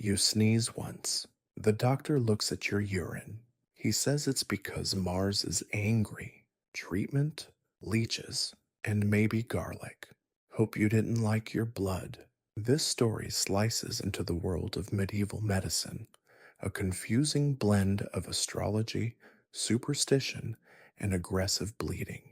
You sneeze once. The doctor looks at your urine. He says it's because Mars is angry. Treatment, leeches, and maybe garlic. Hope you didn't like your blood. This story slices into the world of medieval medicine, a confusing blend of astrology, superstition, and aggressive bleeding.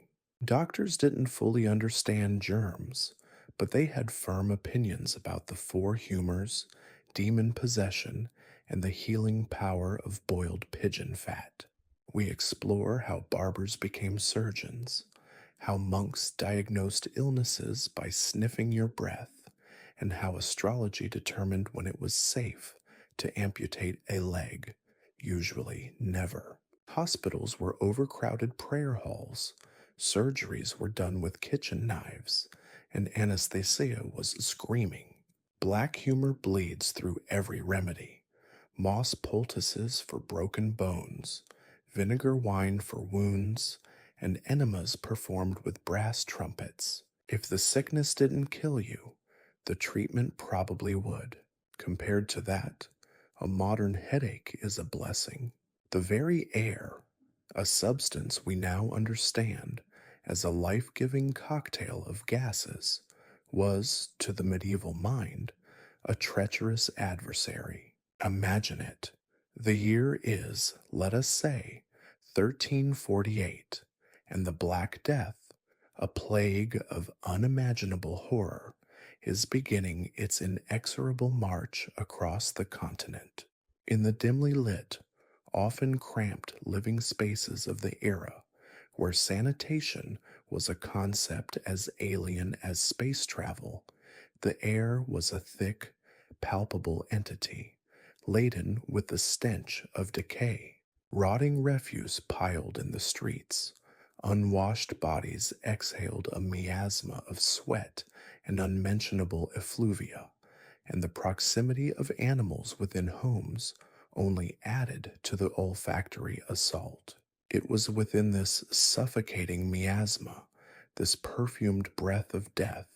Doctors didn't fully understand germs, but they had firm opinions about the four humors, demon possession, and the healing power of boiled pigeon fat. We explore how barbers became surgeons, how monks diagnosed illnesses by sniffing your breath, and how astrology determined when it was safe to amputate a leg, usually never. Hospitals were overcrowded prayer halls, surgeries were done with kitchen knives, and anesthesia was screaming. Black humor bleeds through every remedy. Moss poultices for broken bones, vinegar wine for wounds, and enemas performed with brass trumpets. If the sickness didn't kill you, the treatment probably would. Compared to that, a modern headache is a blessing. The very air, a substance we now understand as a life giving cocktail of gases, was, to the medieval mind, a treacherous adversary. Imagine it. The year is, let us say, 1348, and the Black Death, a plague of unimaginable horror, is beginning its inexorable march across the continent. In the dimly lit, often cramped living spaces of the era, where sanitation was a concept as alien as space travel, the air was a thick, palpable entity, laden with the stench of decay. Rotting refuse piled in the streets, unwashed bodies exhaled a miasma of sweat and unmentionable effluvia, and the proximity of animals within homes only added to the olfactory assault. It was within this suffocating miasma, this perfumed breath of death,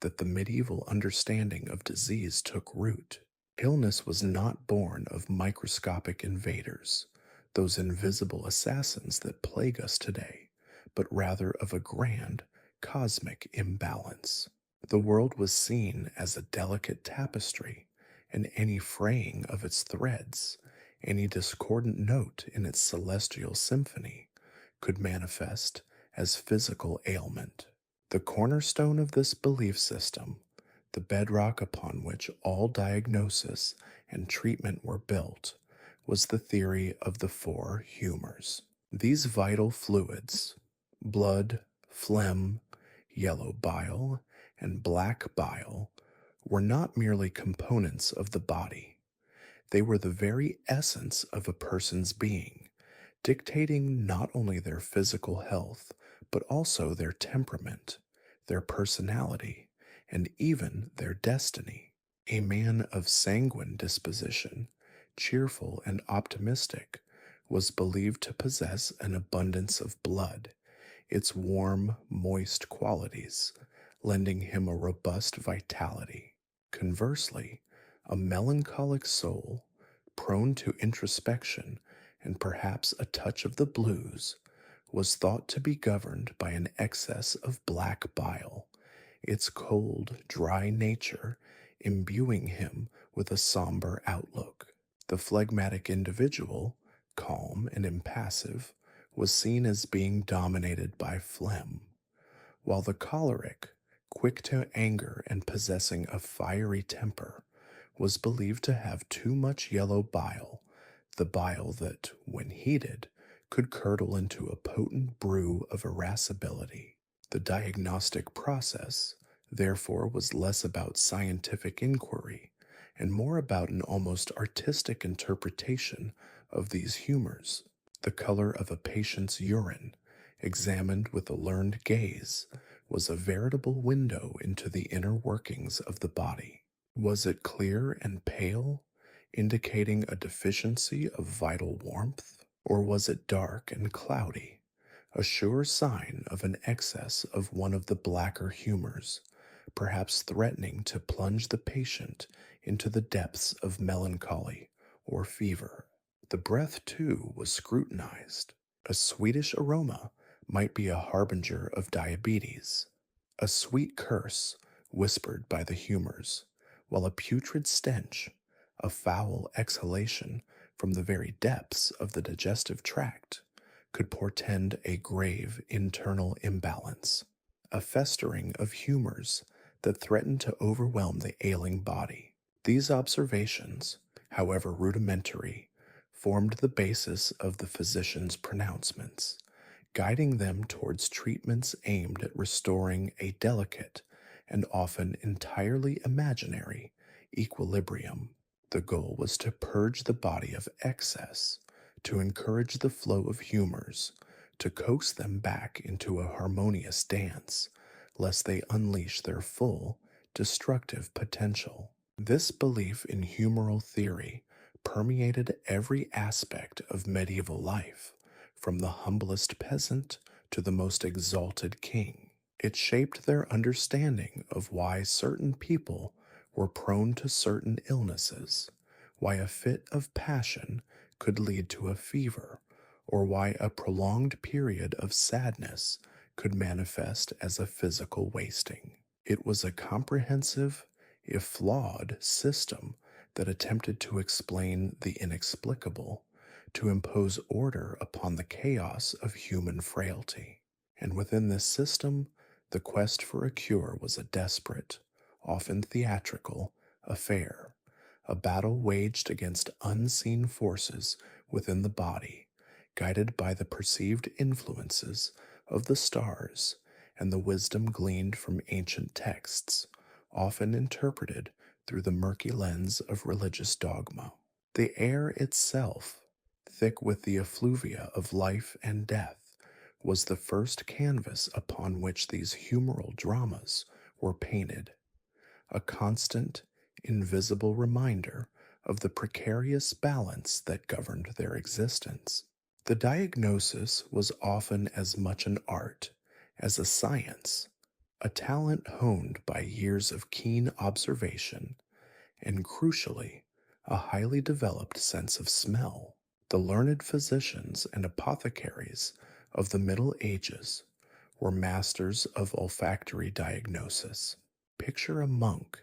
that the medieval understanding of disease took root. Illness was not born of microscopic invaders, those invisible assassins that plague us today, but rather of a grand, cosmic imbalance. The world was seen as a delicate tapestry, and any fraying of its threads, any discordant note in its celestial symphony, could manifest as physical ailment. The cornerstone of this belief system, the bedrock upon which all diagnosis and treatment were built, was the theory of the four humors. These vital fluids, blood, phlegm, yellow bile, and black bile, were not merely components of the body. They were the very essence of a person's being, dictating not only their physical health, but also their temperament, their personality, and even their destiny. A man of sanguine disposition, cheerful and optimistic, was believed to possess an abundance of blood, its warm, moist qualities, lending him a robust vitality. Conversely, a melancholic soul, prone to introspection and perhaps a touch of the blues, was thought to be governed by an excess of black bile, its cold, dry nature imbuing him with a somber outlook. The phlegmatic individual, calm and impassive, was seen as being dominated by phlegm, while the choleric, quick to anger and possessing a fiery temper, was believed to have too much yellow bile, the bile that, when heated, could curdle into a potent brew of irascibility. The diagnostic process, therefore, was less about scientific inquiry and more about an almost artistic interpretation of these humors. The color of a patient's urine, examined with a learned gaze, was a veritable window into the inner workings of the body. Was it clear and pale, indicating a deficiency of vital warmth? Or was it dark and cloudy, a sure sign of an excess of one of the blacker humors, perhaps threatening to plunge the patient into the depths of melancholy or fever. The breath, too, was scrutinized. A sweetish aroma might be a harbinger of diabetes, a sweet curse whispered by the humors, while a putrid stench, a foul exhalation from the very depths of the digestive tract, could portend a grave internal imbalance, a festering of humors that threatened to overwhelm the ailing body. These observations, however rudimentary, formed the basis of the physician's pronouncements, guiding them towards treatments aimed at restoring a delicate and often entirely imaginary equilibrium. The goal was to purge the body of excess, to encourage the flow of humors, to coax them back into a harmonious dance, lest they unleash their full, destructive potential. This belief in humoral theory permeated every aspect of medieval life, from the humblest peasant to the most exalted king. It shaped their understanding of why certain people were prone to certain illnesses, why a fit of passion could lead to a fever, or why a prolonged period of sadness could manifest as a physical wasting. It was a comprehensive, if flawed, system that attempted to explain the inexplicable, to impose order upon the chaos of human frailty. And within this system, the quest for a cure was a desperate, often theatrical, affair, a battle waged against unseen forces within the body, guided by the perceived influences of the stars and the wisdom gleaned from ancient texts, often interpreted through the murky lens of religious dogma. The air itself, thick with the effluvia of life and death, was the first canvas upon which these humoral dramas were painted, a constant, invisible reminder of the precarious balance that governed their existence. The diagnosis was often as much an art as a science, a talent honed by years of keen observation, and crucially, a highly developed sense of smell. The learned physicians and apothecaries of the Middle Ages were masters of olfactory diagnosis. Picture a monk,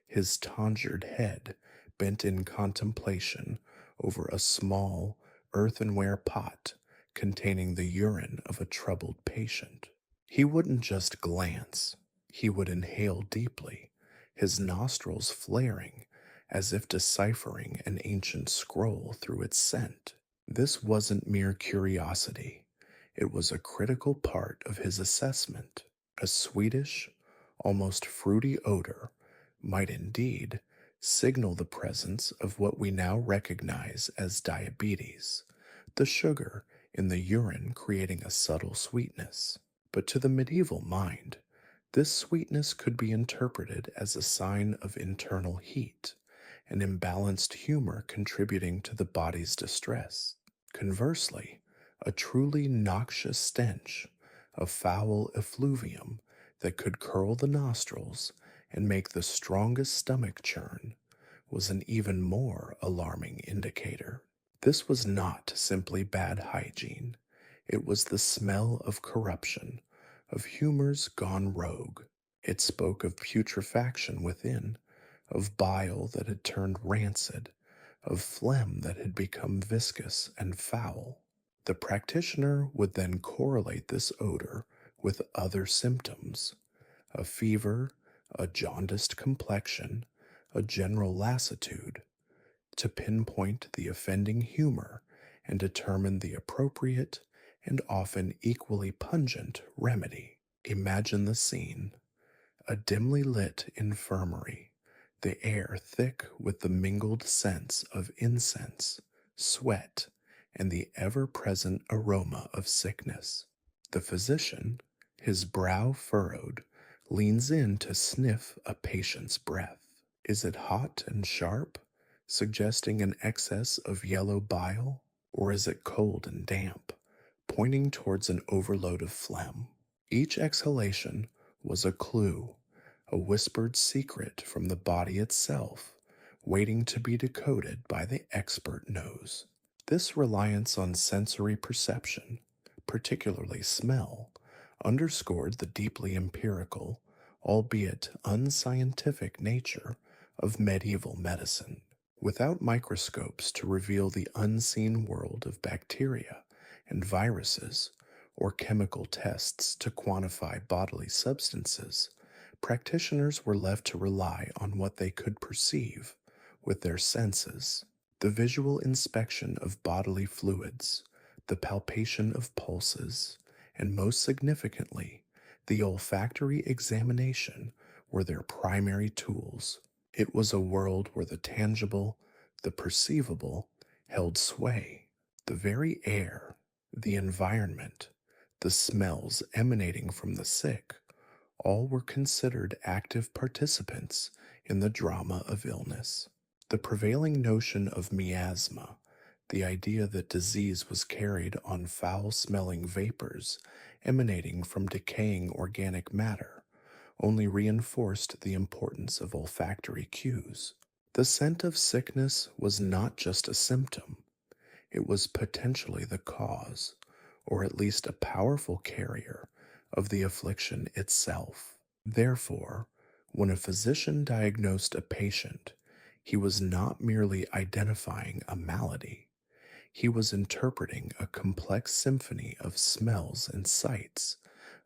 his tonsured head bent in contemplation over a small earthenware pot containing the urine of a troubled patient. He wouldn't just glance, he would inhale deeply, his nostrils flaring as if deciphering an ancient scroll through its scent. This wasn't mere curiosity, it was a critical part of his assessment. A sweetish, almost fruity odor might indeed signal the presence of what we now recognize as diabetes, the sugar in the urine creating a subtle sweetness. But to the medieval mind, this sweetness could be interpreted as a sign of internal heat, an imbalanced humor contributing to the body's distress. Conversely, a truly noxious stench, a foul effluvium that could curl the nostrils and make the strongest stomach churn, was an even more alarming indicator. This was not simply bad hygiene, it was the smell of corruption, of humors gone rogue. It spoke of putrefaction within, of bile that had turned rancid, of phlegm that had become viscous and foul. The practitioner would then correlate this odor with other symptoms: a fever, a jaundiced complexion, a general lassitude, to pinpoint the offending humor and determine the appropriate and often equally pungent remedy. Imagine the scene: a dimly lit infirmary, the air thick with the mingled scents of incense, sweat, and the ever-present aroma of sickness. The physician, his brow furrowed, leans in to sniff a patient's breath. Is it hot and sharp, suggesting an excess of yellow bile, or is it cold and damp, pointing towards an overload of phlegm? Each exhalation was a clue, a whispered secret from the body itself, waiting to be decoded by the expert nose. This reliance on sensory perception, particularly smell, underscored the deeply empirical, albeit unscientific nature of medieval medicine. Without microscopes to reveal the unseen world of bacteria and viruses, or chemical tests to quantify bodily substances, practitioners were left to rely on what they could perceive with their senses. The visual inspection of bodily fluids, the palpation of pulses, and most significantly, the olfactory examination were their primary tools. It was a world where the tangible, the perceivable, held sway. The very air, the environment, the smells emanating from the sick, all were considered active participants in the drama of illness. The prevailing notion of miasma, the idea that disease was carried on foul smelling vapors emanating from decaying organic matter, only reinforced the importance of olfactory cues. The scent of sickness was not just a symptom, it was potentially the cause, or at least a powerful carrier, of the affliction itself. Therefore, when a physician diagnosed a patient, he was not merely identifying a malady, he was interpreting a complex symphony of smells and sights,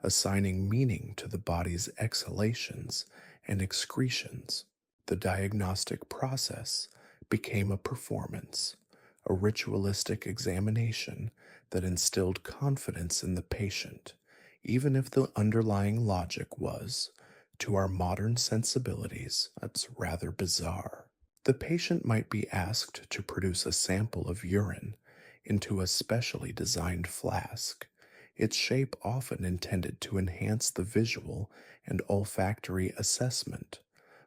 assigning meaning to the body's exhalations and excretions. The diagnostic process became a performance, a ritualistic examination that instilled confidence in the patient, even if the underlying logic was, to our modern sensibilities, that's rather bizarre. The patient might be asked to produce a sample of urine into a specially designed flask, its shape often intended to enhance the visual and olfactory assessment,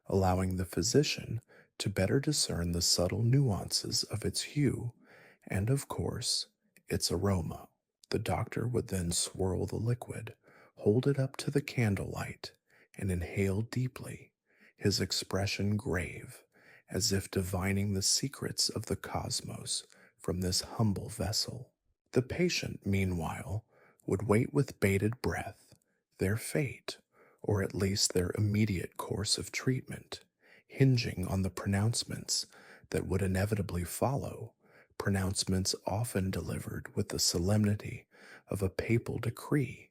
allowing the physician to better discern the subtle nuances of its hue and, of course, its aroma. The doctor would then swirl the liquid, hold it up to the candlelight, and inhale deeply, his expression grave, as if divining the secrets of the cosmos from this humble vessel. The patient, meanwhile, would wait with bated breath their fate, or at least their immediate course of treatment, hinging on the pronouncements that would inevitably follow, pronouncements often delivered with the solemnity of a papal decree,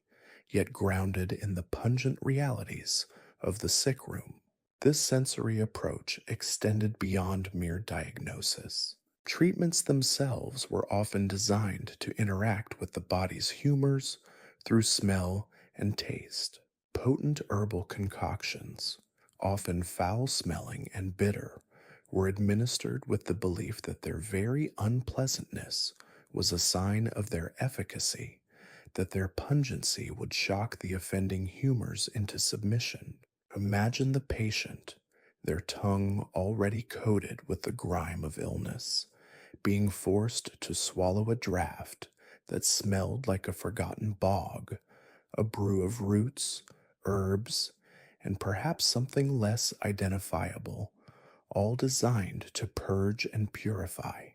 yet grounded in the pungent realities of the sick room. This sensory approach extended beyond mere diagnosis. Treatments themselves were often designed to interact with the body's humors through smell and taste. Potent herbal concoctions, often foul smelling and bitter, were administered with the belief that their very unpleasantness was a sign of their efficacy, that their pungency would shock the offending humors into submission. Imagine the patient, their tongue already coated with the grime of illness, being forced to swallow a draught that smelled like a forgotten bog, a brew of roots, herbs, and perhaps something less identifiable, all designed to purge and purify.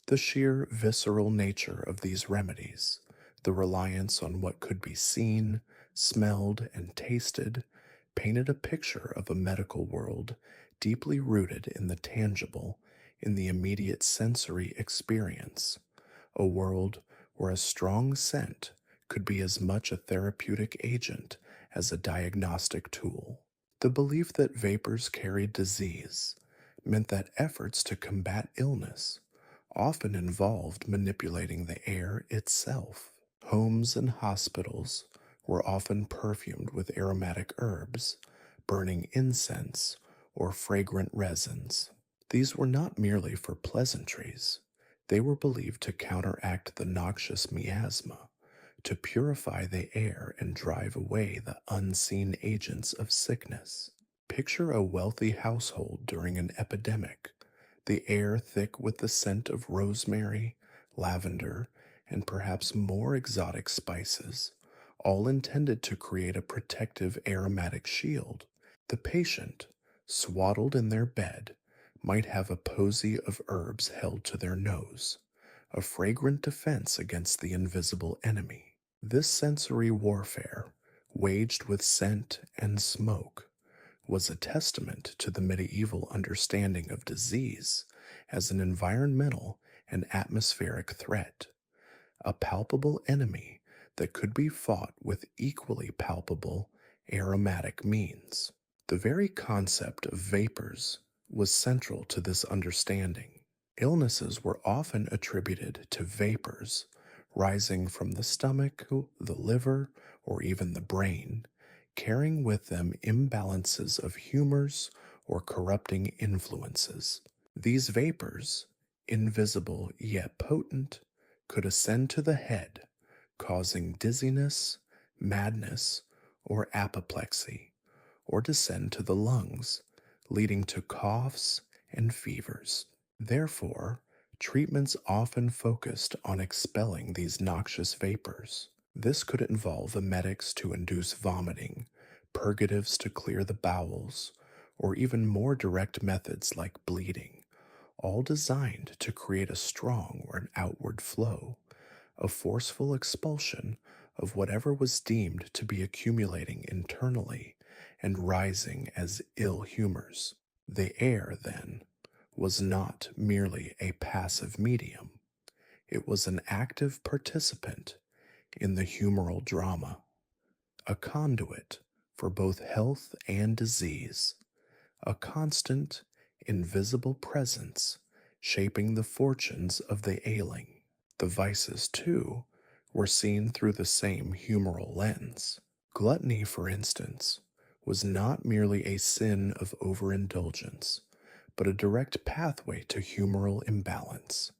The sheer visceral nature of these remedies, the reliance on what could be seen, smelled, and tasted, painted a picture of a medical world deeply rooted in the tangible, in the immediate sensory experience, a world where a strong scent could be as much a therapeutic agent as a diagnostic tool. The belief that vapors carried disease meant that efforts to combat illness often involved manipulating the air itself. Homes and hospitals were often perfumed with aromatic herbs, burning incense, or fragrant resins. These were not merely for pleasantries, they were believed to counteract the noxious miasma, to purify the air and drive away the unseen agents of sickness. Picture a wealthy household during an epidemic, the air thick with the scent of rosemary, lavender, and perhaps more exotic spices, all intended to create a protective aromatic shield The patient, swaddled in their bed, might have a posy of herbs held to their nose, a fragrant defense against the invisible enemy. This sensory warfare, waged with scent and smoke, was a testament to the medieval understanding of disease as an environmental and atmospheric threat, a palpable enemy that could be fought with equally palpable aromatic means. The very concept of vapors was central to this understanding. Illnesses were often attributed to vapors rising from the stomach, the liver, or even the brain, carrying with them imbalances of humors or corrupting influences. These vapors, invisible yet potent, could ascend to the head, causing dizziness, madness, or apoplexy, or descend to the lungs, leading to coughs and fevers. Therefore, treatments often focused on expelling these noxious vapors. This could involve emetics to induce vomiting, purgatives to clear the bowels, or even more direct methods like bleeding, all designed to create a strong or an outward flow, a forceful expulsion of whatever was deemed to be accumulating internally and rising as ill humors. The air, then, was not merely a passive medium, it was an active participant in the humoral drama, a conduit for both health and disease, a constant, invisible presence shaping the fortunes of the ailing. The vices, too, were seen through the same humoral lens. Gluttony, for instance, was not merely a sin of overindulgence, but a direct pathway to humoral imbalance,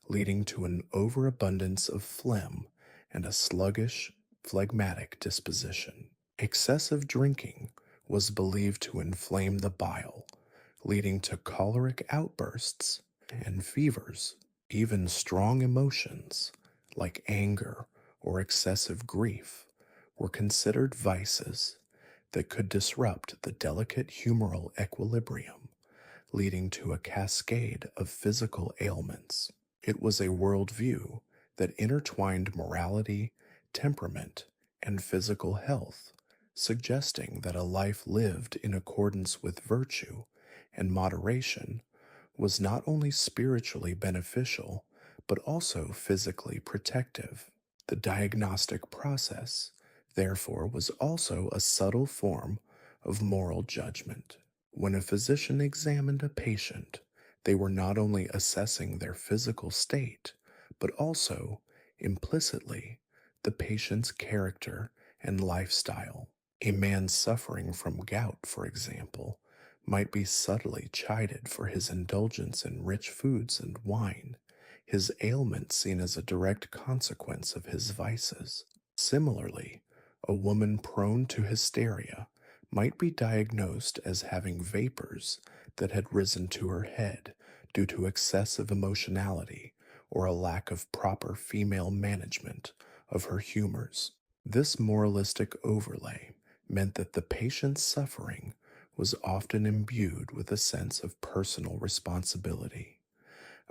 leading to an overabundance of phlegm and a sluggish, phlegmatic disposition. Excessive drinking was believed to inflame the bile, leading to choleric outbursts and fevers. Even strong emotions, like anger or excessive grief, were considered vices that could disrupt the delicate humoral equilibrium, leading to a cascade of physical ailments. It was a worldview that intertwined morality, temperament, and physical health, suggesting that a life lived in accordance with virtue and moderation was not only spiritually beneficial, but also physically protective. The diagnostic process, therefore, was also a subtle form of moral judgment. When a physician examined a patient, they were not only assessing their physical state, but also, implicitly, the patient's character and lifestyle. A man suffering from gout, for example, might be subtly chided for his indulgence in rich foods and wine, his ailment seen as a direct consequence of his vices. Similarly, a woman prone to hysteria might be diagnosed as having vapors that had risen to her head due to excessive emotionality or a lack of proper female management of her humors. This moralistic overlay meant that the patient's suffering was often imbued with a sense of personal responsibility,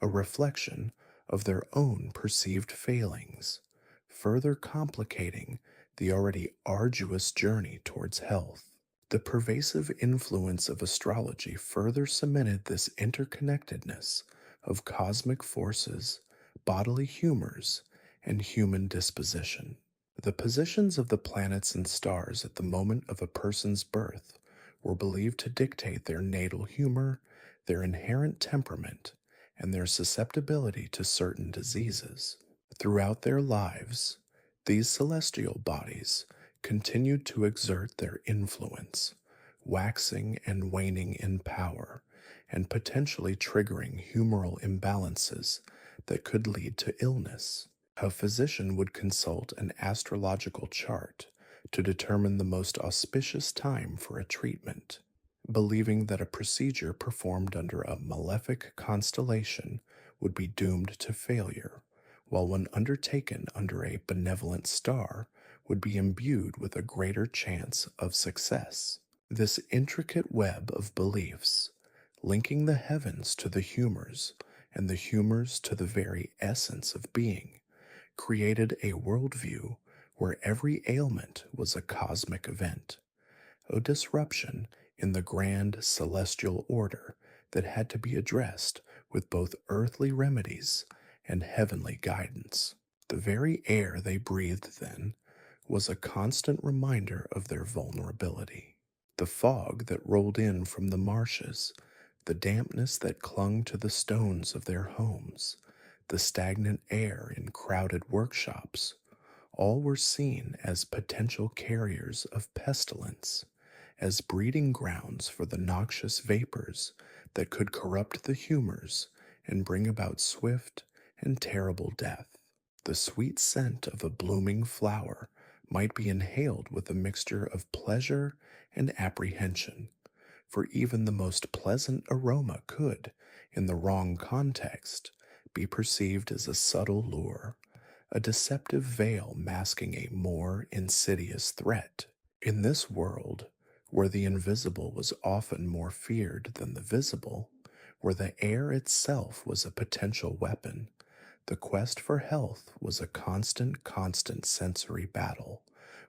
a reflection of their own perceived failings, further complicating the already arduous journey towards health. The pervasive influence of astrology further cemented this interconnectedness of cosmic forces, bodily humors, and human disposition. The positions of the planets and stars at the moment of a person's birth were believed to dictate their natal humor, their inherent temperament, and their susceptibility to certain diseases. Throughout their lives, these celestial bodies continued to exert their influence, waxing and waning in power, and potentially triggering humoral imbalances that could lead to illness. A physician would consult an astrological chart to determine the most auspicious time for a treatment, believing that a procedure performed under a malefic constellation would be doomed to failure, while one undertaken under a benevolent star would be imbued with a greater chance of success. This intricate web of beliefs, linking the heavens to the humors and the humors to the very essence of being, created a worldview where every ailment was a cosmic event, a disruption in the grand celestial order that had to be addressed with both earthly remedies and heavenly guidance. The very air they breathed, then, was a constant reminder of their vulnerability. The fog that rolled in from the marshes, the dampness that clung to the stones of their homes, the stagnant air in crowded workshops, all were seen as potential carriers of pestilence, as breeding grounds for the noxious vapors that could corrupt the humors and bring about swift and terrible death. The sweet scent of a blooming flower might be inhaled with a mixture of pleasure and apprehension, for even the most pleasant aroma could, in the wrong context, be perceived as a subtle lure, a deceptive veil masking a more insidious threat. In this world, where the invisible was often more feared than the visible, where the air itself was a potential weapon, the quest for health was a constant sensory battle,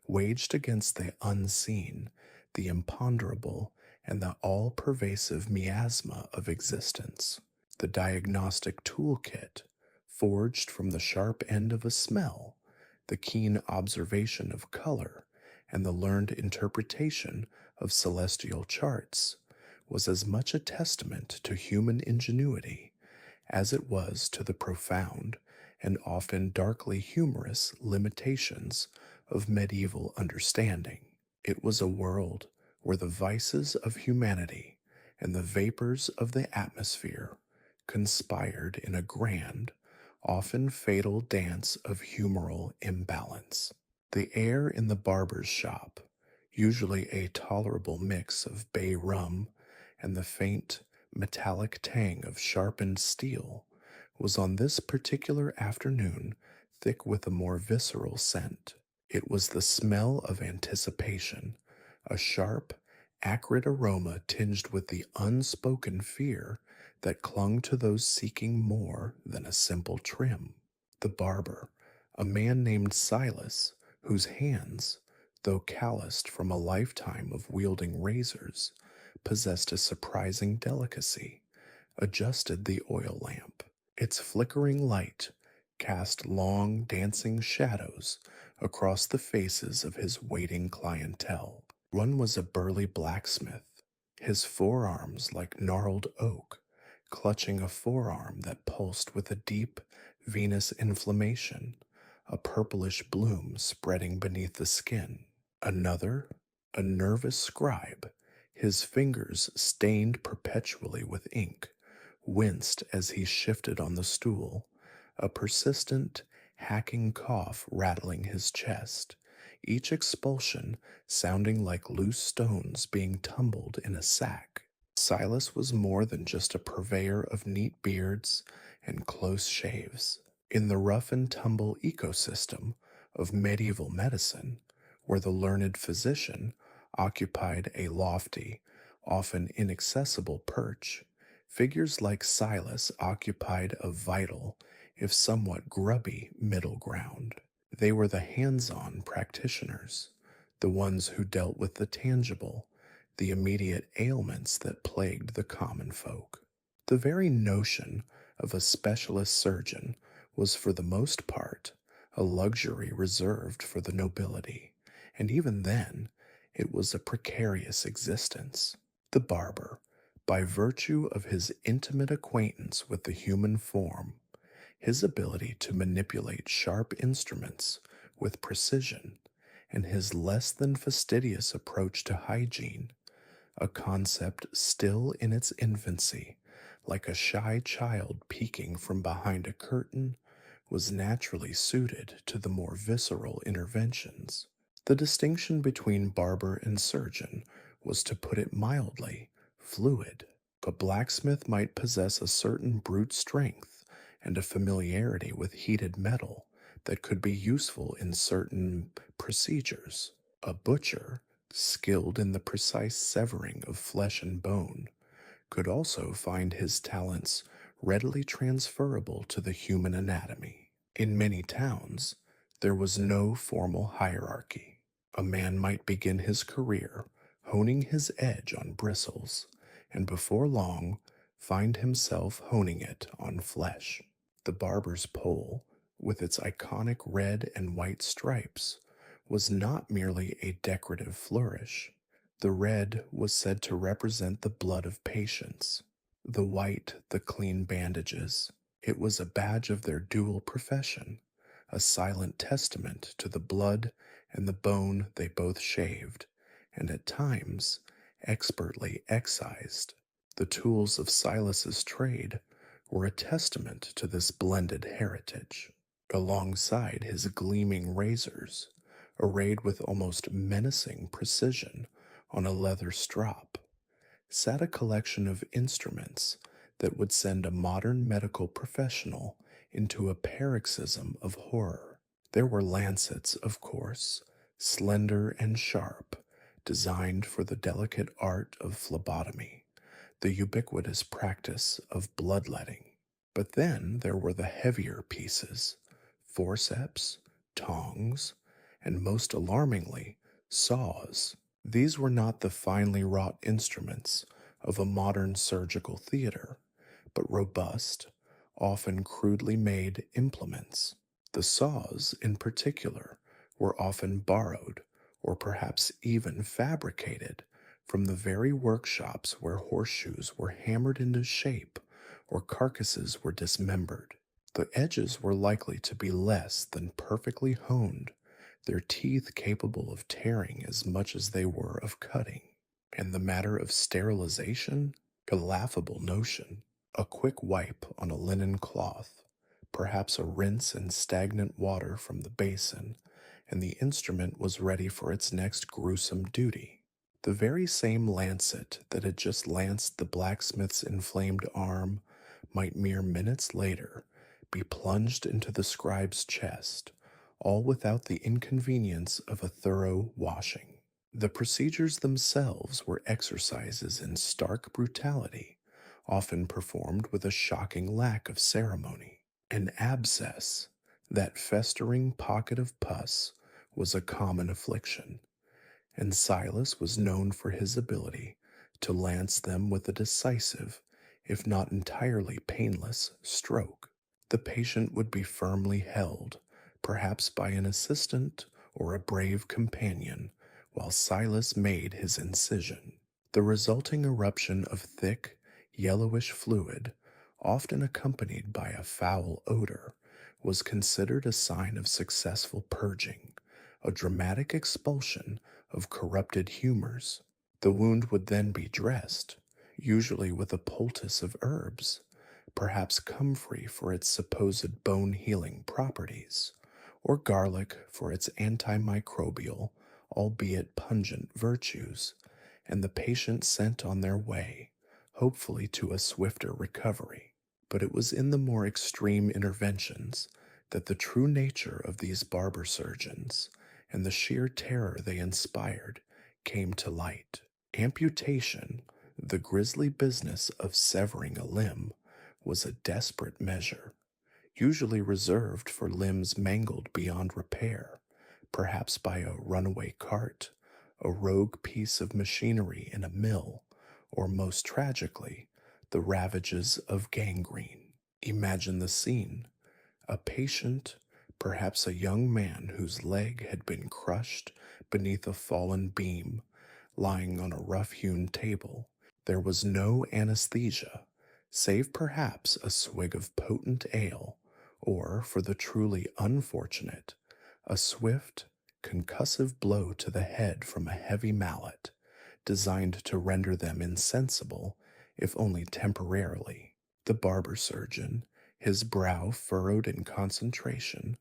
waged against the unseen, the imponderable, and the all pervasive miasma of existence. The diagnostic toolkit, forged from the sharp end of a smell, the keen observation of color, and the learned interpretation of celestial charts, was as much a testament to human ingenuity as it was to the profound and often darkly humorous limitations of medieval understanding. It was a world where the vices of humanity and the vapors of the atmosphere conspired in a grand, often fatal dance of humoral imbalance. The air in the barber's shop, usually a tolerable mix of bay rum and the faint metallic tang of sharpened steel, was on this particular afternoon thick with a more visceral scent. It was the smell of anticipation, a sharp, acrid aroma tinged with the unspoken fear that clung to those seeking more than a simple trim. The barber, a man named Silas, whose hands, though calloused from a lifetime of wielding razors, possessed a surprising delicacy, adjusted the oil lamp. Its flickering light cast long, dancing shadows across the faces of his waiting clientele. One was a burly blacksmith, his forearms like gnarled oak, clutching a forearm that pulsed with a deep venous inflammation, a purplish bloom spreading beneath the skin. Another, a nervous scribe, his fingers stained perpetually with ink, winced as he shifted on the stool, a persistent, hacking cough rattling his chest, each expulsion sounding like loose stones being tumbled in a sack. Silas was more than just a purveyor of neat beards and close shaves. In the rough and tumble ecosystem of medieval medicine, where the learned physician occupied a lofty, often inaccessible perch, figures like Silas occupied a vital, if somewhat grubby, middle ground. They were the hands-on practitioners, the ones who dealt with the tangible, the immediate ailments that plagued the common folk. The very notion of a specialist surgeon was for the most part a luxury reserved for the nobility, and even then it was a precarious existence. The barber, by virtue of his intimate acquaintance with the human form, his ability to manipulate sharp instruments with precision, and his less than fastidious approach to hygiene, a concept still in its infancy, like a shy child peeking from behind a curtain, was naturally suited to the more visceral interventions. The distinction between barber and surgeon was, to put it mildly, fluid. A blacksmith might possess a certain brute strength and a familiarity with heated metal that could be useful in certain procedures. A butcher skilled in the precise severing of flesh and bone, could also find his talents readily transferable to the human anatomy. In many towns, there was no formal hierarchy. A man might begin his career honing his edge on bristles, and before long find himself honing it on flesh. The barber's pole, with its iconic red and white stripes, was not merely a decorative flourish. The red was said to represent the blood of patients, the white, the clean bandages. It was a badge of their dual profession, a silent testament to the blood and the bone they both shaved, and at times expertly excised. The tools of Silas's trade were a testament to this blended heritage. Alongside his gleaming razors, arrayed with almost menacing precision on a leather strop, sat a collection of instruments that would send a modern medical professional into a paroxysm of horror. There were lancets, of course, slender and sharp, designed for the delicate art of phlebotomy, the ubiquitous practice of bloodletting. But then there were the heavier pieces, forceps, tongs, and most alarmingly, saws. These were not the finely wrought instruments of a modern surgical theater, but robust, often crudely made implements. The saws, in particular, were often borrowed, or perhaps even fabricated, from the very workshops where horseshoes were hammered into shape or carcasses were dismembered. The edges were likely to be less than perfectly honed, their teeth capable of tearing as much as they were of cutting. And the matter of sterilization? A laughable notion. A quick wipe on a linen cloth, perhaps a rinse in stagnant water from the basin, and the instrument was ready for its next gruesome duty. The very same lancet that had just lanced the blacksmith's inflamed arm might mere minutes later be plunged into the scribe's chest, all without the inconvenience of a thorough washing. The procedures themselves were exercises in stark brutality, often performed with a shocking lack of ceremony. An abscess, that festering pocket of pus, was a common affliction, and Silas was known for his ability to lance them with a decisive, if not entirely painless, stroke. The patient would be firmly held, perhaps by an assistant or a brave companion, while Silas made his incision. The resulting eruption of thick, yellowish fluid, often accompanied by a foul odor, was considered a sign of successful purging, a dramatic expulsion of corrupted humors. The wound would then be dressed, usually with a poultice of herbs, perhaps comfrey for its supposed bone-healing properties, or garlic for its antimicrobial, albeit pungent virtues, and the patient sent on their way, hopefully to a swifter recovery. But it was in the more extreme interventions that the true nature of these barber surgeons and the sheer terror they inspired came to light. Amputation, the grisly business of severing a limb, was a desperate measure, usually reserved for limbs mangled beyond repair, perhaps by a runaway cart, a rogue piece of machinery in a mill, or most tragically, the ravages of gangrene. Imagine the scene. A patient, perhaps a young man whose leg had been crushed beneath a fallen beam, lying on a rough-hewn table. There was no anesthesia, save perhaps a swig of potent ale, or, for the truly unfortunate, a swift, concussive blow to the head from a heavy mallet, designed to render them insensible, if only temporarily. The barber surgeon, his brow furrowed in concentration,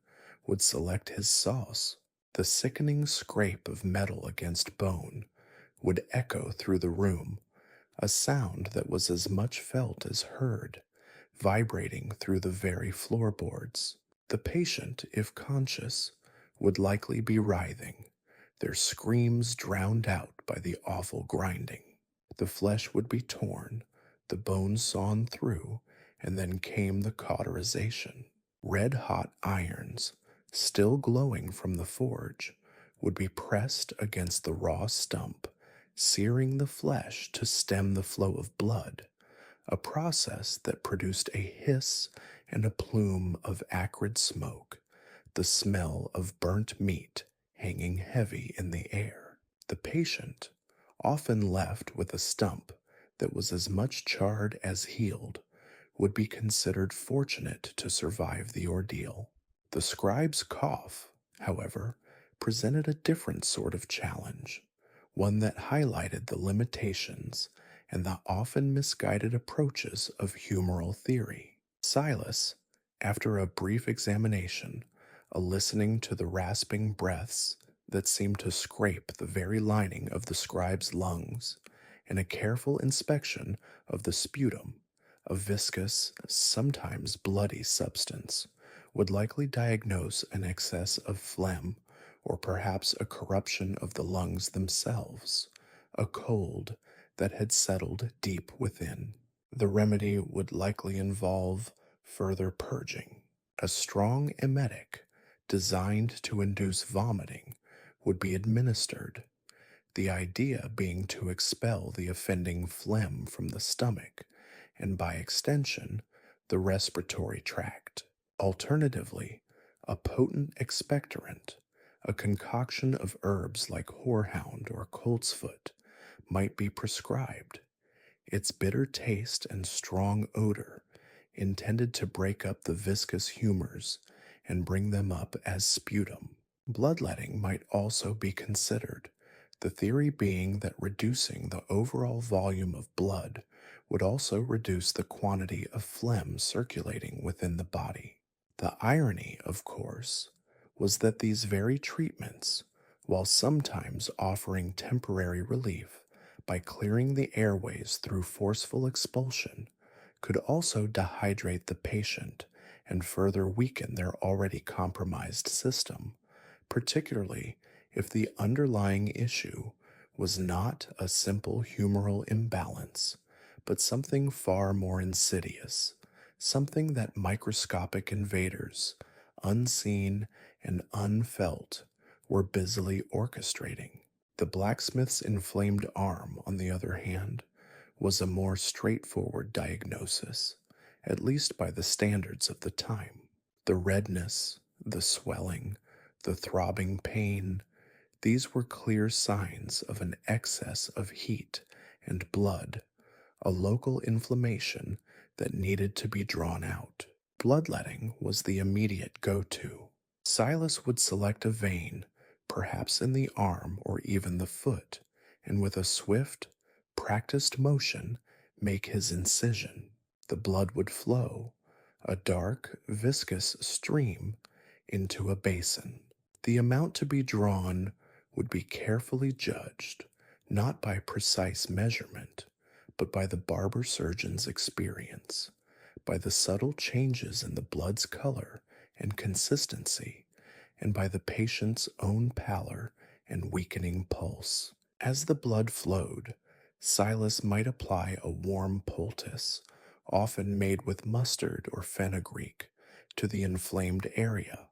would select his sauce. The sickening scrape of metal against bone would echo through the room, a sound that was as much felt as heard, vibrating through the very floorboards. The patient, if conscious, would likely be writhing, their screams drowned out by the awful grinding. The flesh would be torn, the bones sawn through, and then came the cauterization. Red hot irons, still glowing from the forge, would be pressed against the raw stump, searing the flesh to stem the flow of blood, a process that produced a hiss and a plume of acrid smoke, the smell of burnt meat hanging heavy in the air. The patient, often left with a stump that was as much charred as healed, would be considered fortunate to survive the ordeal. The scribe's cough, however, presented a different sort of challenge, one that highlighted the limitations and the often misguided approaches of humoral theory. Silas, after a brief examination, a listening to the rasping breaths that seemed to scrape the very lining of the scribe's lungs, and a careful inspection of the sputum, a viscous, sometimes bloody substance, would likely diagnose an excess of phlegm or perhaps a corruption of the lungs themselves, a cold that had settled deep within. The remedy would likely involve further purging. A strong emetic, designed to induce vomiting, would be administered, the idea being to expel the offending phlegm from the stomach and, by extension, the respiratory tract. Alternatively, a potent expectorant, a concoction of herbs like horehound or coltsfoot, might be prescribed. Its bitter taste and strong odor, intended to break up the viscous humors and bring them up as sputum. Bloodletting might also be considered, the theory being that reducing the overall volume of blood would also reduce the quantity of phlegm circulating within the body. The irony, of course, was that these very treatments, while sometimes offering temporary relief by clearing the airways through forceful expulsion, could also dehydrate the patient and further weaken their already compromised system, particularly if the underlying issue was not a simple humoral imbalance, but something far more insidious, something that microscopic invaders, unseen and unfelt, were busily orchestrating. The blacksmith's inflamed arm, on the other hand, was a more straightforward diagnosis, at least by the standards of the time. The redness, the swelling, the throbbing pain, these were clear signs of an excess of heat and blood, a local inflammation that needed to be drawn out. Bloodletting was the immediate go-to. Silas would select a vein, perhaps in the arm or even the foot, and with a swift, practiced motion, make his incision. The blood would flow, a dark, viscous stream, into a basin. The amount to be drawn would be carefully judged, not by precise measurement, but by the barber surgeon's experience, by the subtle changes in the blood's color and consistency, and by the patient's own pallor and weakening pulse. As the blood flowed, Silas might apply a warm poultice, often made with mustard or fenugreek, to the inflamed area,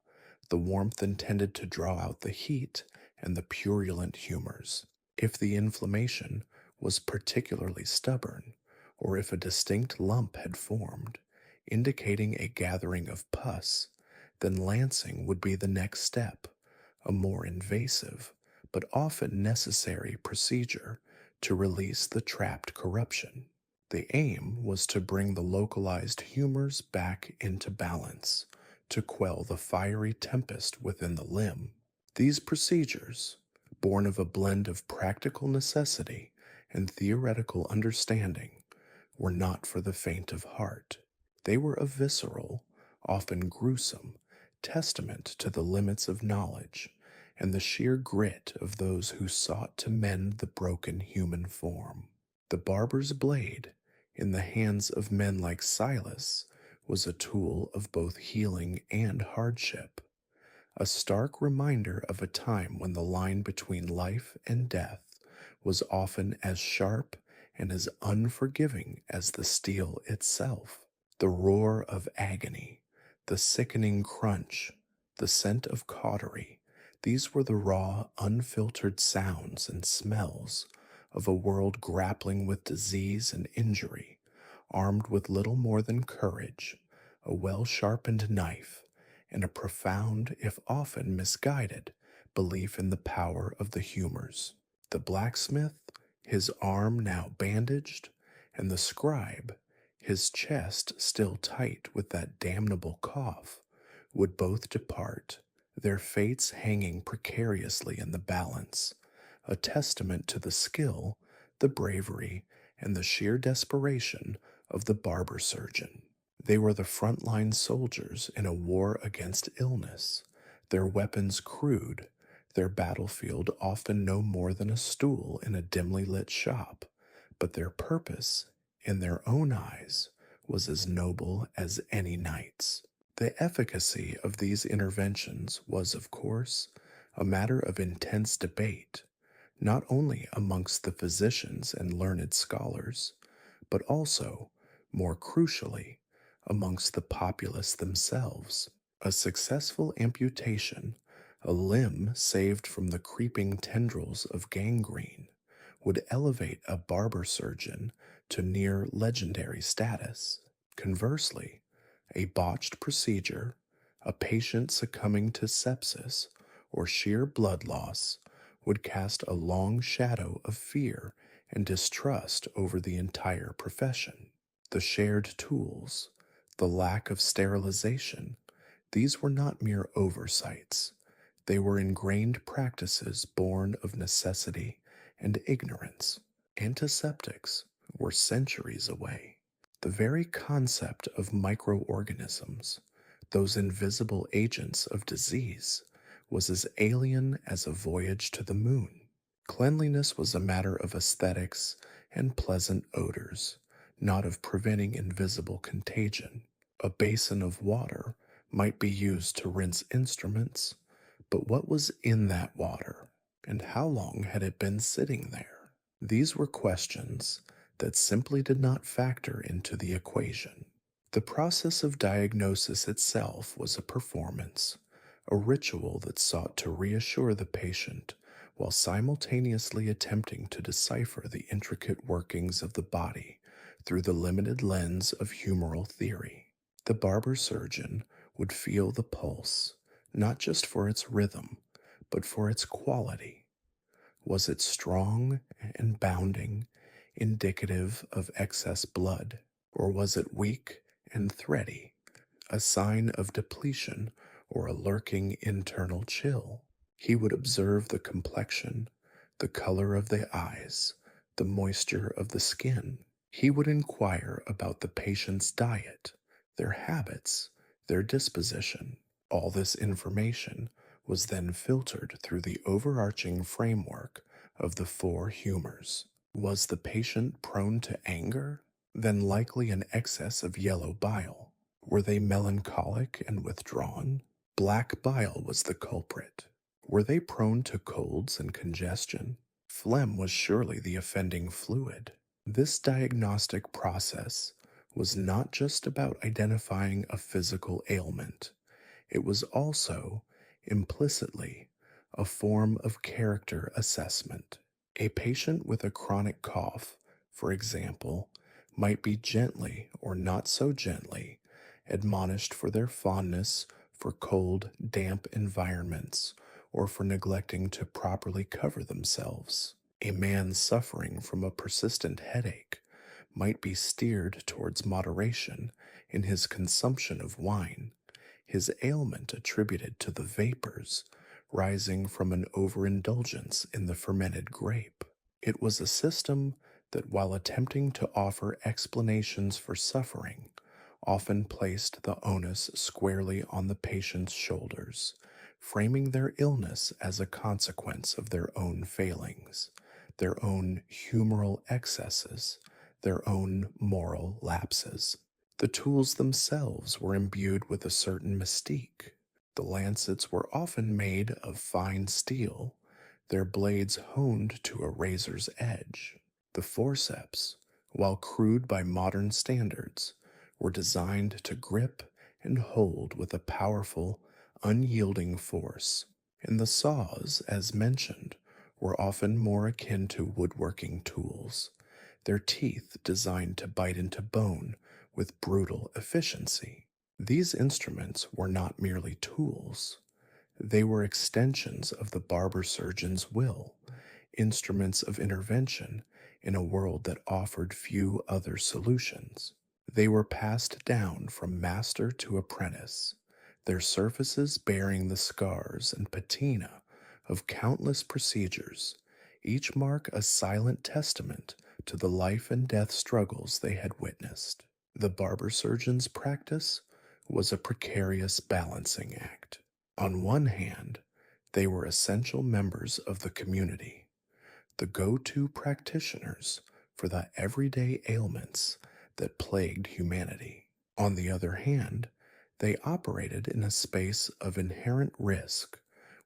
the warmth intended to draw out the heat and the purulent humors. If the inflammation was particularly stubborn, or if a distinct lump had formed, indicating a gathering of pus, then lancing would be the next step, a more invasive, but often necessary procedure to release the trapped corruption. The aim was to bring the localized humors back into balance, to quell the fiery tempest within the limb. These procedures, born of a blend of practical necessity and theoretical understanding, were not for the faint of heart. They were a visceral, often gruesome, testament to the limits of knowledge and the sheer grit of those who sought to mend the broken human form. The barber's blade, in the hands of men like Silas, was a tool of both healing and hardship, a stark reminder of a time when the line between life and death was often as sharp and as unforgiving as the steel itself. The roar of agony, the sickening crunch, the scent of cautery, these were the raw, unfiltered sounds and smells of a world grappling with disease and injury, armed with little more than courage, a well sharpened knife, and a profound, if often misguided, belief in the power of the humors. The blacksmith, his arm now bandaged, and the scribe, his chest still tight with that damnable cough, would both depart, their fates hanging precariously in the balance, a testament to the skill, the bravery, and the sheer desperation of the barber surgeon. They were the frontline soldiers in a war against illness, their weapons crude, their battlefield often no more than a stool in a dimly lit shop, but their purpose, in their own eyes, was as noble as any knight's. The efficacy of these interventions was, of course, a matter of intense debate, not only amongst the physicians and learned scholars, but also, more crucially, amongst the populace themselves. A successful amputation, a limb saved from the creeping tendrils of gangrene, would elevate a barber surgeon to near legendary status. Conversely, a botched procedure, a patient succumbing to sepsis or sheer blood loss, would cast a long shadow of fear and distrust over the entire profession. The shared tools, the lack of sterilization, these were not mere oversights. They were ingrained practices born of necessity and ignorance. Antiseptics were centuries away. The very concept of microorganisms, those invisible agents of disease, was as alien as a voyage to the moon. Cleanliness was a matter of aesthetics and pleasant odors, not of preventing invisible contagion. A basin of water might be used to rinse instruments, but what was in that water, and how long had it been sitting there? These were questions that simply did not factor into the equation. The process of diagnosis itself was a performance, a ritual that sought to reassure the patient while simultaneously attempting to decipher the intricate workings of the body through the limited lens of humoral theory. The barber surgeon would feel the pulse, not just for its rhythm, but for its quality. Was it strong and bounding, indicative of excess blood, or was it weak and thready, a sign of depletion or a lurking internal chill? He would observe the complexion, the color of the eyes, the moisture of the skin. He would inquire about the patient's diet, their habits, their disposition. All this information was then filtered through the overarching framework of the four humors. Was the patient prone to anger? Then likely an excess of yellow bile. Were they melancholic and withdrawn? Black bile was the culprit. Were they prone to colds and congestion? Phlegm was surely the offending fluid. This diagnostic process was not just about identifying a physical ailment. It was also, implicitly, a form of character assessment. A patient with a chronic cough, for example, might be gently or not so gently admonished for their fondness for cold, damp environments or for neglecting to properly cover themselves. A man suffering from a persistent headache might be steered towards moderation in his consumption of wine, his ailment attributed to the vapors rising from an overindulgence in the fermented grape. It was a system that, while attempting to offer explanations for suffering, often placed the onus squarely on the patient's shoulders, framing their illness as a consequence of their own failings, their own humoral excesses, their own moral lapses. The tools themselves were imbued with a certain mystique. The lancets were often made of fine steel, their blades honed to a razor's edge. The forceps, while crude by modern standards, were designed to grip and hold with a powerful, unyielding force. And the saws, as mentioned, were often more akin to woodworking tools, their teeth designed to bite into bone with brutal efficiency. These instruments were not merely tools, they were extensions of the barber surgeon's will, instruments of intervention in a world that offered few other solutions. They were passed down from master to apprentice, their surfaces bearing the scars and patina of countless procedures, each mark a silent testament to the life and death struggles they had witnessed. The barber surgeon's practice was a precarious balancing act. On one hand, they were essential members of the community, the go to practitioners for the everyday ailments that plagued humanity. On the other hand, they operated in a space of inherent risk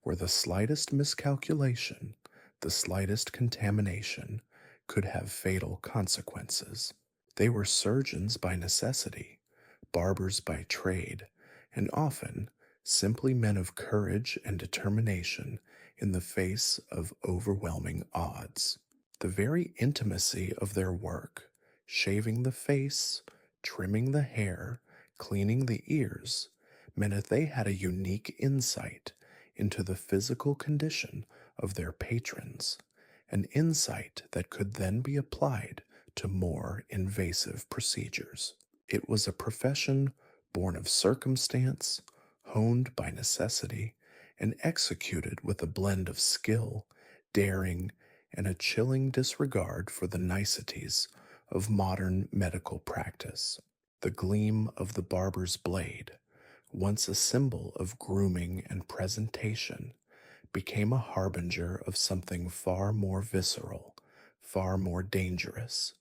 where the slightest miscalculation, the slightest contamination could have fatal consequences. They were surgeons by necessity, barbers by trade, and often simply men of courage and determination in the face of overwhelming odds. The very intimacy of their work, shaving the face, trimming the hair, cleaning the ears, meant that they had a unique insight into the physical condition of their patrons, an insight that could then be applied to more invasive procedures. It was a profession born of circumstance, honed by necessity, and executed with a blend of skill, daring, and a chilling disregard for the niceties of modern medical practice. The gleam of the barber's blade, once a symbol of grooming and presentation, became a harbinger of something far more visceral, far more dangerous,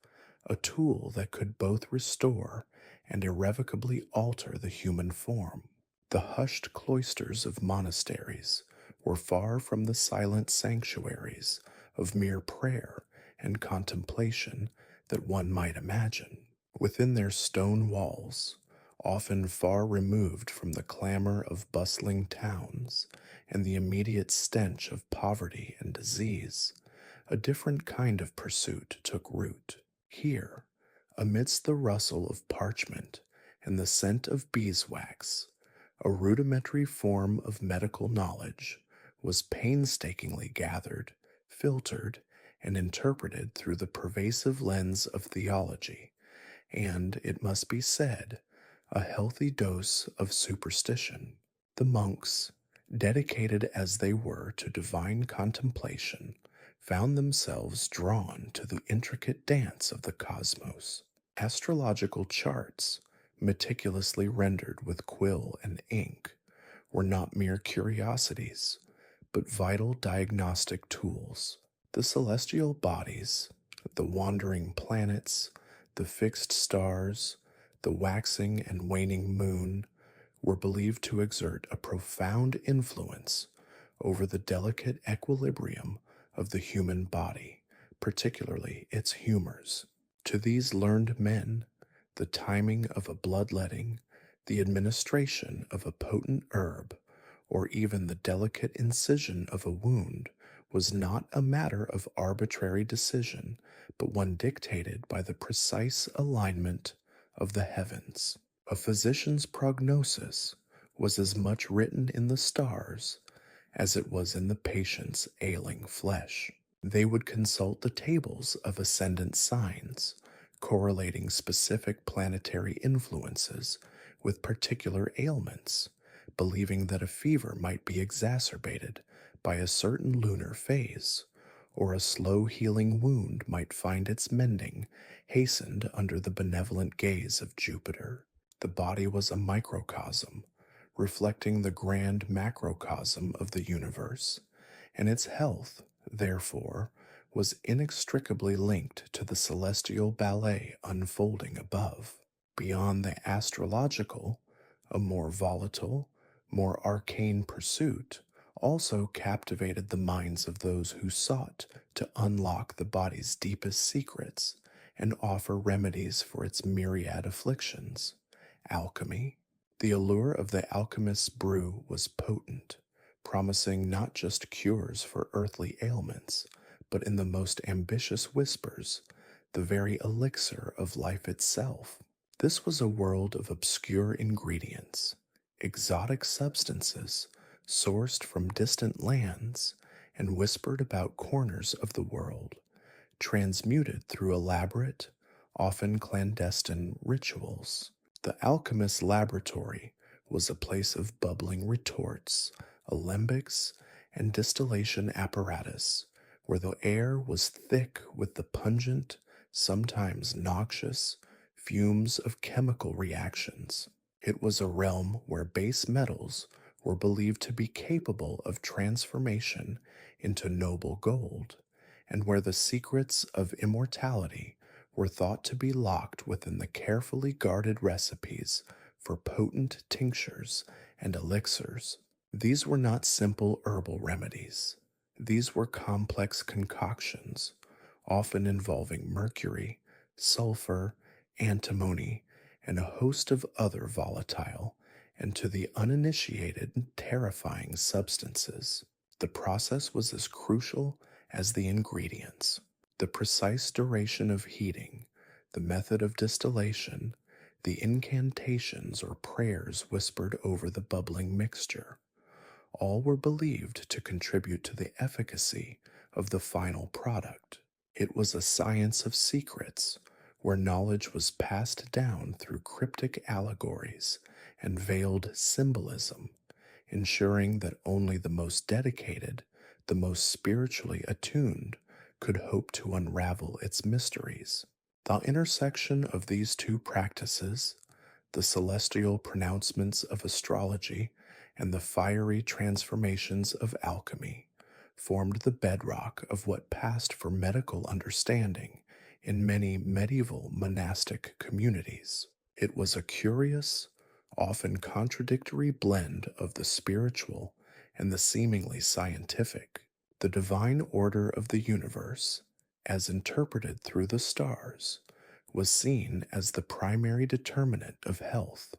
a tool that could both restore and irrevocably alter the human form. The hushed cloisters of monasteries were far from the silent sanctuaries of mere prayer and contemplation that one might imagine. Within their stone walls, often far removed from the clamor of bustling towns and the immediate stench of poverty and disease, a different kind of pursuit took root. Here, amidst the rustle of parchment and the scent of beeswax, a rudimentary form of medical knowledge was painstakingly gathered, filtered, and interpreted through the pervasive lens of theology, and, it must be said, a healthy dose of superstition. The monks, dedicated as they were to divine contemplation, found themselves drawn to the intricate dance of the cosmos. Astrological charts, meticulously rendered with quill and ink, were not mere curiosities, but vital diagnostic tools. The celestial bodies, the wandering planets, the fixed stars, the waxing and waning moon, were believed to exert a profound influence over the delicate equilibrium of the human body, particularly its humors. To these learned men, the timing of a bloodletting, the administration of a potent herb, or even the delicate incision of a wound was not a matter of arbitrary decision, but one dictated by the precise alignment of the heavens. A physician's prognosis was as much written in the stars as it was in the patient's ailing flesh. They would consult the tables of ascendant signs, correlating specific planetary influences with particular ailments, believing that a fever might be exacerbated by a certain lunar phase, or a slow healing wound might find its mending hastened under the benevolent gaze of Jupiter. The body was a microcosm, reflecting the grand macrocosm of the universe, and its health, therefore, was inextricably linked to the celestial ballet unfolding above. Beyond the astrological, a more volatile, More arcane pursuit also captivated the minds of those who sought to unlock the body's deepest secrets and offer remedies for its myriad afflictions. Alchemy. The allure of the alchemist's brew was potent, promising not just cures for earthly ailments, but in the most ambitious whispers, the very elixir of life itself. This was a world of obscure ingredients, exotic substances sourced from distant lands and whispered about corners of the world, transmuted through elaborate, often clandestine rituals. The alchemist's laboratory was a place of bubbling retorts, alembics, and distillation apparatus, where the air was thick with the pungent, sometimes noxious, fumes of chemical reactions. It was a realm where base metals were believed to be capable of transformation into noble gold, and where the secrets of immortality were thought to be locked within the carefully guarded recipes for potent tinctures and elixirs. These were not simple herbal remedies. These were complex concoctions, often involving mercury, sulfur, antimony, and a host of other volatile and to the uninitiated terrifying substances. The process was as crucial as the ingredients. The precise duration of heating, the method of distillation, the incantations or prayers whispered over the bubbling mixture, all were believed to contribute to the efficacy of the final product. It was a science of secrets, where knowledge was passed down through cryptic allegories and veiled symbolism, ensuring that only the most dedicated, the most spiritually attuned, could hope to unravel its mysteries. The intersection of these two practices, the celestial pronouncements of astrology and the fiery transformations of alchemy, formed the bedrock of what passed for medical understanding in many medieval monastic communities. It was a curious, often contradictory blend of the spiritual and the seemingly scientific. The divine order of the universe, as interpreted through the stars, was seen as the primary determinant of health,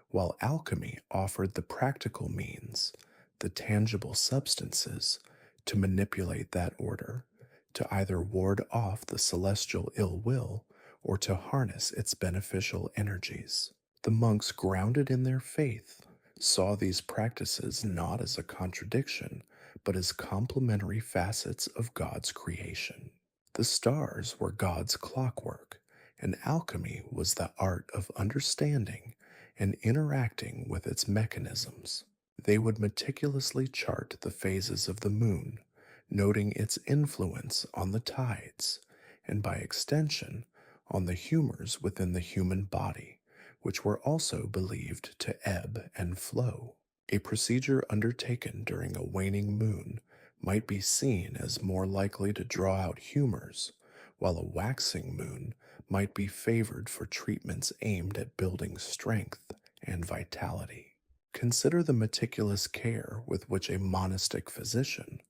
while alchemy offered the practical means, the tangible substances, to manipulate that order, to either ward off the celestial ill will or to harness its beneficial energies. The monks, grounded in their faith, saw these practices not as a contradiction, but as complementary facets of God's creation. The stars were God's clockwork, and alchemy was the art of understanding and interacting with its mechanisms. They would meticulously chart the phases of the moon, noting its influence on the tides, and by extension, on the humors within the human body, which were also believed to ebb and flow. A procedure undertaken during a waning moon might be seen as more likely to draw out humors, while a waxing moon might be favored for treatments aimed at building strength and vitality. Consider the meticulous care with which a monastic physician,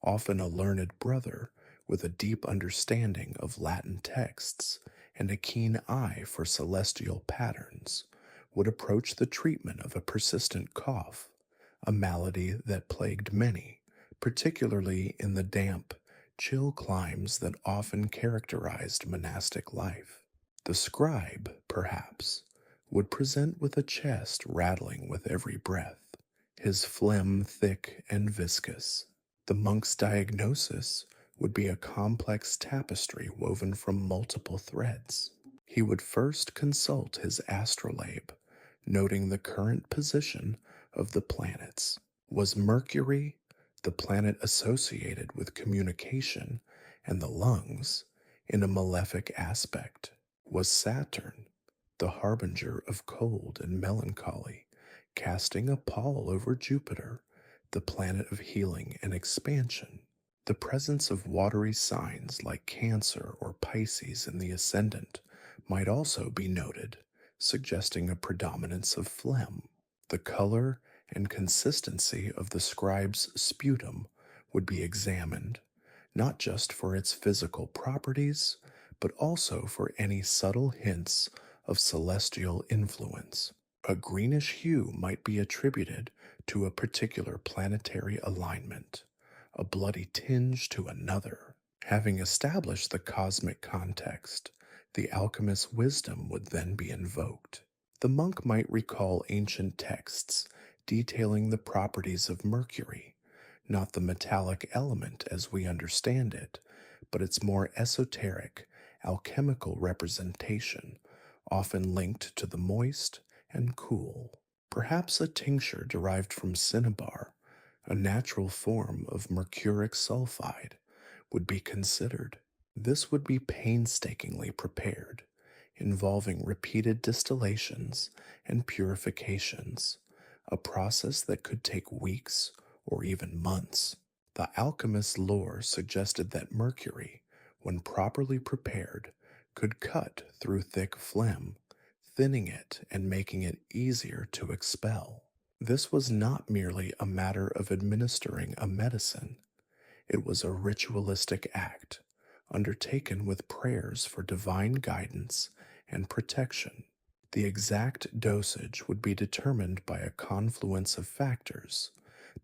often a learned brother with a deep understanding of Latin texts and a keen eye for celestial patterns, would approach the treatment of a persistent cough, a malady that plagued many, particularly in the damp, chill climes that often characterized monastic life. The scribe, perhaps, would present with a chest rattling with every breath, his phlegm thick and viscous. The monk's diagnosis would be a complex tapestry woven from multiple threads. He would first consult his astrolabe, noting the current position of the planets. Was Mercury, the planet associated with communication and the lungs, in a malefic aspect? Was Saturn, the harbinger of cold and melancholy, casting a pall over Jupiter, the planet of healing and expansion? The presence of watery signs like Cancer or Pisces in the ascendant might also be noted, suggesting a predominance of phlegm. The color and consistency of the scribe's sputum would be examined, not just for its physical properties, but also for any subtle hints of celestial influence. A greenish hue might be attributed to a particular planetary alignment, a bloody tinge to another. Having established the cosmic context, the alchemist's wisdom would then be invoked. The monk might recall ancient texts detailing the properties of mercury, not the metallic element as we understand it, but its more esoteric, alchemical representation, often linked to the moist and cool. Perhaps a tincture derived from cinnabar, a natural form of mercuric sulfide, would be considered. This would be painstakingly prepared, involving repeated distillations and purifications, a process that could take weeks or even months. The alchemist's lore suggested that mercury, when properly prepared, could cut through thick phlegm, thinning it and making it easier to expel. This was not merely a matter of administering a medicine, it was a ritualistic act, undertaken with prayers for divine guidance and protection. The exact dosage would be determined by a confluence of factors: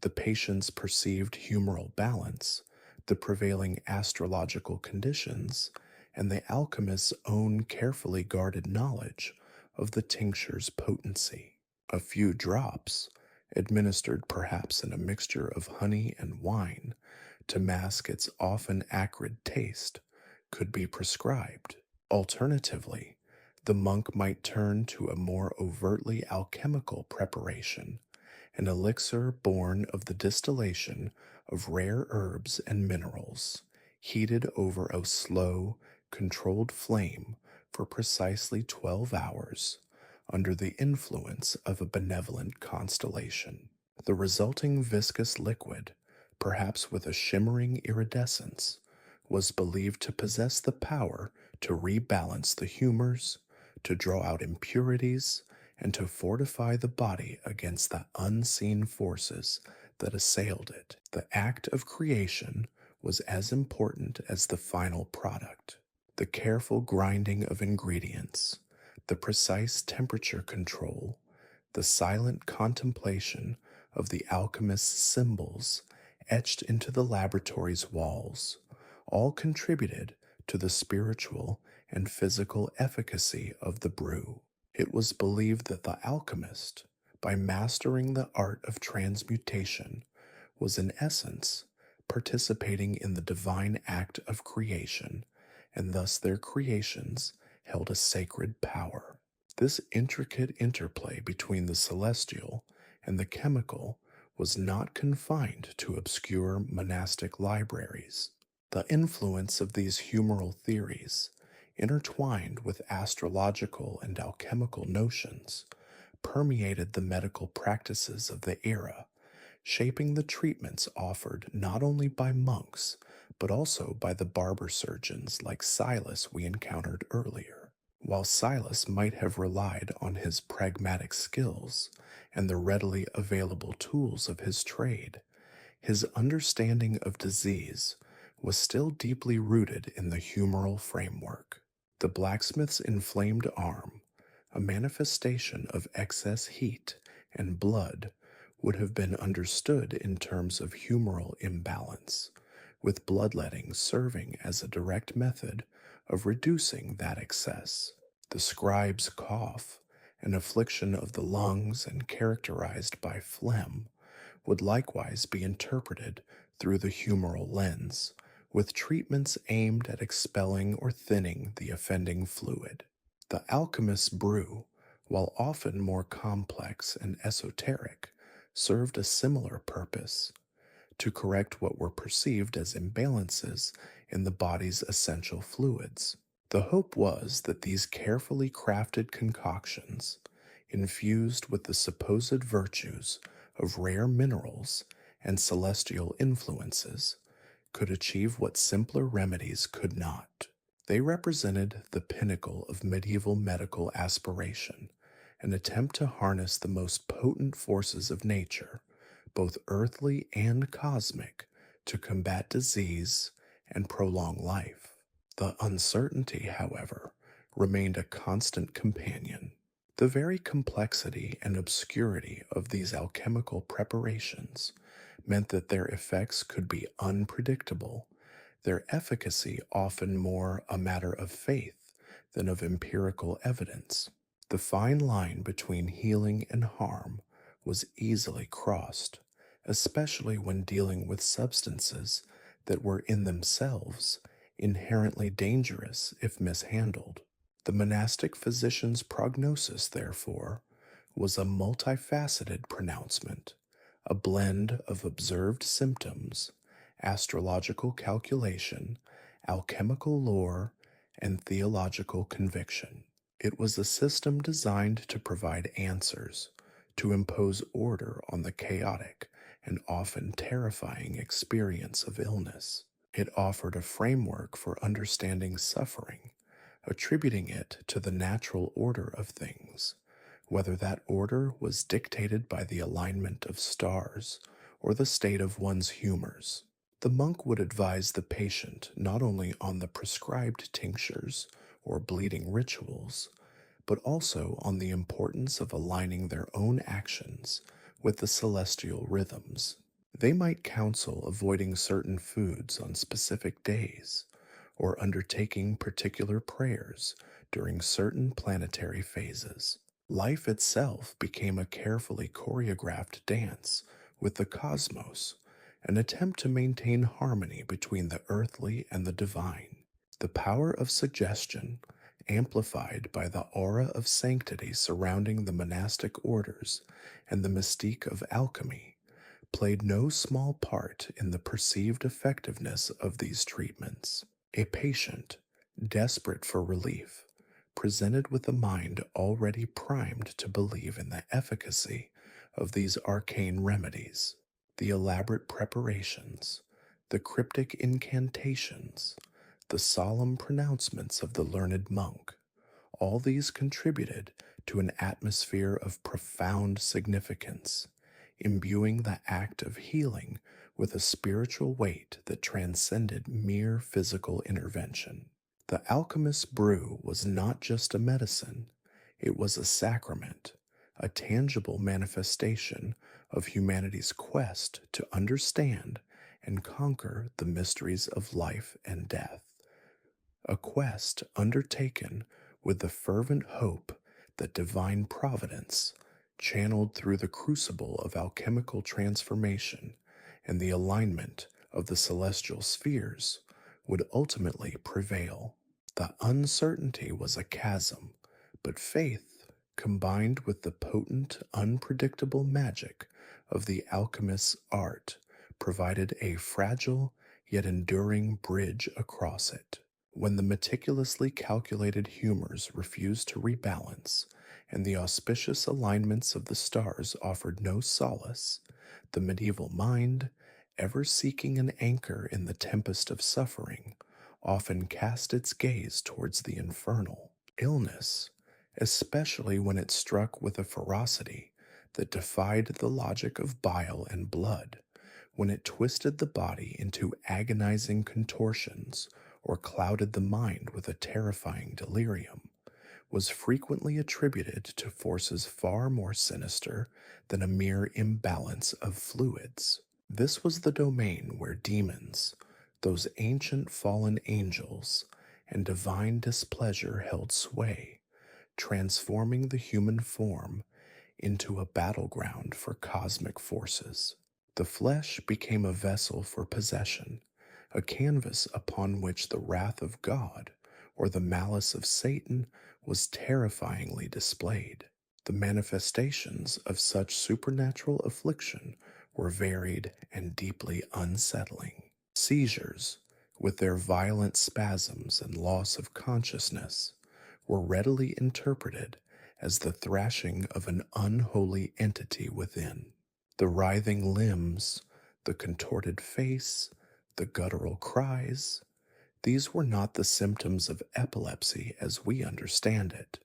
the patient's perceived humoral balance, the prevailing astrological conditions, and the alchemist's own carefully guarded knowledge of the tincture's potency. A few drops, administered perhaps in a mixture of honey and wine to mask its often acrid taste, could be prescribed. Alternatively, the monk might turn to a more overtly alchemical preparation, an elixir born of the distillation of rare herbs and minerals, heated over a slow, controlled flame for precisely 12 hours, under the influence of a benevolent constellation. The resulting viscous liquid, perhaps with a shimmering iridescence, was believed to possess the power to rebalance the humors, to draw out impurities, and to fortify the body against the unseen forces that assailed it. The act of creation was as important as the final product. The careful grinding of ingredients, the precise temperature control, the silent contemplation of the alchemist's symbols etched into the laboratory's walls, all contributed to the spiritual and physical efficacy of the brew. It was believed that the alchemist, by mastering the art of transmutation, was in essence participating in the divine act of creation, and thus their creations held a sacred power. This intricate interplay between the celestial and the chemical was not confined to obscure monastic libraries. The influence of these humoral theories, intertwined with astrological and alchemical notions, permeated the medical practices of the era, shaping the treatments offered not only by monks, but also by the barber surgeons like Silas we encountered earlier. While Silas might have relied on his pragmatic skills and the readily available tools of his trade, his understanding of disease was still deeply rooted in the humoral framework. The blacksmith's inflamed arm, a manifestation of excess heat and blood, would have been understood in terms of humoral imbalance, with bloodletting serving as a direct method of reducing that excess. The scribe's cough, an affliction of the lungs and characterized by phlegm, would likewise be interpreted through the humoral lens, with treatments aimed at expelling or thinning the offending fluid. The alchemist's brew, while often more complex and esoteric, served a similar purpose: to correct what were perceived as imbalances in the body's essential fluids. The hope was that these carefully crafted concoctions, infused with the supposed virtues of rare minerals and celestial influences, could achieve what simpler remedies could not. They represented the pinnacle of medieval medical aspiration, an attempt to harness the most potent forces of nature, both earthly and cosmic, to combat disease and prolong life. The uncertainty, however, remained a constant companion. The very complexity and obscurity of these alchemical preparations meant that their effects could be unpredictable, their efficacy often more a matter of faith than of empirical evidence. The fine line between healing and harm was easily crossed, especially when dealing with substances that were in themselves inherently dangerous if mishandled. The monastic physician's prognosis, therefore, was a multifaceted pronouncement, a blend of observed symptoms, astrological calculation, alchemical lore, and theological conviction. It was a system designed to provide answers, to impose order on the chaotic and often terrifying experience of illness. It offered a framework for understanding suffering, attributing it to the natural order of things, whether that order was dictated by the alignment of stars or the state of one's humors. The monk would advise the patient not only on the prescribed tinctures or bleeding rituals, but also on the importance of aligning their own actions with the celestial rhythms. They might counsel avoiding certain foods on specific days, or undertaking particular prayers during certain planetary phases. Life itself became a carefully choreographed dance with the cosmos, an attempt to maintain harmony between the earthly and the divine. The power of suggestion, amplified by the aura of sanctity surrounding the monastic orders and the mystique of alchemy, played no small part in the perceived effectiveness of these treatments. A patient, desperate for relief, presented with a mind already primed to believe in the efficacy of these arcane remedies. The elaborate preparations, the cryptic incantations, the solemn pronouncements of the learned monk, all these contributed to an atmosphere of profound significance, imbuing the act of healing with a spiritual weight that transcended mere physical intervention. The alchemist's brew was not just a medicine, it was a sacrament, a tangible manifestation of humanity's quest to understand and conquer the mysteries of life and death. A quest undertaken with the fervent hope that divine providence, channeled through the crucible of alchemical transformation and the alignment of the celestial spheres, would ultimately prevail. The uncertainty was a chasm, but faith, combined with the potent, unpredictable magic of the alchemist's art, provided a fragile yet enduring bridge across it. When the meticulously calculated humors refused to rebalance, and the auspicious alignments of the stars offered no solace, the medieval mind, ever seeking an anchor in the tempest of suffering, often cast its gaze towards the infernal. Illness, especially when it struck with a ferocity that defied the logic of bile and blood, when it twisted the body into agonizing contortions or clouded the mind with a terrifying delirium, was frequently attributed to forces far more sinister than a mere imbalance of fluids. This was the domain where demons, those ancient fallen angels, and divine displeasure held sway, transforming the human form into a battleground for cosmic forces. The flesh became a vessel for possession, a canvas upon which the wrath of God or the malice of Satan was terrifyingly displayed. The manifestations of such supernatural affliction were varied and deeply unsettling. Seizures, with their violent spasms and loss of consciousness, were readily interpreted as the thrashing of an unholy entity within. The writhing limbs, the contorted face, the guttural cries, these were not the symptoms of epilepsy as we understand it,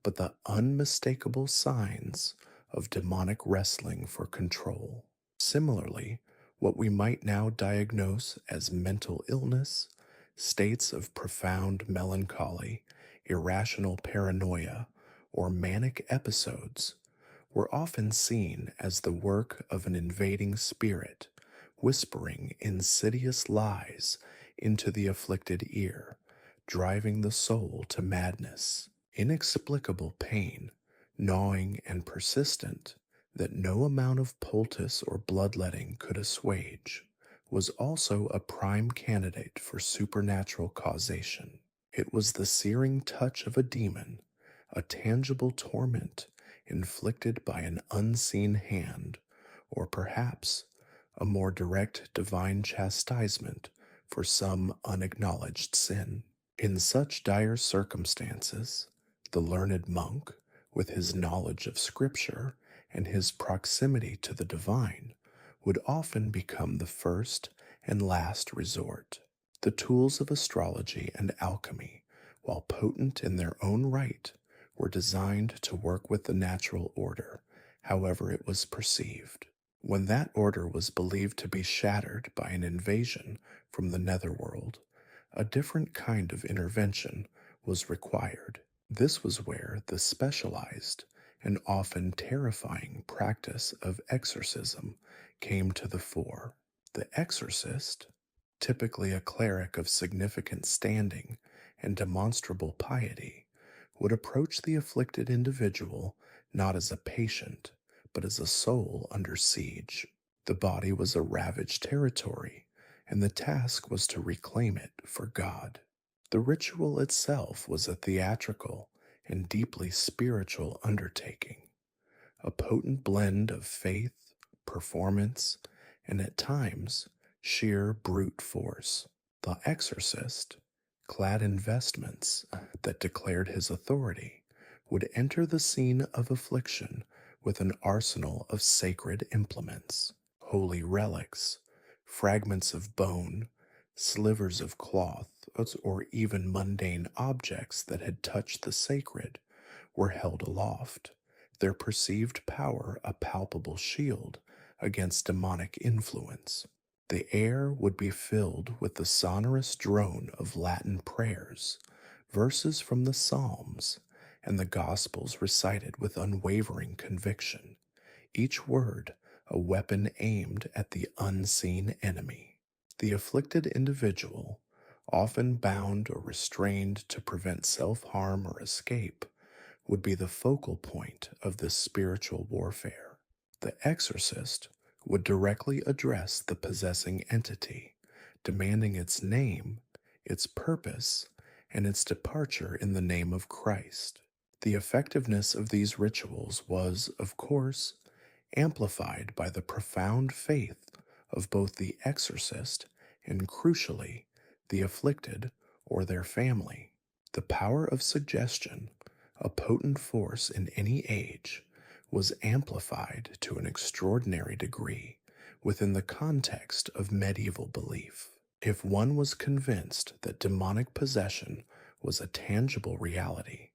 but the unmistakable signs of demonic wrestling for control. Similarly, what we might now diagnose as mental illness, states of profound melancholy, irrational paranoia, or manic episodes were often seen as the work of an invading spirit, whispering insidious lies into the afflicted ear, driving the soul to madness. Inexplicable pain, gnawing and persistent, that no amount of poultice or bloodletting could assuage, was also a prime candidate for supernatural causation. It was the searing touch of a demon, a tangible torment inflicted by an unseen hand, or perhaps a more direct divine chastisement for some unacknowledged sin. In such dire circumstances, the learned monk, with his knowledge of Scripture and his proximity to the divine, would often become the first and last resort. The tools of astrology and alchemy, while potent in their own right, were designed to work with the natural order, however it was perceived. When that order was believed to be shattered by an invasion from the netherworld, a different kind of intervention was required. This was where the specialized and often terrifying practice of exorcism came to the fore. The exorcist, typically a cleric of significant standing and demonstrable piety, would approach the afflicted individual not as a patient, but as a soul under siege. The body was a ravaged territory, and the task was to reclaim it for God. The ritual itself was a theatrical and deeply spiritual undertaking, a potent blend of faith, performance, and at times sheer brute force. The exorcist, clad in vestments that declared his authority, would enter the scene of affliction with an arsenal of sacred implements, holy relics, fragments of bone, slivers of cloth, or even mundane objects that had touched the sacred were held aloft, their perceived power a palpable shield against demonic influence. The air would be filled with the sonorous drone of Latin prayers, verses from the Psalms, and the Gospels recited with unwavering conviction, each word a weapon aimed at the unseen enemy. The afflicted individual, often bound or restrained to prevent self-harm or escape, would be the focal point of this spiritual warfare. The exorcist would directly address the possessing entity, demanding its name, its purpose, and its departure in the name of Christ. The effectiveness of these rituals was, of course, amplified by the profound faith of both the exorcist and, crucially, the afflicted or their family. The power of suggestion, a potent force in any age, was amplified to an extraordinary degree within the context of medieval belief. If one was convinced that demonic possession was a tangible reality,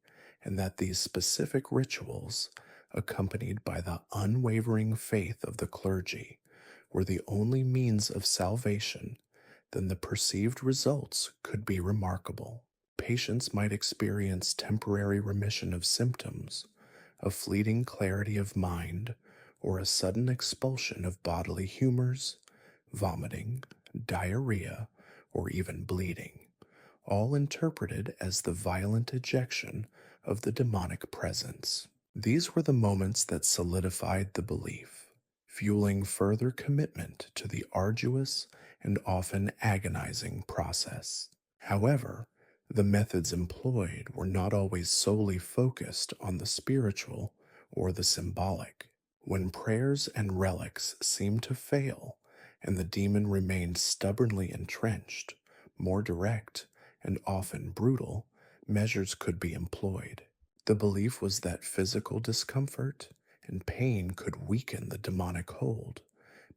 and that these specific rituals, accompanied by the unwavering faith of the clergy, were the only means of salvation, then the perceived results could be remarkable. Patients might experience temporary remission of symptoms, a fleeting clarity of mind, or a sudden expulsion of bodily humors, vomiting, diarrhea, or even bleeding, all interpreted as the violent ejection of the demonic presence. These were the moments that solidified the belief, fueling further commitment to the arduous and often agonizing process. However, the methods employed were not always solely focused on the spiritual or the symbolic. When prayers and relics seemed to fail and the demon remained stubbornly entrenched, more direct and often brutal measures could be employed. The belief was that physical discomfort and pain could weaken the demonic hold,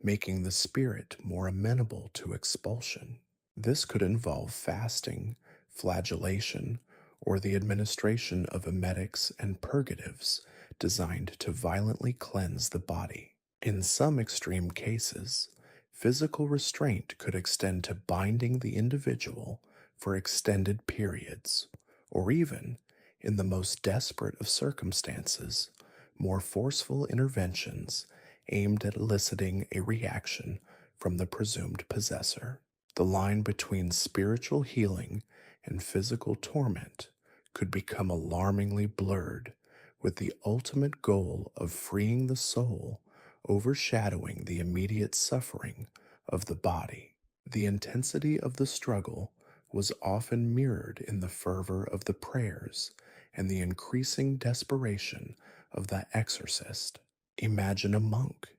making the spirit more amenable to expulsion. This could involve fasting, flagellation, or the administration of emetics and purgatives designed to violently cleanse the body. In some extreme cases, physical restraint could extend to binding the individual for extended periods, or even, in the most desperate of circumstances, more forceful interventions aimed at eliciting a reaction from the presumed possessor. The line between spiritual healing and physical torment could become alarmingly blurred, with the ultimate goal of freeing the soul overshadowing the immediate suffering of the body. The intensity of the struggle was often mirrored in the fervor of the prayers and the increasing desperation of the exorcist. Imagine a monk,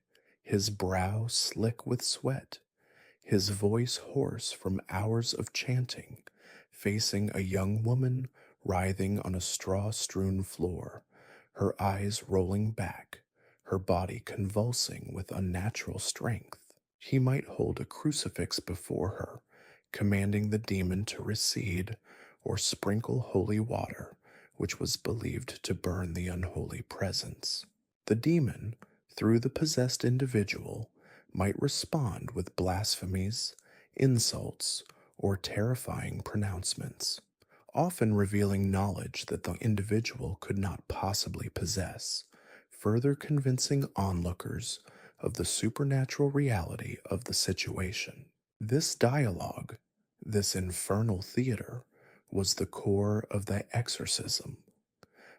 his brow slick with sweat, his voice hoarse from hours of chanting, facing a young woman writhing on a straw strewn floor, her eyes rolling back, her body convulsing with unnatural strength. He might hold a crucifix before her, commanding the demon to recede, or sprinkle holy water, which was believed to burn the unholy presence. The demon, through the possessed individual, might respond with blasphemies, insults, or terrifying pronouncements, often revealing knowledge that the individual could not possibly possess, further convincing onlookers of the supernatural reality of the situation. This dialogue, this infernal theater, was the core of the exorcism,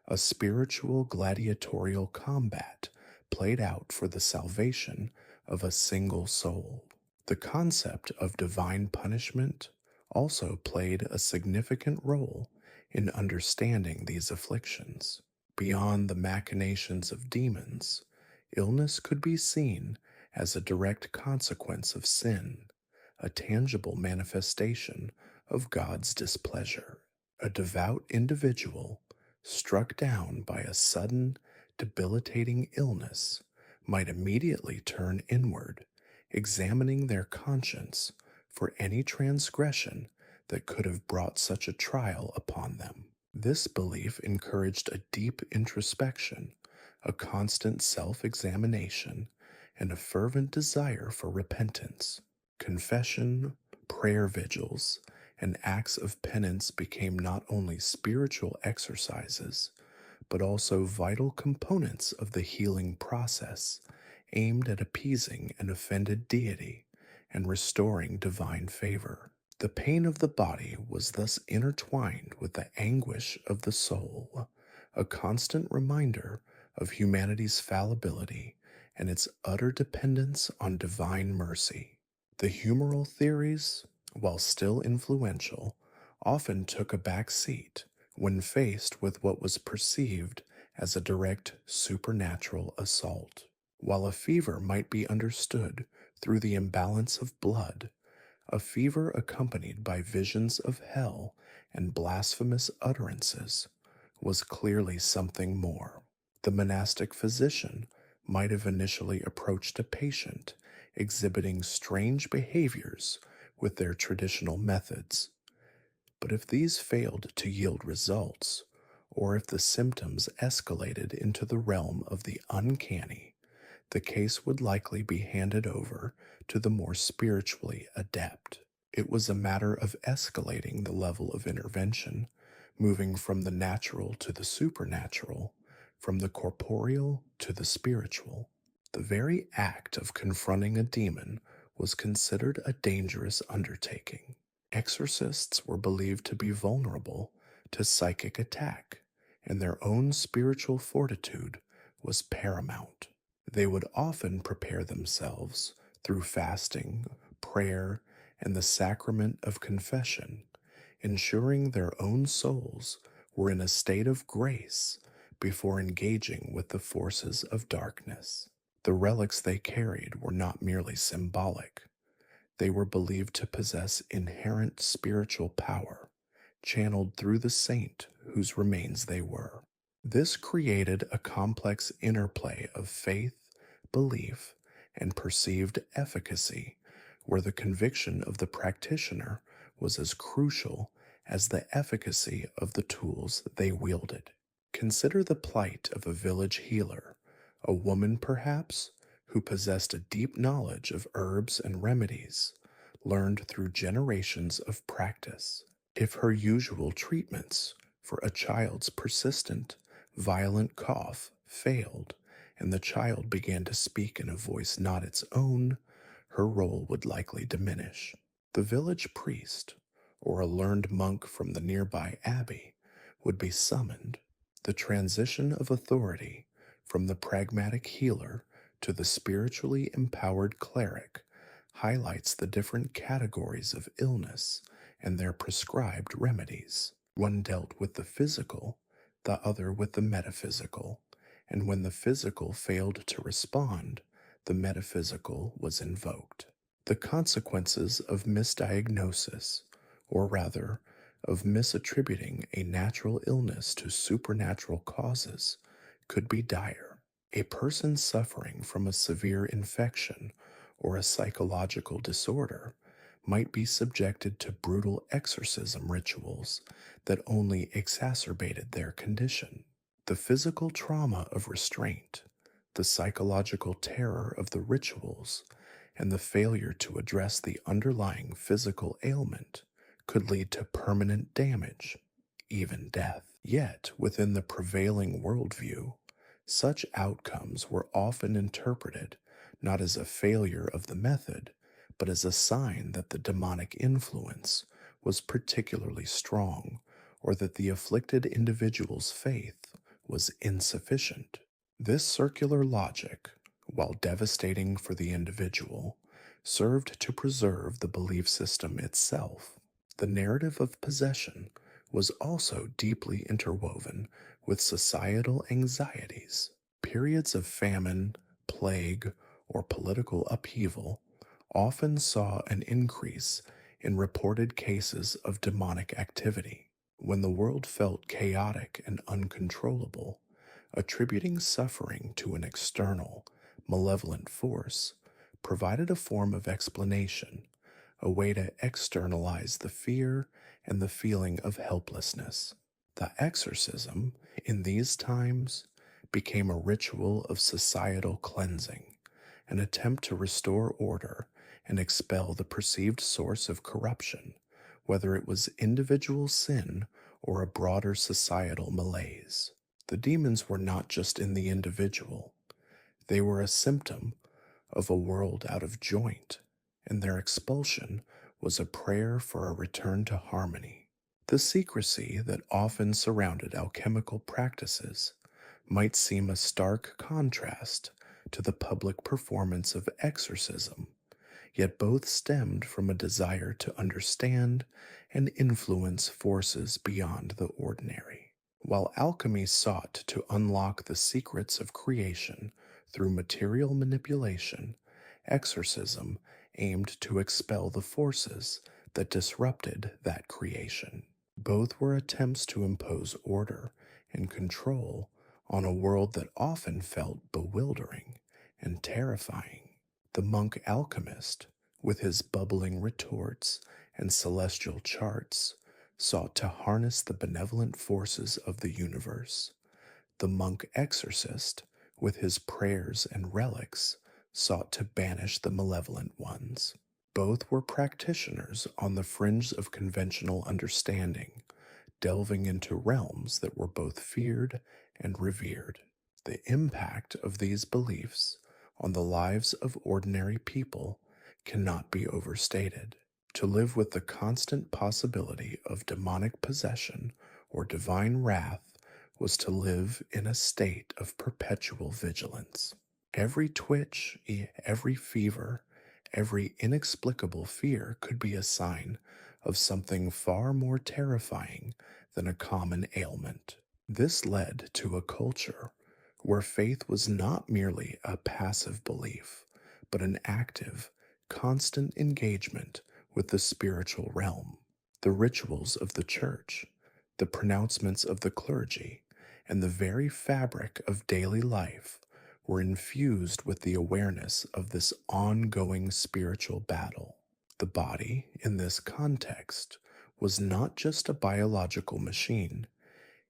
a spiritual gladiatorial combat played out for the salvation of a single soul. The concept of divine punishment also played a significant role in understanding these afflictions. Beyond the machinations of demons, illness could be seen as a direct consequence of sin, a tangible manifestation of God's displeasure. A devout individual struck down by a sudden, debilitating illness might immediately turn inward, examining their conscience for any transgression that could have brought such a trial upon them. This belief encouraged a deep introspection, a constant self examination, and a fervent desire for repentance. Confession, prayer vigils, and acts of penance became not only spiritual exercises, but also vital components of the healing process, aimed at appeasing an offended deity and restoring divine favor. The pain of the body was thus intertwined with the anguish of the soul, a constant reminder of humanity's fallibility and its utter dependence on divine mercy. The humoral theories, while still influential, often took a back seat when faced with what was perceived as a direct supernatural assault. While a fever might be understood through the imbalance of blood, a fever accompanied by visions of hell and blasphemous utterances was clearly something more. The monastic physician might have initially approached a patient exhibiting strange behaviors with their traditional methods, but if these failed to yield results, or if the symptoms escalated into the realm of the uncanny, the case would likely be handed over to the more spiritually adept. It was a matter of escalating the level of intervention, moving from the natural to the supernatural, from the corporeal to the spiritual. The very act of confronting a demon was considered a dangerous undertaking. Exorcists were believed to be vulnerable to psychic attack, and their own spiritual fortitude was paramount. They would often prepare themselves through fasting, prayer, and the sacrament of confession, ensuring their own souls were in a state of grace before engaging with the forces of darkness. The relics they carried were not merely symbolic. They were believed to possess inherent spiritual power, channeled through the saint whose remains they were. This created a complex interplay of faith, belief, and perceived efficacy, where the conviction of the practitioner was as crucial as the efficacy of the tools they wielded. Consider the plight of a village healer, a woman perhaps, who possessed a deep knowledge of herbs and remedies, learned through generations of practice. If her usual treatments for a child's persistent, violent cough failed, and the child began to speak in a voice not its own, her role would likely diminish. The village priest, or a learned monk from the nearby abbey, would be summoned. The transition of authority from the pragmatic healer to the spiritually empowered cleric highlights the different categories of illness and their prescribed remedies. One dealt with the physical, the other with the metaphysical, and when the physical failed to respond, the metaphysical was invoked. The consequences of misdiagnosis, or rather, of misattributing a natural illness to supernatural causes, could be dire. A person suffering from a severe infection or a psychological disorder might be subjected to brutal exorcism rituals that only exacerbated their condition. The physical trauma of restraint, the psychological terror of the rituals, and the failure to address the underlying physical ailment could lead to permanent damage, even death. Yet, within the prevailing worldview, such outcomes were often interpreted not as a failure of the method, but as a sign that the demonic influence was particularly strong, or that the afflicted individual's faith was insufficient. This circular logic, while devastating for the individual, served to preserve the belief system itself. The narrative of possession was also deeply interwoven with societal anxieties. Periods of famine, plague, or political upheaval often saw an increase in reported cases of demonic activity. When the world felt chaotic and uncontrollable, attributing suffering to an external, malevolent force provided a form of explanation, a way to externalize the fear and the feeling of helplessness. The exorcism, in these times, became a ritual of societal cleansing, an attempt to restore order and expel the perceived source of corruption, whether it was individual sin or a broader societal malaise. The demons were not just in the individual, they were a symptom of a world out of joint, and their expulsion was a prayer for a return to harmony. The secrecy that often surrounded alchemical practices might seem a stark contrast to the public performance of exorcism, yet both stemmed from a desire to understand and influence forces beyond the ordinary. While alchemy sought to unlock the secrets of creation through material manipulation, exorcism aimed to expel the forces that disrupted that creation. Both were attempts to impose order and control on a world that often felt bewildering and terrifying. The monk alchemist, with his bubbling retorts and celestial charts, sought to harness the benevolent forces of the universe. The monk exorcist, with his prayers and relics, sought to banish the malevolent ones. Both were practitioners on the fringe of conventional understanding, delving into realms that were both feared and revered. The impact of these beliefs on the lives of ordinary people cannot be overstated. To live with the constant possibility of demonic possession or divine wrath was to live in a state of perpetual vigilance. Every twitch, every fever, every inexplicable fear could be a sign of something far more terrifying than a common ailment. This led to a culture where faith was not merely a passive belief, but an active, constant engagement with the spiritual realm. The rituals of the church, the pronouncements of the clergy, and the very fabric of daily life were infused with the awareness of this ongoing spiritual battle. The body, in this context, was not just a biological machine,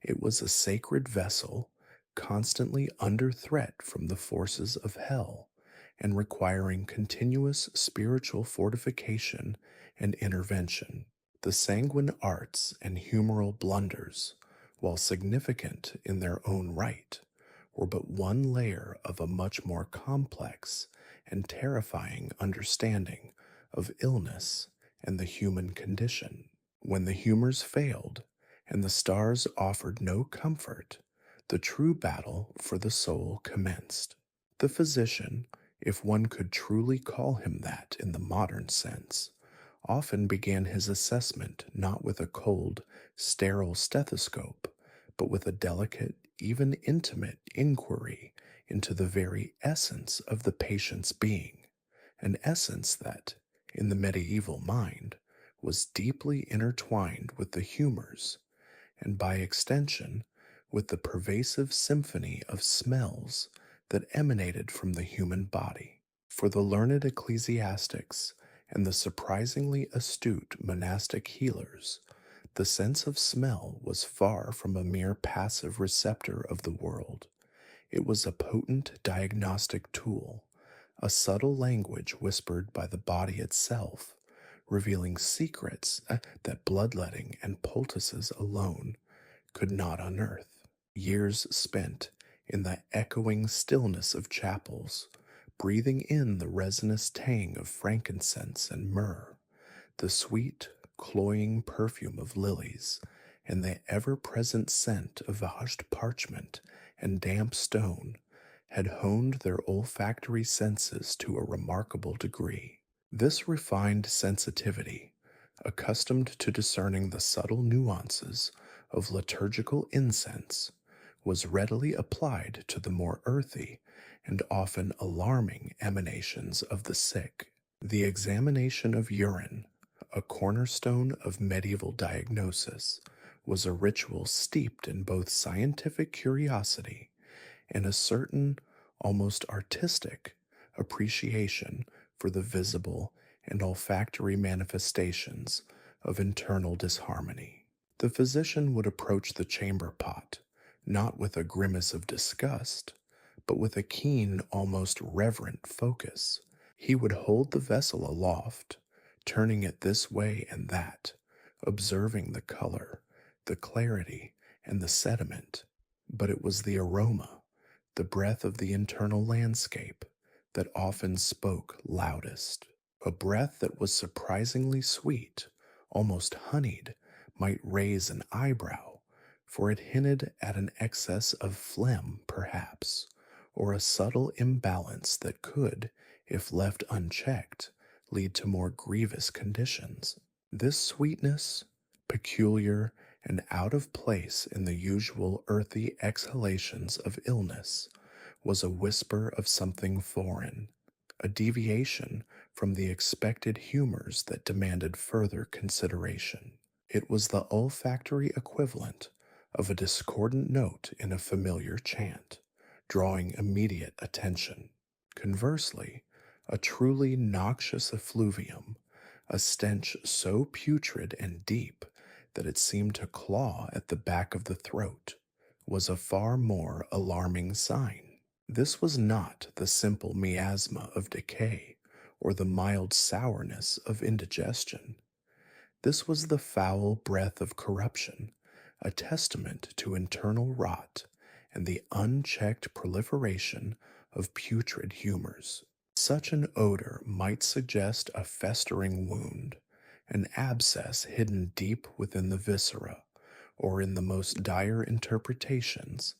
it was a sacred vessel, constantly under threat from the forces of hell and requiring continuous spiritual fortification and intervention. The sanguine arts and humoral blunders, while significant in their own right, were but one layer of a much more complex and terrifying understanding of illness and the human condition. When the humors failed and the stars offered no comfort, the true battle for the soul commenced. The physician, if one could truly call him that in the modern sense, often began his assessment not with a cold, sterile stethoscope, but with a delicate, even intimate inquiry into the very essence of the patient's being, an essence that, in the medieval mind, was deeply intertwined with the humors, and by extension, with the pervasive symphony of smells that emanated from the human body. For the learned ecclesiastics and the surprisingly astute monastic healers, the sense of smell was far from a mere passive receptor of the world. It was a potent diagnostic tool, a subtle language whispered by the body itself, revealing secrets that bloodletting and poultices alone could not unearth. Years spent in the echoing stillness of chapels, breathing in the resinous tang of frankincense and myrrh, the sweet, cloying perfume of lilies, and the ever present scent of hushed parchment and damp stone, had honed their olfactory senses to a remarkable degree. This refined sensitivity, accustomed to discerning the subtle nuances of liturgical incense, was readily applied to the more earthy and often alarming emanations of the sick. The examination of urine, a cornerstone of medieval diagnosis, was a ritual steeped in both scientific curiosity and a certain, almost artistic, appreciation for the visible and olfactory manifestations of internal disharmony. The physician would approach the chamber pot, not with a grimace of disgust, but with a keen, almost reverent focus. He would hold the vessel aloft, turning it this way and that, observing the color, the clarity, and the sediment. But it was the aroma, the breath of the internal landscape, that often spoke loudest. A breath that was surprisingly sweet, almost honeyed, might raise an eyebrow, for it hinted at an excess of phlegm, perhaps, or a subtle imbalance that could, if left unchecked, lead to more grievous conditions. This sweetness, peculiar and out of place in the usual earthy exhalations of illness, was a whisper of something foreign, a deviation from the expected humors that demanded further consideration. It was the olfactory equivalent of a discordant note in a familiar chant, drawing immediate attention. Conversely, a truly noxious effluvium, a stench so putrid and deep that it seemed to claw at the back of the throat, was a far more alarming sign. This was not the simple miasma of decay or the mild sourness of indigestion. This was the foul breath of corruption, a testament to internal rot and the unchecked proliferation of putrid humors. Such an odor might suggest a festering wound, an abscess hidden deep within the viscera, or in the most dire interpretations,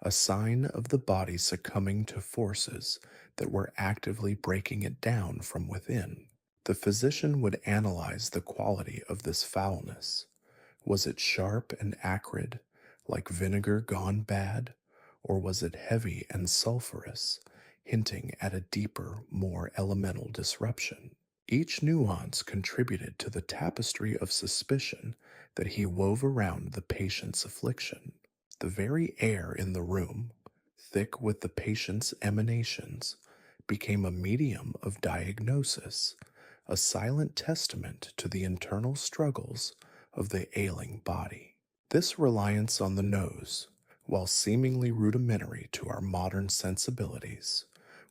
a sign of the body succumbing to forces that were actively breaking it down from within. The physician would analyze the quality of this foulness. Was it sharp and acrid, like vinegar gone bad, or was it heavy and sulphurous, hinting at a deeper, more elemental disruption? Each nuance contributed to the tapestry of suspicion that he wove around the patient's affliction. The very air in the room, thick with the patient's emanations, became a medium of diagnosis, a silent testament to the internal struggles of the ailing body. This reliance on the nose, while seemingly rudimentary to our modern sensibilities,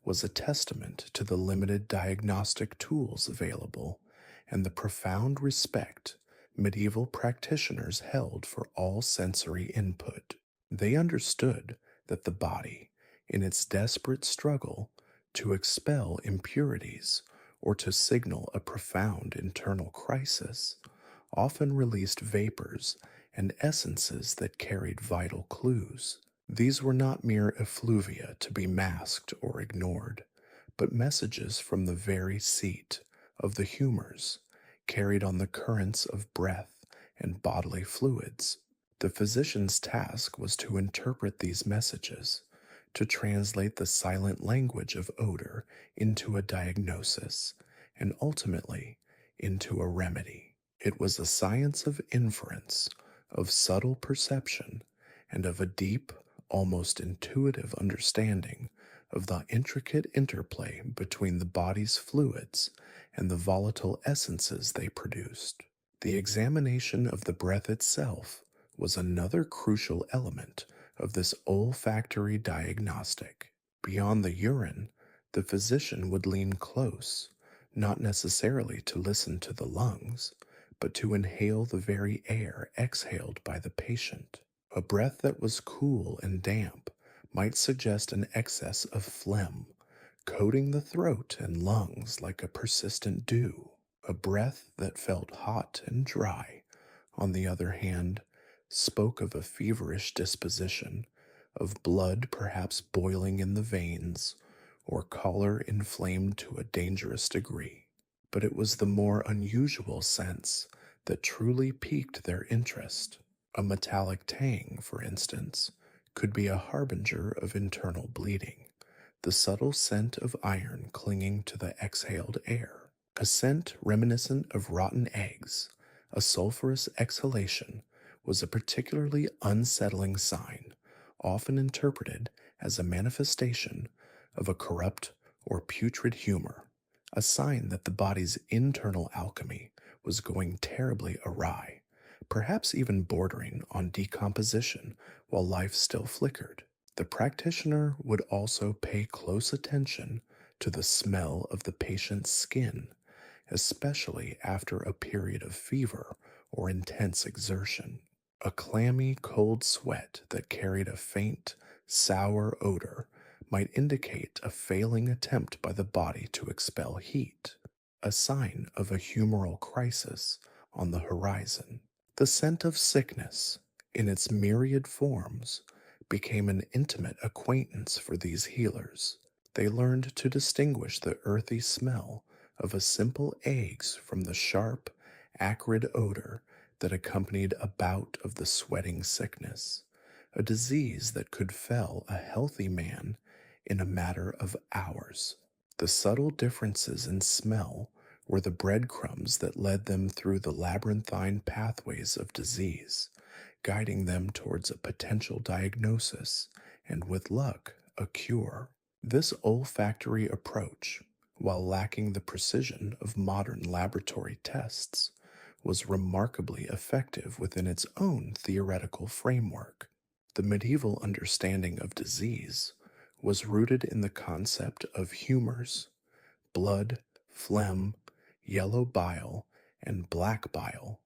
was a testament to the limited diagnostic tools available and the profound respect medieval practitioners held for all sensory input. They understood that the body, in its desperate struggle to expel impurities or to signal a profound internal crisis, often released vapors and essences that carried vital clues. These were not mere effluvia to be masked or ignored, but messages from the very seat of the humors, carried on the currents of breath and bodily fluids. The physician's task was to interpret these messages, to translate the silent language of odor into a diagnosis, and ultimately into a remedy. It was a science of inference, of subtle perception, and of a deep, almost intuitive understanding of the intricate interplay between the body's fluids and the volatile essences they produced. The examination of the breath itself was another crucial element of this olfactory diagnostic. Beyond the urine, the physician would lean close, not necessarily to listen to the lungs, but to inhale the very air exhaled by the patient. A breath that was cool and damp might suggest an excess of phlegm, coating the throat and lungs like a persistent dew. A breath that felt hot and dry, on the other hand, spoke of a feverish disposition, of blood perhaps boiling in the veins, or choler inflamed to a dangerous degree. But it was the more unusual sense that truly piqued their interest. A metallic tang, for instance, could be a harbinger of internal bleeding, the subtle scent of iron clinging to the exhaled air. A scent reminiscent of rotten eggs, a sulphurous exhalation, was a particularly unsettling sign, often interpreted as a manifestation of a corrupt or putrid humor, a sign that the body's internal alchemy was going terribly awry, perhaps even bordering on decomposition while life still flickered. The practitioner would also pay close attention to the smell of the patient's skin, especially after a period of fever or intense exertion. A clammy, cold sweat that carried a faint, sour odor might indicate a failing attempt by the body to expel heat, a sign of a humoral crisis on the horizon. The scent of sickness, in its myriad forms, became an intimate acquaintance for these healers. They learned to distinguish the earthy smell of a simple eggs from the sharp, acrid odor that accompanied a bout of the sweating sickness, a disease that could fell a healthy man in a matter of hours. The subtle differences in smell were the breadcrumbs that led them through the labyrinthine pathways of disease, guiding them towards a potential diagnosis and, with luck, a cure. This olfactory approach, while lacking the precision of modern laboratory tests, was remarkably effective within its own theoretical framework. The medieval understanding of disease was rooted in the concept of humors, blood, phlegm, yellow bile, and black bile,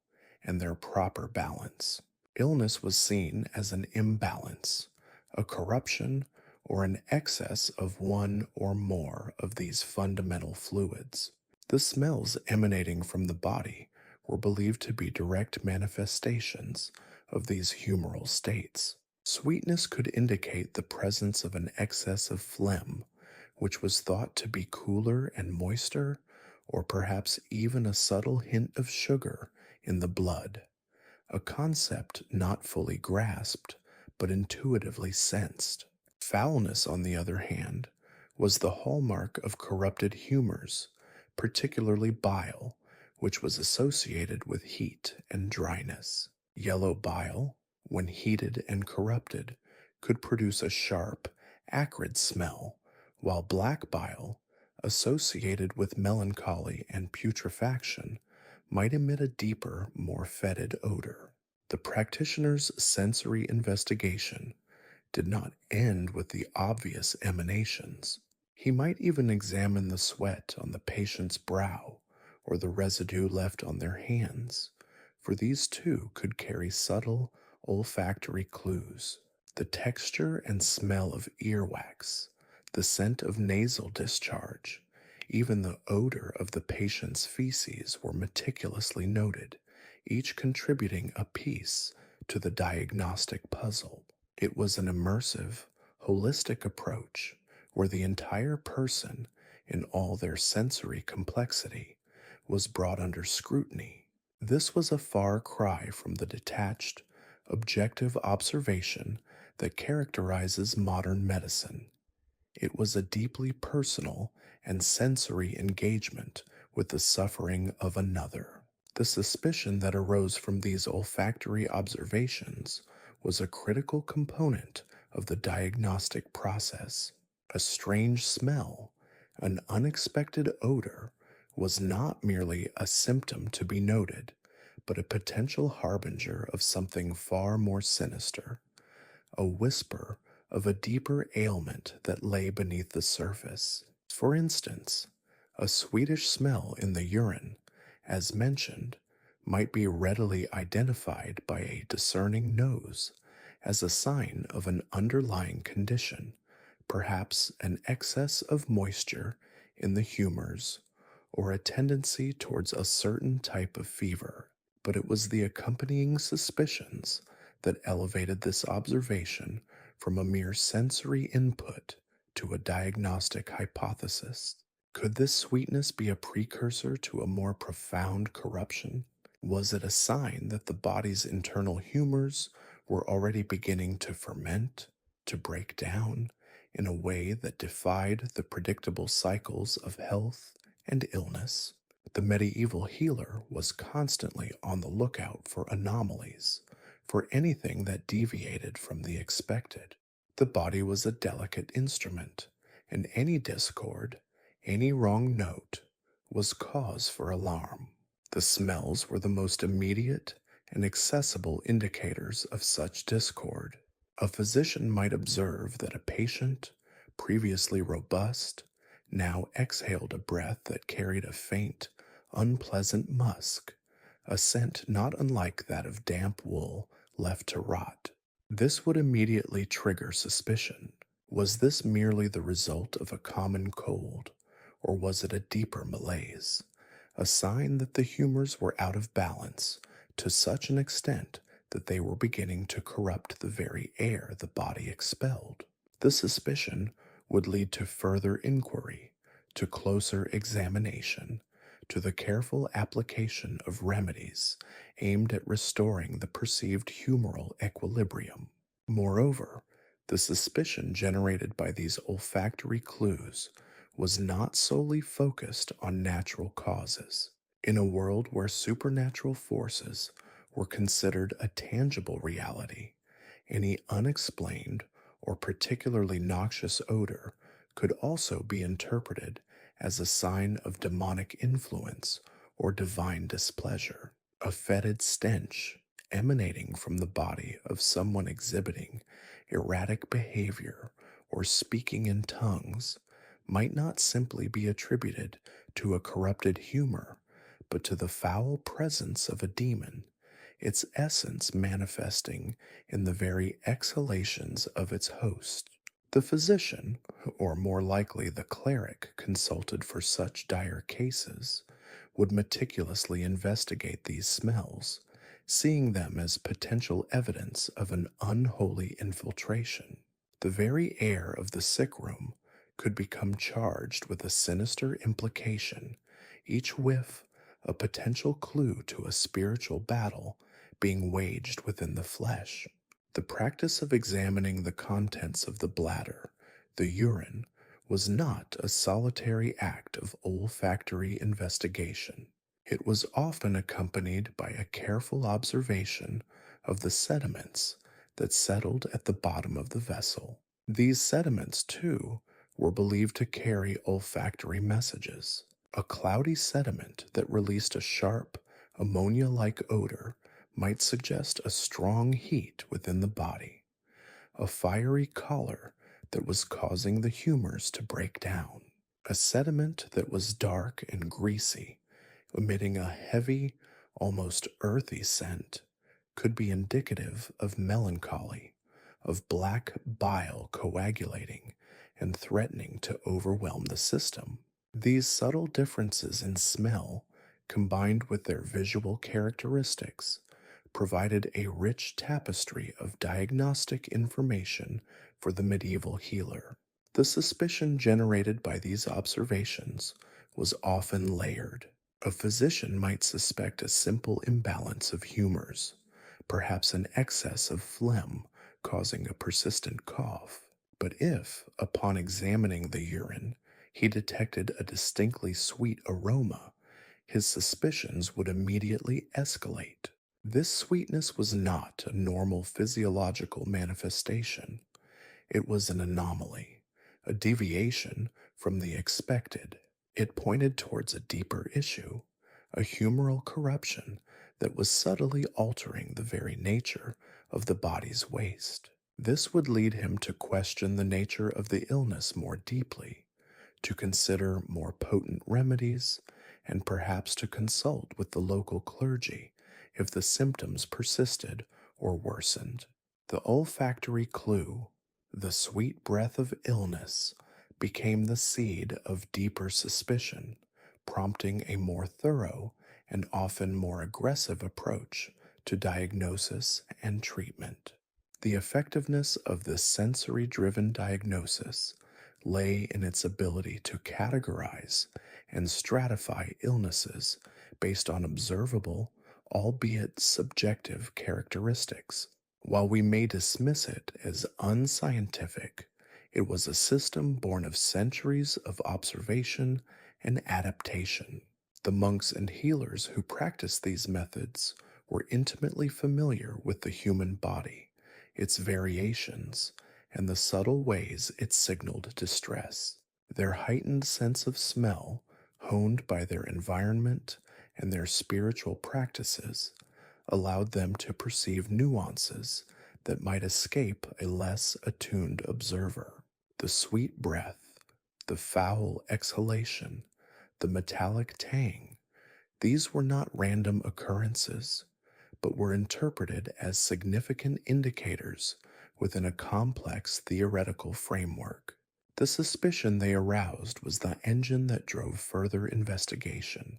and their proper balance. Illness was seen as an imbalance, a corruption, or an excess of one or more of these fundamental fluids. The smells emanating from the body were believed to be direct manifestations of these humoral states. Sweetness could indicate the presence of an excess of phlegm, which was thought to be cooler and moister, or perhaps even a subtle hint of sugar in the blood, a concept not fully grasped, but intuitively sensed. Foulness, on the other hand, was the hallmark of corrupted humors, particularly bile, which was associated with heat and dryness. Yellow bile, when heated and corrupted, could produce a sharp, acrid smell, while black bile, associated with melancholy and putrefaction, might emit a deeper, more fetid odor. The practitioner's sensory investigation did not end with the obvious emanations. He might even examine the sweat on the patient's brow or the residue left on their hands, for these too could carry subtle olfactory clues. The texture and smell of earwax, the scent of nasal discharge, even the odor of the patient's feces were meticulously noted, each contributing a piece to the diagnostic puzzle. It was an immersive, holistic approach where the entire person, in all their sensory complexity, was brought under scrutiny. This was a far cry from the detached, objective observation that characterizes modern medicine. It was a deeply personal and sensory engagement with the suffering of another. The suspicion that arose from these olfactory observations was a critical component of the diagnostic process. A strange smell, an unexpected odor, was not merely a symptom to be noted, but a potential harbinger of something far more sinister, a whisper of a deeper ailment that lay beneath the surface. For instance, a sweetish smell in the urine, as mentioned, might be readily identified by a discerning nose as a sign of an underlying condition, perhaps an excess of moisture in the humors or a tendency towards a certain type of fever. But it was the accompanying suspicions that elevated this observation from a mere sensory input to a diagnostic hypothesis. Could this sweetness be a precursor to a more profound corruption? Was it a sign that the body's internal humors were already beginning to ferment, to break down, in a way that defied the predictable cycles of health and illness? The medieval healer was constantly on the lookout for anomalies, for anything that deviated from the expected. The body was a delicate instrument, and any discord, any wrong note, was cause for alarm. The smells were the most immediate and accessible indicators of such discord. A physician might observe that a patient, previously robust, now exhaled a breath that carried a faint, unpleasant musk, a scent not unlike that of damp wool left to rot. This would immediately trigger suspicion. Was this merely the result of a common cold, or was it a deeper malaise, a sign that the humors were out of balance to such an extent that they were beginning to corrupt the very air the body expelled? The suspicion would lead to further inquiry, to closer examination, to the careful application of remedies aimed at restoring the perceived humoral equilibrium. Moreover, the suspicion generated by these olfactory clues was not solely focused on natural causes. In a world where supernatural forces were considered a tangible reality, any unexplained or particularly noxious odor could also be interpreted as a sign of demonic influence or divine displeasure. A fetid stench emanating from the body of someone exhibiting erratic behavior or speaking in tongues might not simply be attributed to a corrupted humor, but to the foul presence of a demon, its essence manifesting in the very exhalations of its host. The physician, or more likely the cleric consulted for such dire cases, would meticulously investigate these smells, seeing them as potential evidence of an unholy infiltration. The very air of the sick room could become charged with a sinister implication, each whiff a potential clue to a spiritual battle being waged within the flesh. The practice of examining the contents of the bladder, the urine, was not a solitary act of olfactory investigation. It was often accompanied by a careful observation of the sediments that settled at the bottom of the vessel. These sediments, too, were believed to carry olfactory messages. A cloudy sediment that released a sharp, Ammonia like odor might suggest a strong heat within the body, a fiery color that was causing the humors to break down, a sediment that was dark and greasy, emitting a heavy, almost earthy scent, could be indicative of melancholy, of black bile coagulating and threatening to overwhelm the system. These subtle differences in smell, combined with their visual characteristics, provided a rich tapestry of diagnostic information for the medieval healer. The suspicion generated by these observations was often layered. A physician might suspect a simple imbalance of humors, perhaps an excess of phlegm causing a persistent cough. But if, upon examining the urine, he detected a distinctly sweet aroma, his suspicions would immediately escalate. This sweetness was not a normal physiological manifestation. It was an anomaly, a deviation from the expected. It pointed towards a deeper issue, a humoral corruption that was subtly altering the very nature of the body's waste. This would lead him to question the nature of the illness more deeply, to consider more potent remedies, and perhaps to consult with the local clergy if the symptoms persisted or worsened. The olfactory clue, the sweet breath of illness, became the seed of deeper suspicion, prompting a more thorough and often more aggressive approach to diagnosis and treatment. The effectiveness of this sensory driven diagnosis lay in its ability to categorize and stratify illnesses based on observable, albeit subjective, characteristics. While we may dismiss it as unscientific, it was a system born of centuries of observation and adaptation. The monks and healers who practiced these methods were intimately familiar with the human body, its variations, and the subtle ways it signaled distress. Their heightened sense of smell, honed by their environment and their spiritual practices, allowed them to perceive nuances that might escape a less attuned observer. The sweet breath, the foul exhalation, the metallic tang, these were not random occurrences, but were interpreted as significant indicators within a complex theoretical framework. The suspicion they aroused was the engine that drove further investigation,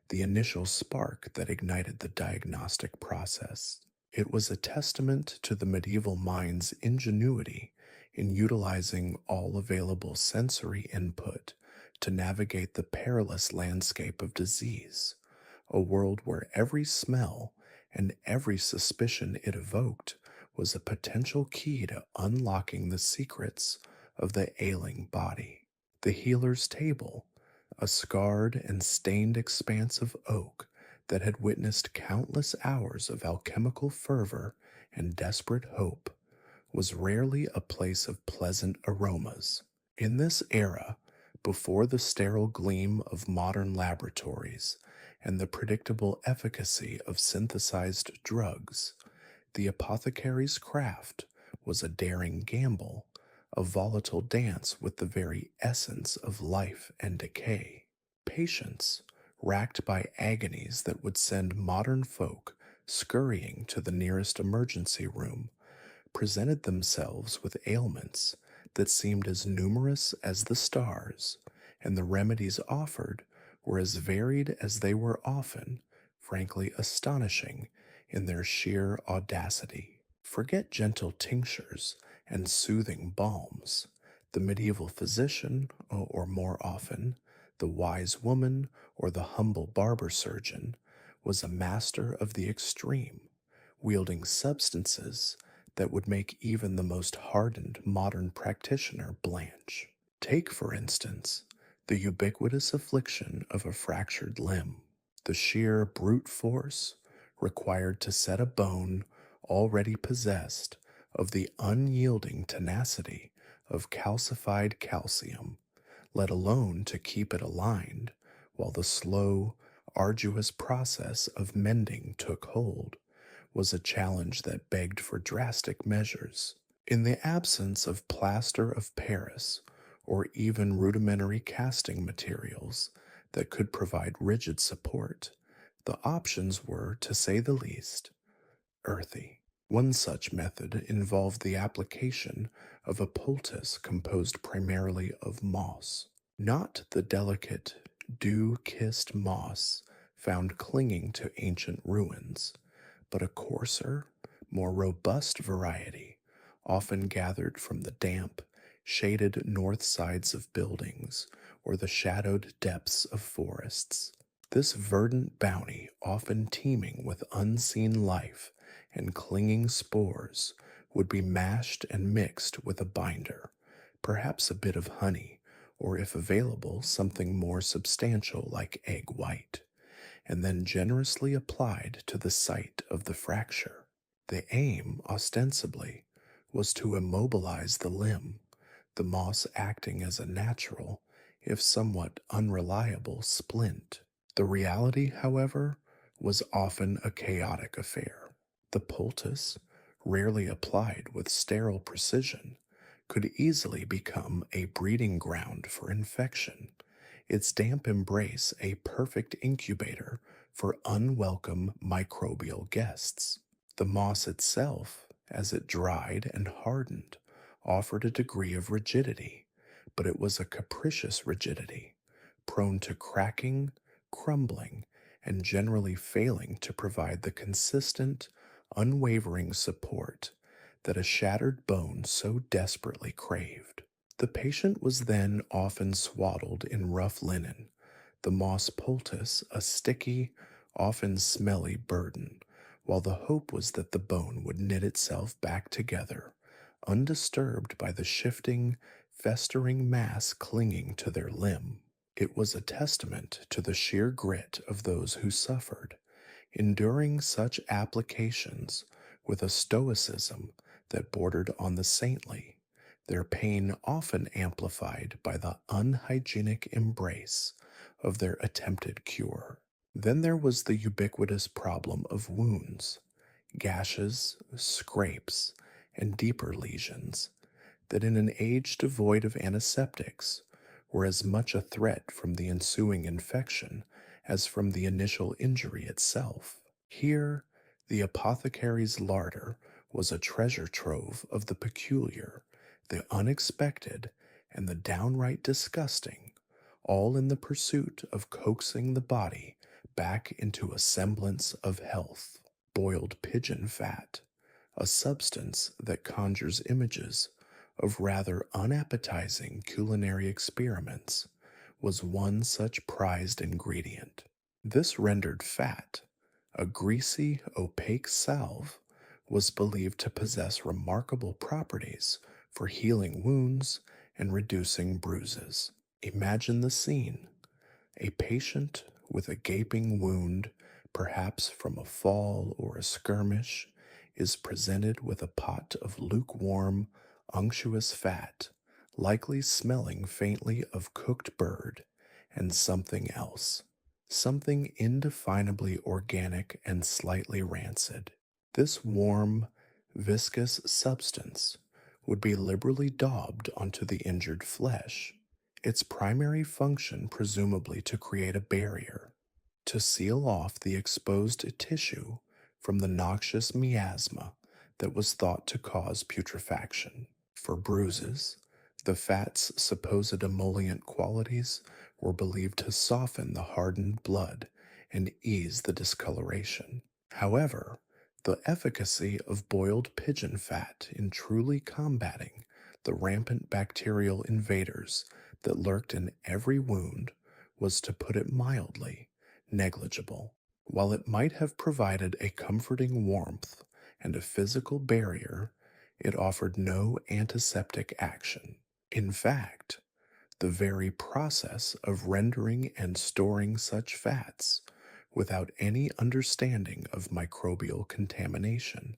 the initial spark that ignited the diagnostic process. It was a testament to the medieval mind's ingenuity in utilizing all available sensory input to navigate the perilous landscape of disease, a world where every smell and every suspicion it evoked was a potential key to unlocking the secrets of the ailing body. The healer's table, a scarred and stained expanse of oak that had witnessed countless hours of alchemical fervor and desperate hope, was rarely a place of pleasant aromas. In this era, before the sterile gleam of modern laboratories and the predictable efficacy of synthesized drugs, the apothecary's craft was a daring gamble, a volatile dance with the very essence of life and decay. Patients, racked by agonies that would send modern folk scurrying to the nearest emergency room, presented themselves with ailments that seemed as numerous as the stars, and the remedies offered were as varied as they were often, frankly astonishing in their sheer audacity. Forget gentle tinctures and soothing balms. The medieval physician, or more often, the wise woman or the humble barber surgeon, was a master of the extreme, wielding substances that would make even the most hardened modern practitioner blanch. Take, for instance, the ubiquitous affliction of a fractured limb, the sheer brute force required to set a bone already possessed of the unyielding tenacity of calcified calcium, let alone to keep it aligned, while the slow, arduous process of mending took hold was a challenge that begged for drastic measures. In the absence of plaster of Paris or even rudimentary casting materials that could provide rigid support, the options were, to say the least, earthy. One such method involved the application of a poultice composed primarily of moss, not the delicate, dew kissed moss found clinging to ancient ruins, but a coarser, more robust variety, often gathered from the damp, shaded north sides of buildings or the shadowed depths of forests. This verdant bounty, often teeming with unseen life and clinging spores, would be mashed and mixed with a binder, perhaps a bit of honey, or if available, something more substantial like egg white, and then generously applied to the site of the fracture. The aim, ostensibly, was to immobilize the limb, the moss acting as a natural, if somewhat unreliable, splint. The reality, however, was often a chaotic affair. The poultice, rarely applied with sterile precision, could easily become a breeding ground for infection, its damp embrace a perfect incubator for unwelcome microbial guests. The moss itself, as it dried and hardened, offered a degree of rigidity, but it was a capricious rigidity, prone to cracking, crumbling, and generally failing to provide the consistent, unwavering support that a shattered bone so desperately craved. The patient was then often swaddled in rough linen, the moss poultice a sticky, often smelly burden, while the hope was that the bone would knit itself back together, undisturbed by the shifting, festering mass clinging to their limb. It was a testament to the sheer grit of those who suffered, enduring such applications with a stoicism that bordered on the saintly, their pain often amplified by the unhygienic embrace of their attempted cure. Then there was the ubiquitous problem of wounds, gashes, scrapes, and deeper lesions that in an age devoid of antiseptics were as much a threat from the ensuing infection as from the initial injury itself. Here, the apothecary's larder was a treasure trove of the peculiar, the unexpected, and the downright disgusting, all in the pursuit of coaxing the body back into a semblance of health. Boiled pigeon fat, a substance that conjures images of rather unappetizing culinary experiments, was one such prized ingredient. This rendered fat, a greasy, opaque salve, was believed to possess remarkable properties for healing wounds and reducing bruises. Imagine the scene: a patient with a gaping wound, perhaps from a fall or a skirmish, is presented with a pot of lukewarm, unctuous fat, likely smelling faintly of cooked bird and something else, something indefinably organic and slightly rancid. This warm, viscous substance would be liberally daubed onto the injured flesh, its primary function presumably to create a barrier, to seal off the exposed tissue from the noxious miasma that was thought to cause putrefaction. For bruises, the fat's supposed emollient qualities were believed to soften the hardened blood and ease the discoloration. However, the efficacy of boiled pigeon fat in truly combating the rampant bacterial invaders that lurked in every wound was, to put it mildly, negligible. While it might have provided a comforting warmth and a physical barrier, it offered no antiseptic action. In fact, the very process of rendering and storing such fats without any understanding of microbial contamination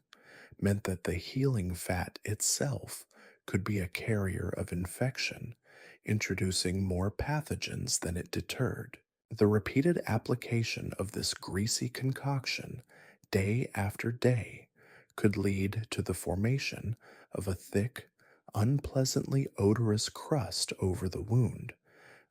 meant that the healing fat itself could be a carrier of infection, introducing more pathogens than it deterred. The repeated application of this greasy concoction day after day could lead to the formation of a thick, unpleasantly odorous crust over the wound,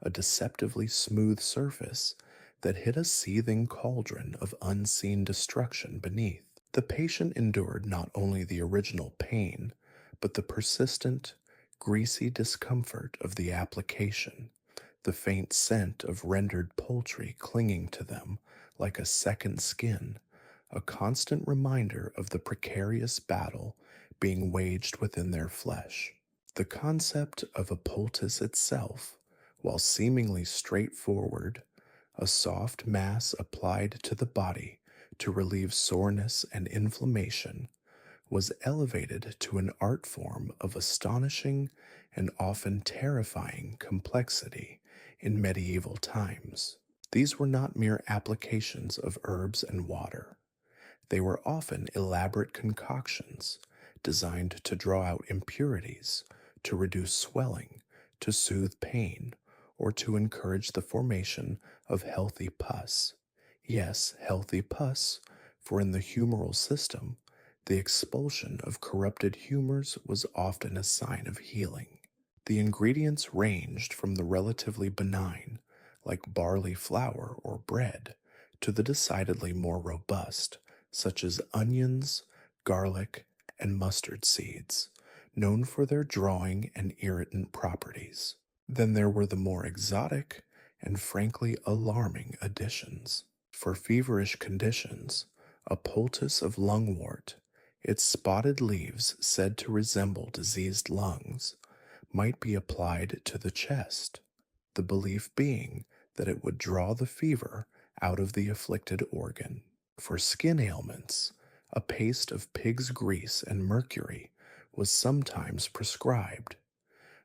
a deceptively smooth surface that hid a seething cauldron of unseen destruction beneath. The patient endured not only the original pain, but the persistent, greasy discomfort of the application, the faint scent of rendered poultry clinging to them like a second skin, a constant reminder of the precarious battle being waged within their flesh. The concept of a poultice itself, while seemingly straightforward, a soft mass applied to the body to relieve soreness and inflammation, was elevated to an art form of astonishing and often terrifying complexity in medieval times. These were not mere applications of herbs and water. They were often elaborate concoctions designed to draw out impurities, to reduce swelling, to soothe pain, or to encourage the formation of healthy pus. Yes, healthy pus, for in the humoral system, the expulsion of corrupted humors was often a sign of healing. The ingredients ranged from the relatively benign, like barley flour or bread, to the decidedly more robust, such as onions, garlic, and mustard seeds, known for their drawing and irritant properties. Then there were the more exotic and frankly alarming additions. For feverish conditions, a poultice of lungwort, its spotted leaves said to resemble diseased lungs, might be applied to the chest, the belief being that it would draw the fever out of the afflicted organ. For skin ailments, a paste of pig's grease and mercury was sometimes prescribed,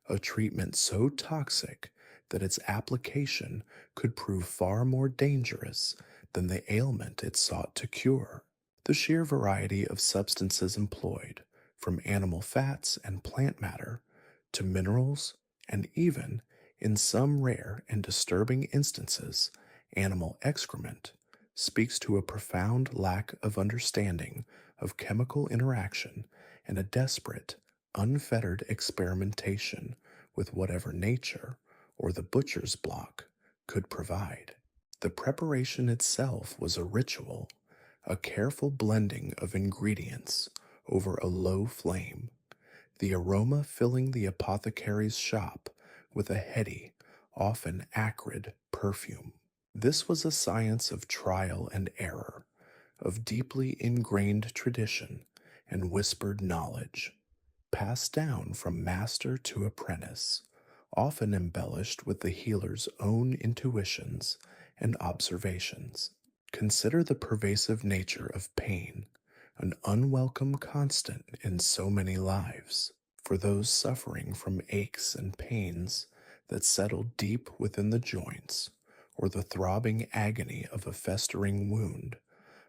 a treatment so toxic that its application could prove far more dangerous than the ailment it sought to cure. The sheer variety of substances employed, from animal fats and plant matter to minerals, and even, in some rare and disturbing instances, animal excrement, speaks to a profound lack of understanding of chemical interaction and a desperate, unfettered experimentation with whatever nature or the butcher's block could provide. The preparation itself was a ritual, a careful blending of ingredients over a low flame, the aroma filling the apothecary's shop with a heady, often acrid perfume. This was a science of trial and error, of deeply ingrained tradition and whispered knowledge, passed down from master to apprentice, often embellished with the healer's own intuitions and observations. Consider the pervasive nature of pain, an unwelcome constant in so many lives. For those suffering from aches and pains that settle deep within the joints, or the throbbing agony of a festering wound,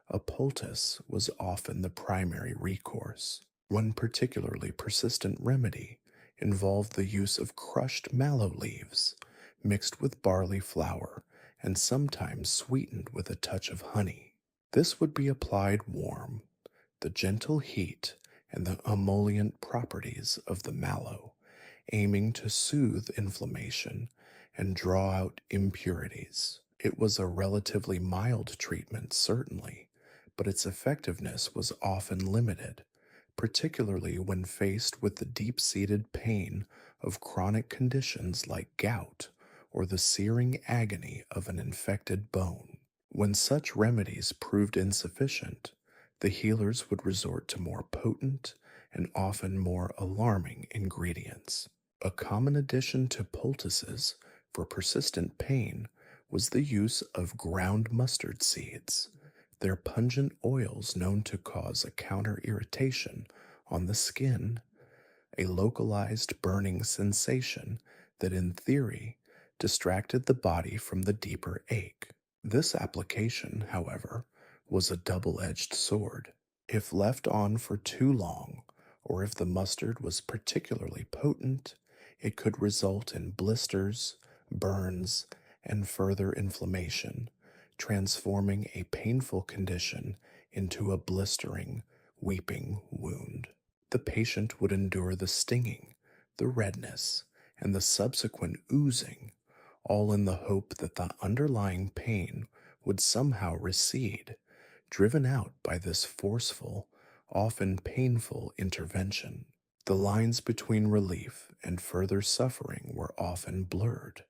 a poultice was often the primary recourse. One particularly persistent remedy involved the use of crushed mallow leaves, mixed with barley flour and sometimes sweetened with a touch of honey. This would be applied warm, the gentle heat and the emollient properties of the mallow, aiming to soothe inflammation and draw out impurities. It was a relatively mild treatment, certainly, but its effectiveness was often limited, particularly when faced with the deep-seated pain of chronic conditions like gout or the searing agony of an infected bone. When such remedies proved insufficient, the healers would resort to more potent and often more alarming ingredients. A common addition to poultices for persistent pain was the use of ground mustard seeds, their pungent oils known to cause a counter-irritation on the skin, a localized burning sensation that in theory distracted the body from the deeper ache. This application, however, was a double-edged sword. If left on for too long, or if the mustard was particularly potent, it could result in blisters, burns, and further inflammation, transforming a painful condition into a blistering, weeping wound. The patient would endure the stinging, the redness, and the subsequent oozing, all in the hope that the underlying pain would somehow recede, driven out by this forceful, often painful intervention. The lines between relief and further suffering were often blurred,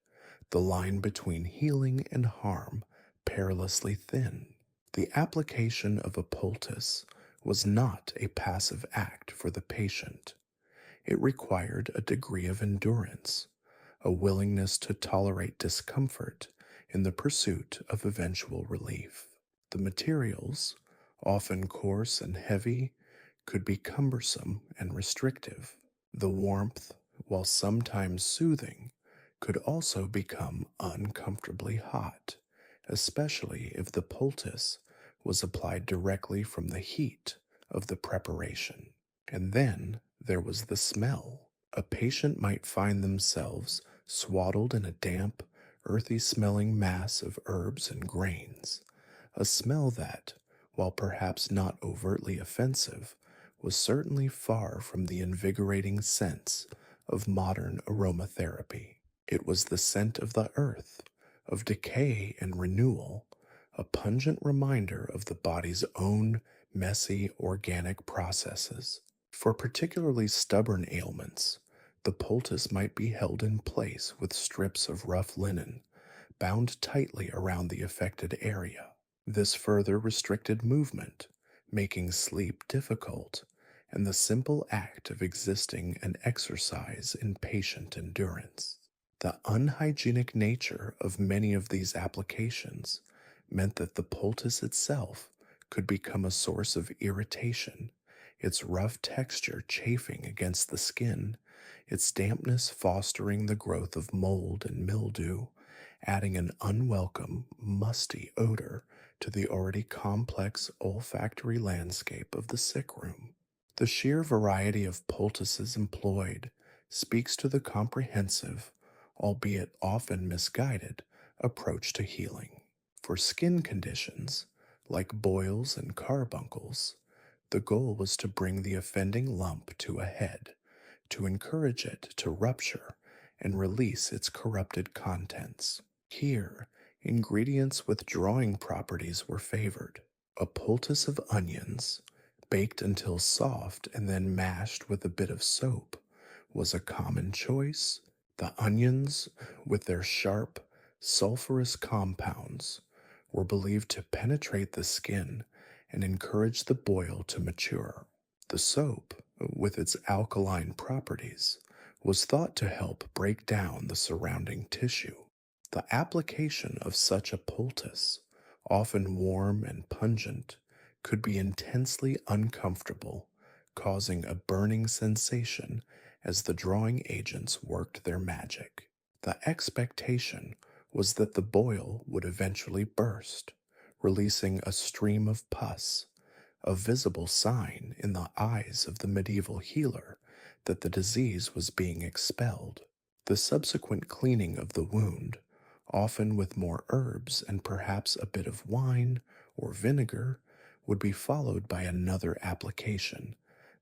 the line between healing and harm perilously thin. The application of a poultice was not a passive act for the patient. It required a degree of endurance, a willingness to tolerate discomfort in the pursuit of eventual relief. The materials, often coarse and heavy, could be cumbersome and restrictive. The warmth, while sometimes soothing, could also become uncomfortably hot, especially if the poultice was applied directly from the heat of the preparation. And then there was the smell. A patient might find themselves swaddled in a damp, earthy smelling mass of herbs and grains, a smell that, while perhaps not overtly offensive, was certainly far from the invigorating scents of modern aromatherapy. It was the scent of the earth, of decay and renewal, a pungent reminder of the body's own messy organic processes. For particularly stubborn ailments, the poultice might be held in place with strips of rough linen bound tightly around the affected area. This further restricted movement, making sleep difficult, and the simple act of existing an exercise in patient endurance. The unhygienic nature of many of these applications meant that the poultice itself could become a source of irritation, its rough texture chafing against the skin, its dampness fostering the growth of mold and mildew, adding an unwelcome, musty odor to the already complex olfactory landscape of the sick room. The sheer variety of poultices employed speaks to the comprehensive, albeit often misguided, approach to healing. For skin conditions, like boils and carbuncles, the goal was to bring the offending lump to a head, to encourage it to rupture and release its corrupted contents. Here, ingredients with drawing properties were favored. A poultice of onions, baked until soft and then mashed with a bit of soap, was a common choice. The onions, with their sharp, sulfurous compounds, were believed to penetrate the skin and encourage the boil to mature. The soap, with its alkaline properties, was thought to help break down the surrounding tissue. The application of such a poultice, often warm and pungent, could be intensely uncomfortable, causing a burning sensation as the drawing agents worked their magic. The expectation was that the boil would eventually burst, releasing a stream of pus, a visible sign in the eyes of the medieval healer that the disease was being expelled. The subsequent cleaning of the wound, often with more herbs and perhaps a bit of wine or vinegar, would be followed by another application,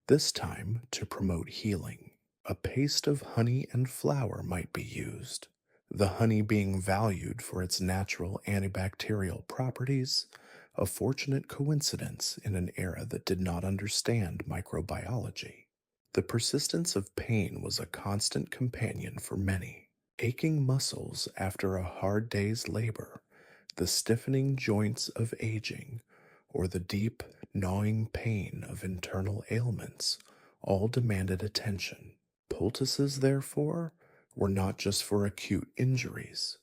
this time to promote healing. A paste of honey and flour might be used, the honey being valued for its natural antibacterial properties, a fortunate coincidence in an era that did not understand microbiology. The persistence of pain was a constant companion for many. Aching muscles after a hard day's labor, the stiffening joints of aging, or the deep, gnawing pain of internal ailments all demanded attention. Poultices, therefore, were not just for acute injuries.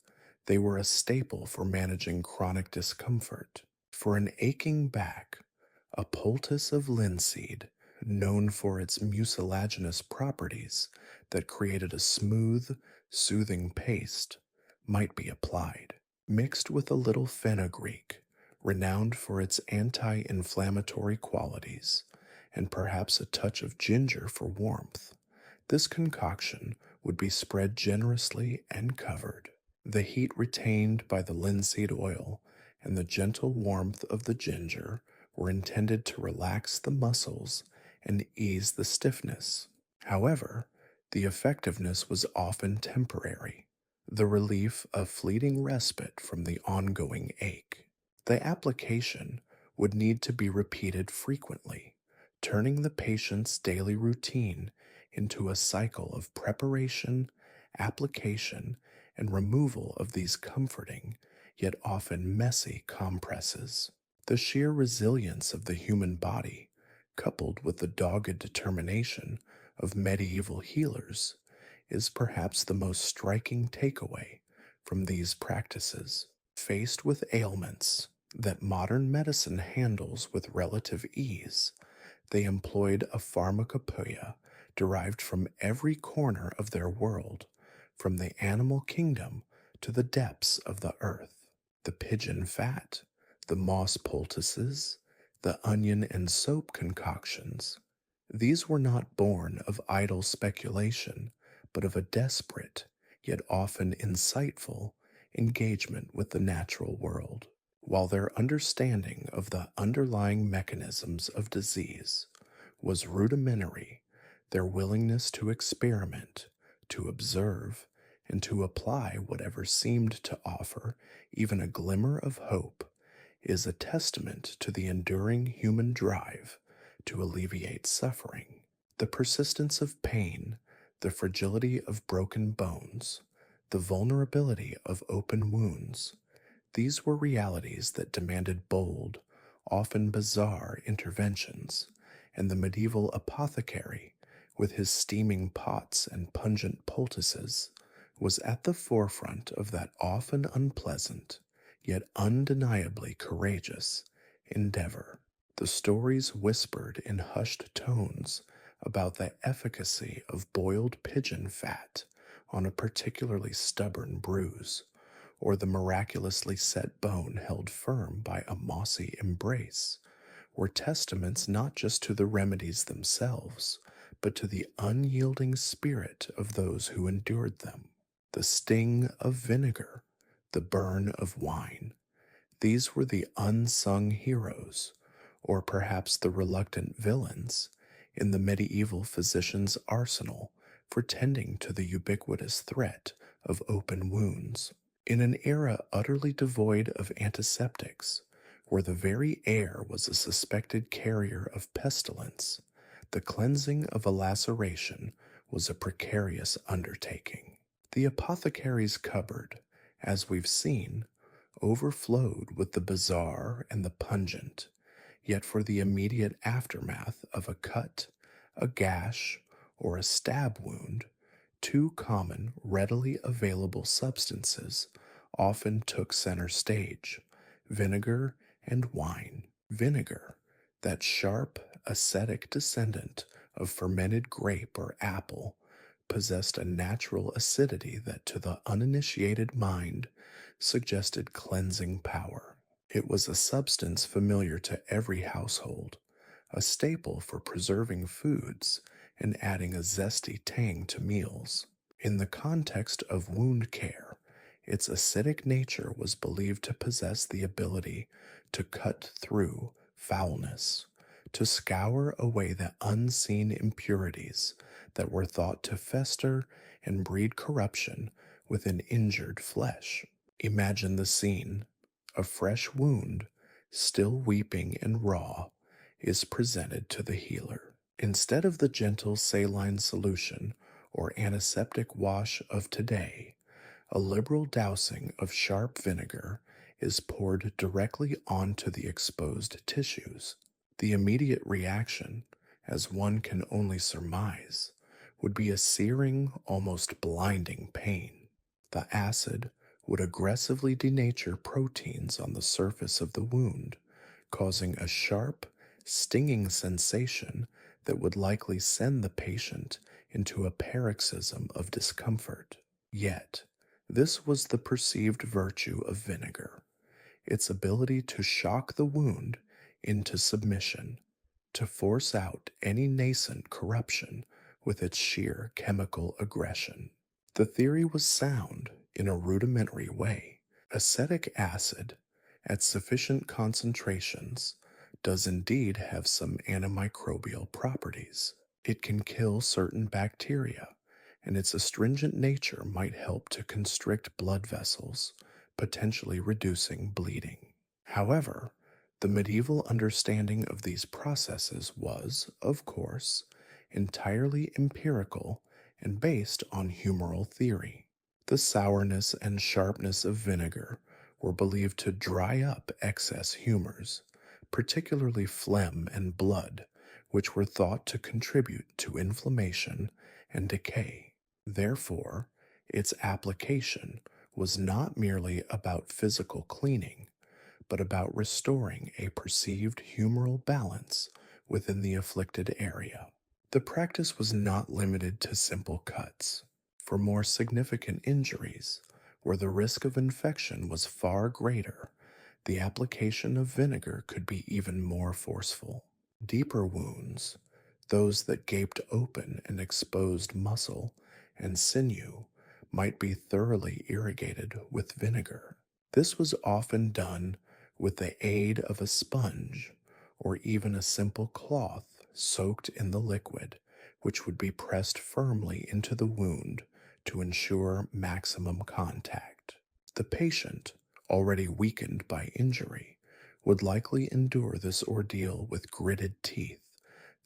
They were a staple for managing chronic discomfort. For an aching back, a poultice of linseed, known for its mucilaginous properties that created a smooth, soothing paste, might be applied. Mixed with a little fenugreek, renowned for its anti-inflammatory qualities, and perhaps a touch of ginger for warmth, this concoction would be spread generously and covered. The heat retained by the linseed oil and the gentle warmth of the ginger were intended to relax the muscles and ease the stiffness. However, the effectiveness was often temporary, the relief a fleeting respite from the ongoing ache. The application would need to be repeated frequently, turning the patient's daily routine into a cycle of preparation, application, and removal of these comforting, yet often messy compresses. The sheer resilience of the human body, coupled with the dogged determination of medieval healers, is perhaps the most striking takeaway from these practices. Faced with ailments that modern medicine handles with relative ease, they employed a pharmacopoeia derived from every corner of their world, from the animal kingdom to the depths of the earth. The pigeon fat, the moss poultices, the onion and soap concoctions. These were not born of idle speculation, but of a desperate, yet often insightful, engagement with the natural world. While their understanding of the underlying mechanisms of disease was rudimentary, their willingness to experiment, to observe, and to apply whatever seemed to offer even a glimmer of hope is a testament to the enduring human drive to alleviate suffering. The persistence of pain, the fragility of broken bones, the vulnerability of open wounds, these were realities that demanded bold, often bizarre interventions, and the medieval apothecary, with his steaming pots and pungent poultices, was at the forefront of that often unpleasant, yet undeniably courageous, endeavor. The stories whispered in hushed tones about the efficacy of boiled pigeon fat on a particularly stubborn bruise, or the miraculously set bone held firm by a mossy embrace, were testaments not just to the remedies themselves, but to the unyielding spirit of those who endured them. The sting of vinegar, the burn of wine, these were the unsung heroes, or perhaps the reluctant villains, in the medieval physician's arsenal for tending to the ubiquitous threat of open wounds. In an era utterly devoid of antiseptics, where the very air was a suspected carrier of pestilence, the cleansing of a laceration was a precarious undertaking. The apothecary's cupboard, as we've seen, overflowed with the bizarre and the pungent, yet for the immediate aftermath of a cut, a gash, or a stab wound, two common, readily available substances often took center stage: vinegar and wine. Vinegar, that sharp, acidic descendant of fermented grape or apple, possessed a natural acidity that to the uninitiated mind suggested cleansing power. It was a substance familiar to every household, a staple for preserving foods and adding a zesty tang to meals. In the context of wound care, its acidic nature was believed to possess the ability to cut through foulness, to scour away the unseen impurities that were thought to fester and breed corruption within injured flesh. Imagine the scene. A fresh wound, still weeping and raw, is presented to the healer. Instead of the gentle saline solution or antiseptic wash of today, a liberal dousing of sharp vinegar is poured directly onto the exposed tissues. The immediate reaction, as one can only surmise, would be a searing, almost blinding pain. The acid would aggressively denature proteins on the surface of the wound, causing a sharp, stinging sensation that would likely send the patient into a paroxysm of discomfort. Yet, this was the perceived virtue of vinegar: its ability to shock the wound into submission, to force out any nascent corruption with its sheer chemical aggression. The theory was sound, in a rudimentary way. Acetic acid, at sufficient concentrations, does indeed have some antimicrobial properties. It can kill certain bacteria, and its astringent nature might help to constrict blood vessels, potentially reducing bleeding. However, the medieval understanding of these processes was, of course, entirely empirical and based on humoral theory. The sourness and sharpness of vinegar were believed to dry up excess humors, particularly phlegm and blood, which were thought to contribute to inflammation and decay. Therefore, its application was not merely about physical cleaning, but about restoring a perceived humoral balance within the afflicted area. The practice was not limited to simple cuts. For more significant injuries, where the risk of infection was far greater, the application of vinegar could be even more forceful. Deeper wounds, those that gaped open and exposed muscle and sinew, might be thoroughly irrigated with vinegar. This was often done with the aid of a sponge or even a simple cloth soaked in the liquid, which would be pressed firmly into the wound to ensure maximum contact. The patient, already weakened by injury, would likely endure this ordeal with gritted teeth,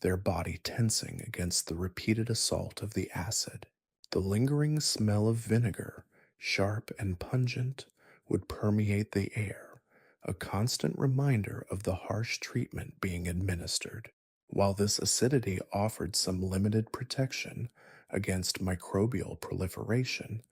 their body tensing against the repeated assault of the acid. The lingering smell of vinegar, sharp and pungent, would permeate the air, a constant reminder of the harsh treatment being administered. While this acidity offered some limited protection against microbial proliferation,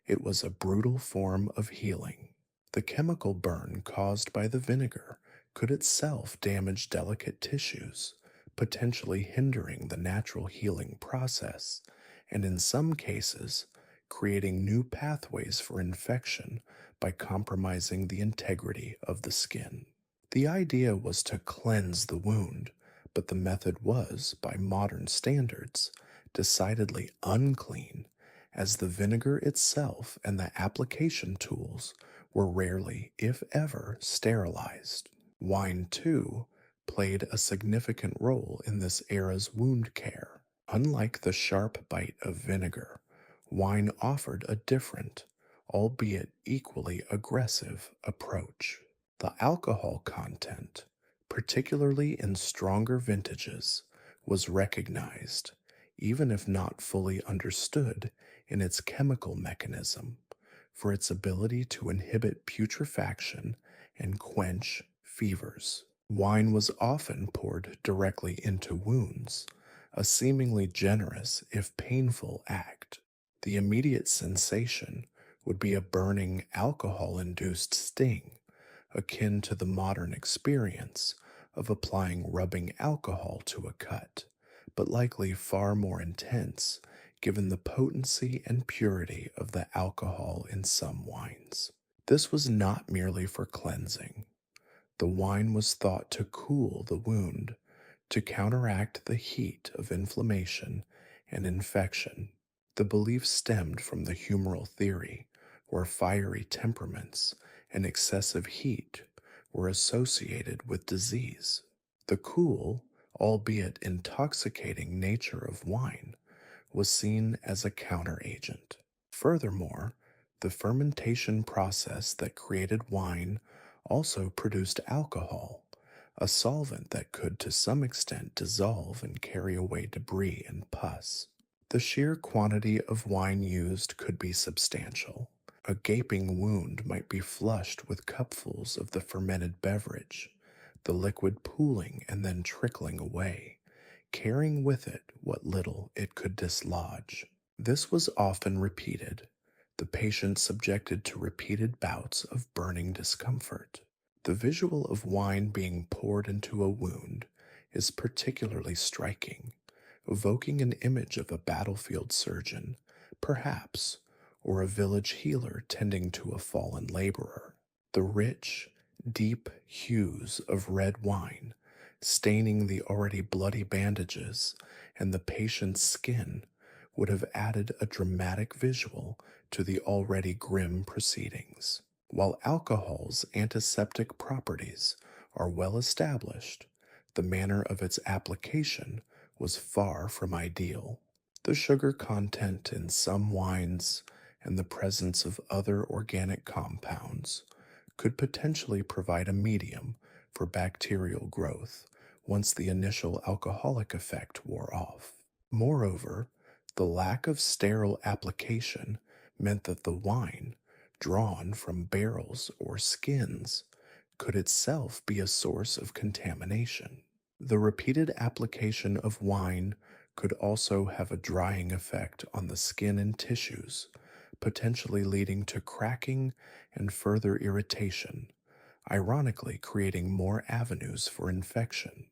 it was a brutal form of healing. The chemical burn caused by the vinegar could itself damage delicate tissues, potentially hindering the natural healing process, and in some cases, creating new pathways for infection by compromising the integrity of the skin. The idea was to cleanse the wound, but the method was, by modern standards, decidedly unclean, as the vinegar itself and the application tools were rarely, if ever, sterilized. Wine, too, played a significant role in this era's wound care. Unlike the sharp bite of vinegar, wine offered a different, albeit equally aggressive, approach. The alcohol content, particularly in stronger vintages, was recognized, even if not fully understood in its chemical mechanism, for its ability to inhibit putrefaction and quench fevers. Wine was often poured directly into wounds, a seemingly generous if painful act. The immediate sensation would be a burning alcohol induced sting, akin to the modern experience of applying rubbing alcohol to a cut, but likely far more intense given the potency and purity of the alcohol in some wines. This was not merely for cleansing. The wine was thought to cool the wound, to counteract the heat of inflammation and infection. The belief stemmed from the humoral theory, where fiery temperaments and excessive heat were associated with disease. The cool, albeit intoxicating nature of wine was seen as a counteragent. Furthermore, the fermentation process that created wine also produced alcohol, a solvent that could to some extent dissolve and carry away debris and pus. The sheer quantity of wine used could be substantial. A gaping wound might be flushed with cupfuls of the fermented beverage, the liquid pooling and then trickling away, carrying with it what little it could dislodge. This was often repeated, the patient subjected to repeated bouts of burning discomfort. The visual of wine being poured into a wound is particularly striking, evoking an image of a battlefield surgeon, perhaps, or a village healer tending to a fallen laborer. The rich, deep hues of red wine, staining the already bloody bandages and the patient's skin, would have added a dramatic visual to the already grim proceedings. While alcohol's antiseptic properties are well established, the manner of its application was far from ideal. The sugar content in some wines and the presence of other organic compounds could potentially provide a medium for bacterial growth once the initial alcoholic effect wore off. Moreover, the lack of sterile application meant that the wine, drawn from barrels or skins, could itself be a source of contamination. The repeated application of wine could also have a drying effect on the skin and tissues, potentially leading to cracking and further irritation, ironically creating more avenues for infection.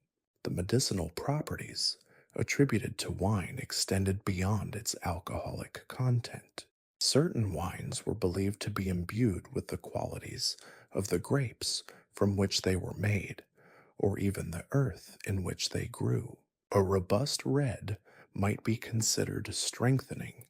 The medicinal properties attributed to wine extended beyond its alcoholic content. Certain wines were believed to be imbued with the qualities of the grapes from which they were made, or even the earth in which they grew. A robust red might be considered strengthening,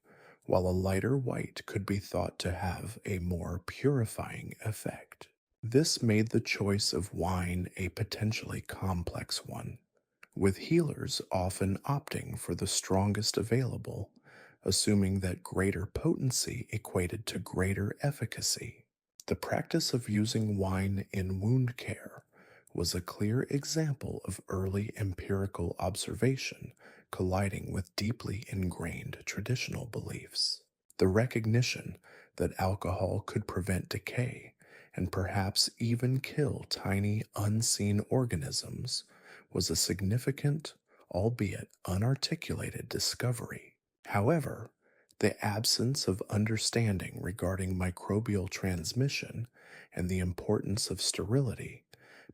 while a lighter white could be thought to have a more purifying effect. This made the choice of wine a potentially complex one, with healers often opting for the strongest available, assuming that greater potency equated to greater efficacy. The practice of using wine in wound care was a clear example of early empirical observation colliding with deeply ingrained traditional beliefs. The recognition that alcohol could prevent decay and perhaps even kill tiny unseen organisms was a significant, albeit unarticulated, discovery. However, the absence of understanding regarding microbial transmission and the importance of sterility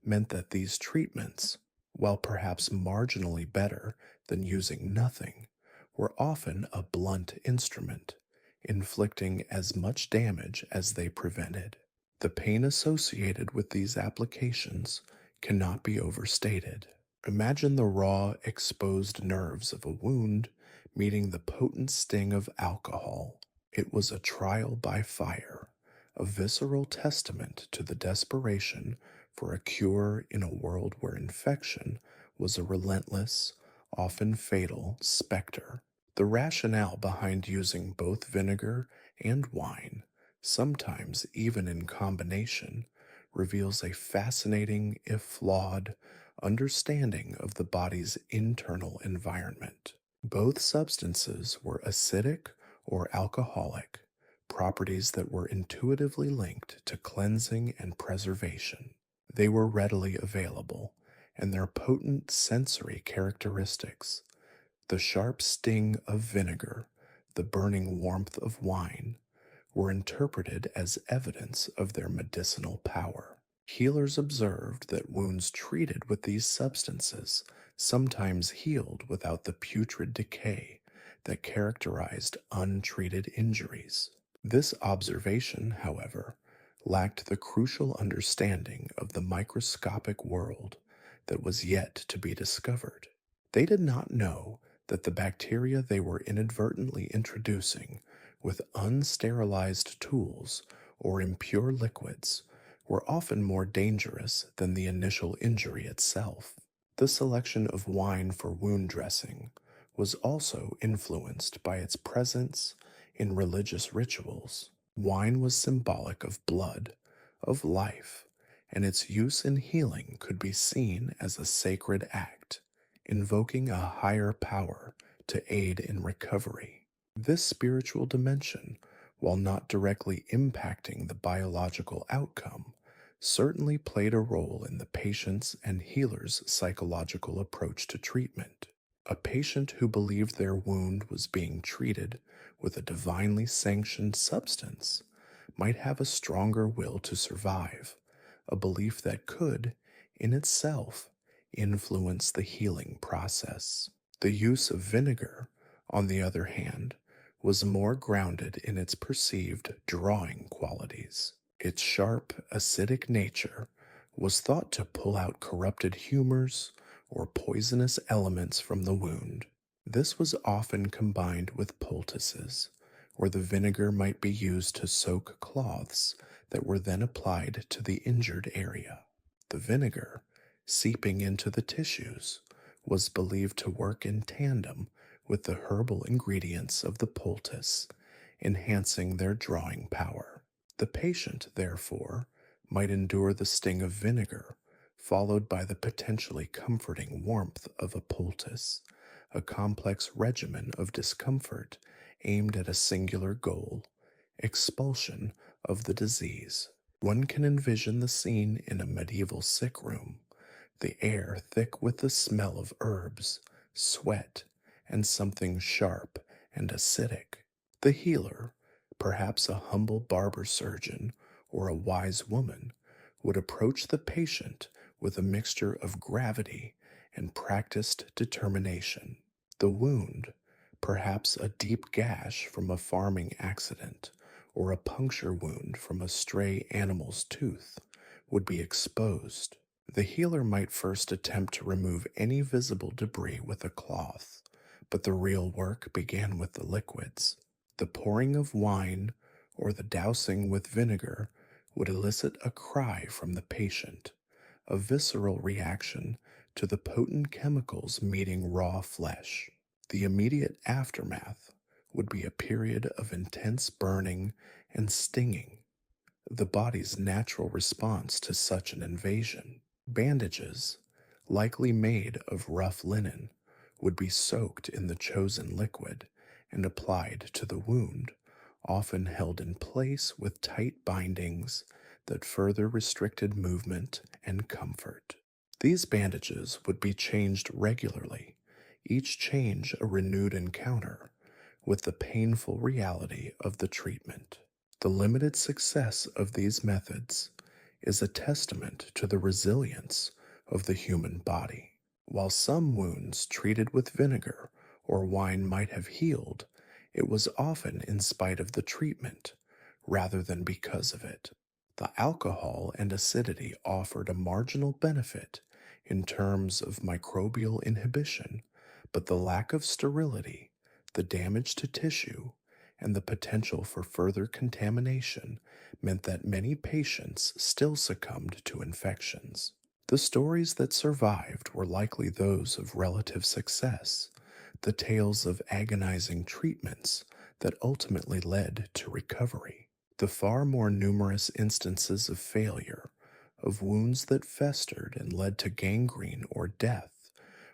meant that these treatments, while perhaps marginally better than using nothing, were often a blunt instrument, inflicting as much damage as they prevented. The pain associated with these applications cannot be overstated. Imagine the raw, exposed nerves of a wound meeting the potent sting of alcohol. It was a trial by fire, a visceral testament to the desperation for a cure in a world where infection was a relentless, often fatal specter. The rationale behind using both vinegar and wine, sometimes even in combination, reveals a fascinating, if flawed, understanding of the body's internal environment. Both substances were acidic or alcoholic, properties that were intuitively linked to cleansing and preservation. They were readily available, and their potent sensory characteristics, the sharp sting of vinegar, the burning warmth of wine, were interpreted as evidence of their medicinal power. Healers observed that wounds treated with these substances sometimes healed without the putrid decay that characterized untreated injuries. This observation, however, lacked the crucial understanding of the microscopic world that was yet to be discovered. They did not know that the bacteria they were inadvertently introducing with unsterilized tools or impure liquids were often more dangerous than the initial injury itself. The selection of wine for wound dressing was also influenced by its presence in religious rituals. Wine was symbolic of blood, of life, and its use in healing could be seen as a sacred act, invoking a higher power to aid in recovery. This spiritual dimension, while not directly impacting the biological outcome, certainly played a role in the patient's and healer's psychological approach to treatment. A patient who believed their wound was being treated with a divinely sanctioned substance might have a stronger will to survive, a belief that could, in itself, influence the healing process. The use of vinegar, on the other hand, was more grounded in its perceived drawing qualities. Its sharp, acidic nature was thought to pull out corrupted humors or poisonous elements from the wound. This was often combined with poultices, where the vinegar might be used to soak cloths that were then applied to the injured area. The vinegar, seeping into the tissues, was believed to work in tandem with the herbal ingredients of the poultice, enhancing their drawing power. The patient, therefore, might endure the sting of vinegar, followed by the potentially comforting warmth of a poultice, a complex regimen of discomfort aimed at a singular goal: expulsion of the disease. One can envision the scene in a medieval sick room, the air thick with the smell of herbs, sweat, and something sharp and acidic. The healer, perhaps a humble barber surgeon or a wise woman, would approach the patient with a mixture of gravity and practiced determination. The wound, perhaps a deep gash from a farming accident or a puncture wound from a stray animal's tooth, would be exposed. The healer might first attempt to remove any visible debris with a cloth, but the real work began with the liquids. The pouring of wine or the dousing with vinegar would elicit a cry from the patient, a visceral reaction to the potent chemicals meeting raw flesh. The immediate aftermath would be a period of intense burning and stinging, the body's natural response to such an invasion. Bandages, likely made of rough linen, would be soaked in the chosen liquid and applied to the wound, often held in place with tight bindings that further restricted movement and comfort. These bandages would be changed regularly, each change a renewed encounter with the painful reality of the treatment. The limited success of these methods is a testament to the resilience of the human body. While some wounds treated with vinegar or wine might have healed, it was often in spite of the treatment rather than because of it. The alcohol and acidity offered a marginal benefit in terms of microbial inhibition, but the lack of sterility, the damage to tissue, and the potential for further contamination meant that many patients still succumbed to infections. The stories that survived were likely those of relative success, the tales of agonizing treatments that ultimately led to recovery. The far more numerous instances of failure, of wounds that festered and led to gangrene or death,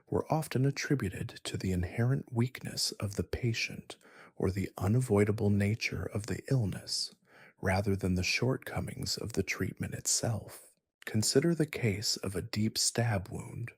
were often attributed to the inherent weakness of the patient or the unavoidable nature of the illness, rather than the shortcomings of the treatment itself. Consider the case of a deep stab wound,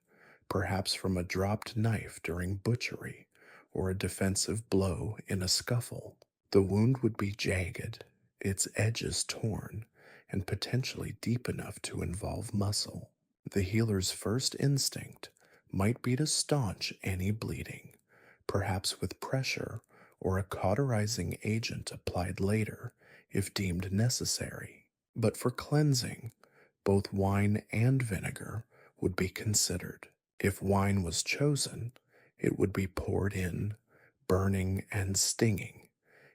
perhaps from a dropped knife during butchery or a defensive blow in a scuffle. The wound would be jagged, its edges torn, and potentially deep enough to involve muscle. The healer's first instinct might be to staunch any bleeding, perhaps with pressure or a cauterizing agent applied later if deemed necessary. But for cleansing, both wine and vinegar would be considered. If wine was chosen, it would be poured in, burning and stinging,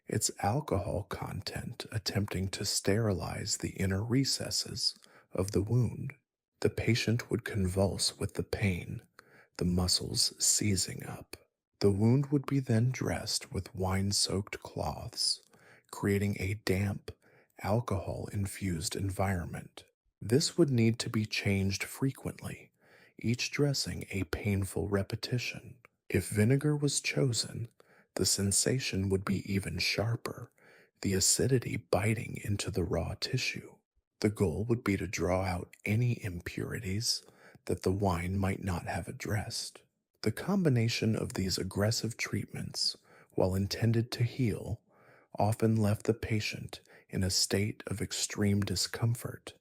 its alcohol content attempting to sterilize the inner recesses of the wound. The patient would convulse with the pain, the muscles seizing up. The wound would be then dressed with wine-soaked cloths, creating a damp, alcohol-infused environment. This would need to be changed frequently, each dressing a painful repetition. If vinegar was chosen, the sensation would be even sharper, the acidity biting into the raw tissue. The goal would be to draw out any impurities that the wine might not have addressed. The combination of these aggressive treatments, while intended to heal, often left the patient in a state of extreme discomfort,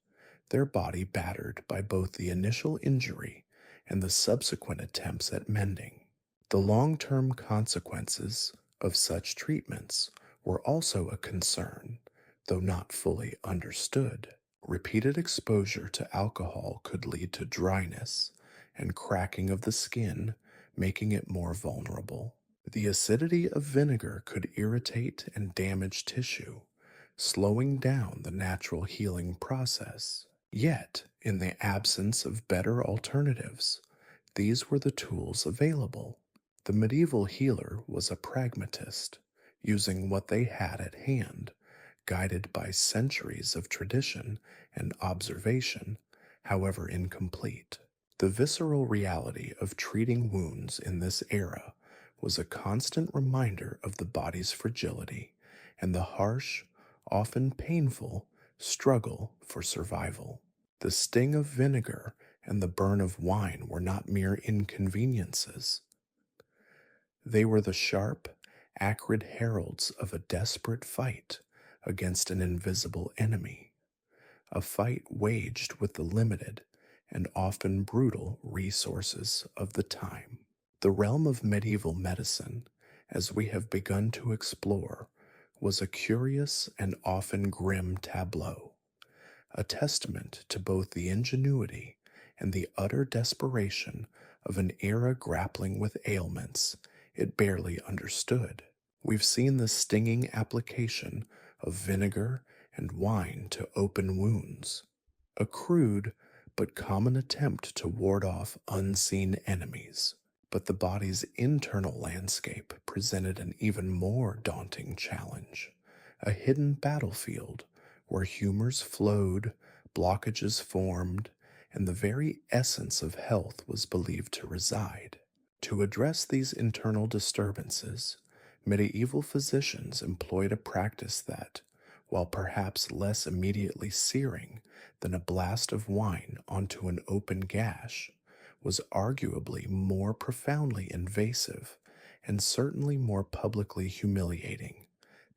their body battered by both the initial injury and the subsequent attempts at mending. The long-term consequences of such treatments were also a concern, though not fully understood. Repeated exposure to alcohol could lead to dryness and cracking of the skin, making it more vulnerable. The acidity of vinegar could irritate and damage tissue, slowing down the natural healing process. Yet, in the absence of better alternatives, these were the tools available. The medieval healer was a pragmatist, using what they had at hand, guided by centuries of tradition and observation, however incomplete. The visceral reality of treating wounds in this era was a constant reminder of the body's fragility and the harsh, often painful, struggle for survival. The sting of vinegar and the burn of wine were not mere inconveniences. They were the sharp, acrid heralds of a desperate fight against an invisible enemy, a fight waged with the limited and often brutal resources of the time. The realm of medieval medicine, as we have begun to explore, was a curious and often grim tableau, a testament to both the ingenuity and the utter desperation of an era grappling with ailments it barely understood. We've seen the stinging application of vinegar and wine to open wounds, a crude but common attempt to ward off unseen enemies. But the body's internal landscape presented an even more daunting challenge, a hidden battlefield where humors flowed, blockages formed, and the very essence of health was believed to reside. To address these internal disturbances, medieval physicians employed a practice that, while perhaps less immediately searing than a blast of wine onto an open gash, was arguably more profoundly invasive and certainly more publicly humiliating: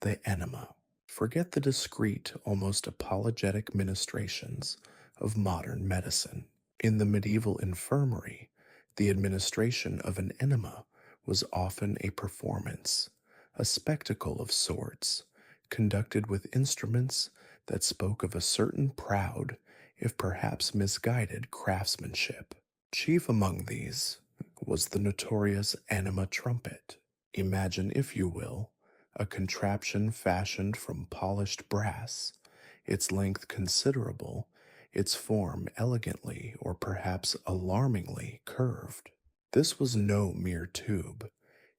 the enema. Forget the discreet, almost apologetic ministrations of modern medicine. In the medieval infirmary, the administration of an enema was often a performance, a spectacle of sorts, conducted with instruments that spoke of a certain proud, if perhaps misguided, craftsmanship. Chief among these was the notorious enema trumpet. Imagine, if you will, a contraption fashioned from polished brass, its length considerable, its form elegantly or perhaps alarmingly curved. This was no mere tube.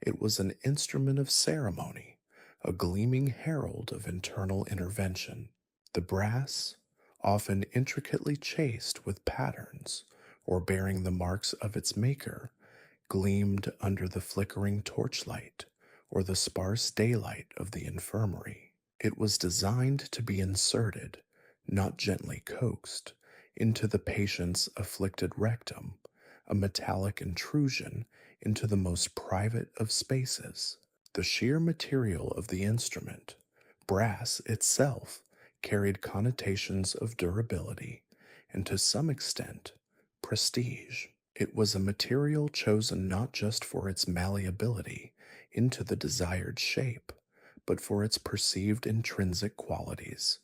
It was an instrument of ceremony, a gleaming herald of internal intervention. The brass, often intricately chased with patterns, or bearing the marks of its maker, gleamed under the flickering torchlight or the sparse daylight of the infirmary. It was designed to be inserted, not gently coaxed, into the patient's afflicted rectum, a metallic intrusion into the most private of spaces. The sheer material of the instrument, brass itself, carried connotations of durability and, to some extent, prestige. It was a material chosen not just for its malleability into the desired shape, but for its perceived intrinsic qualities,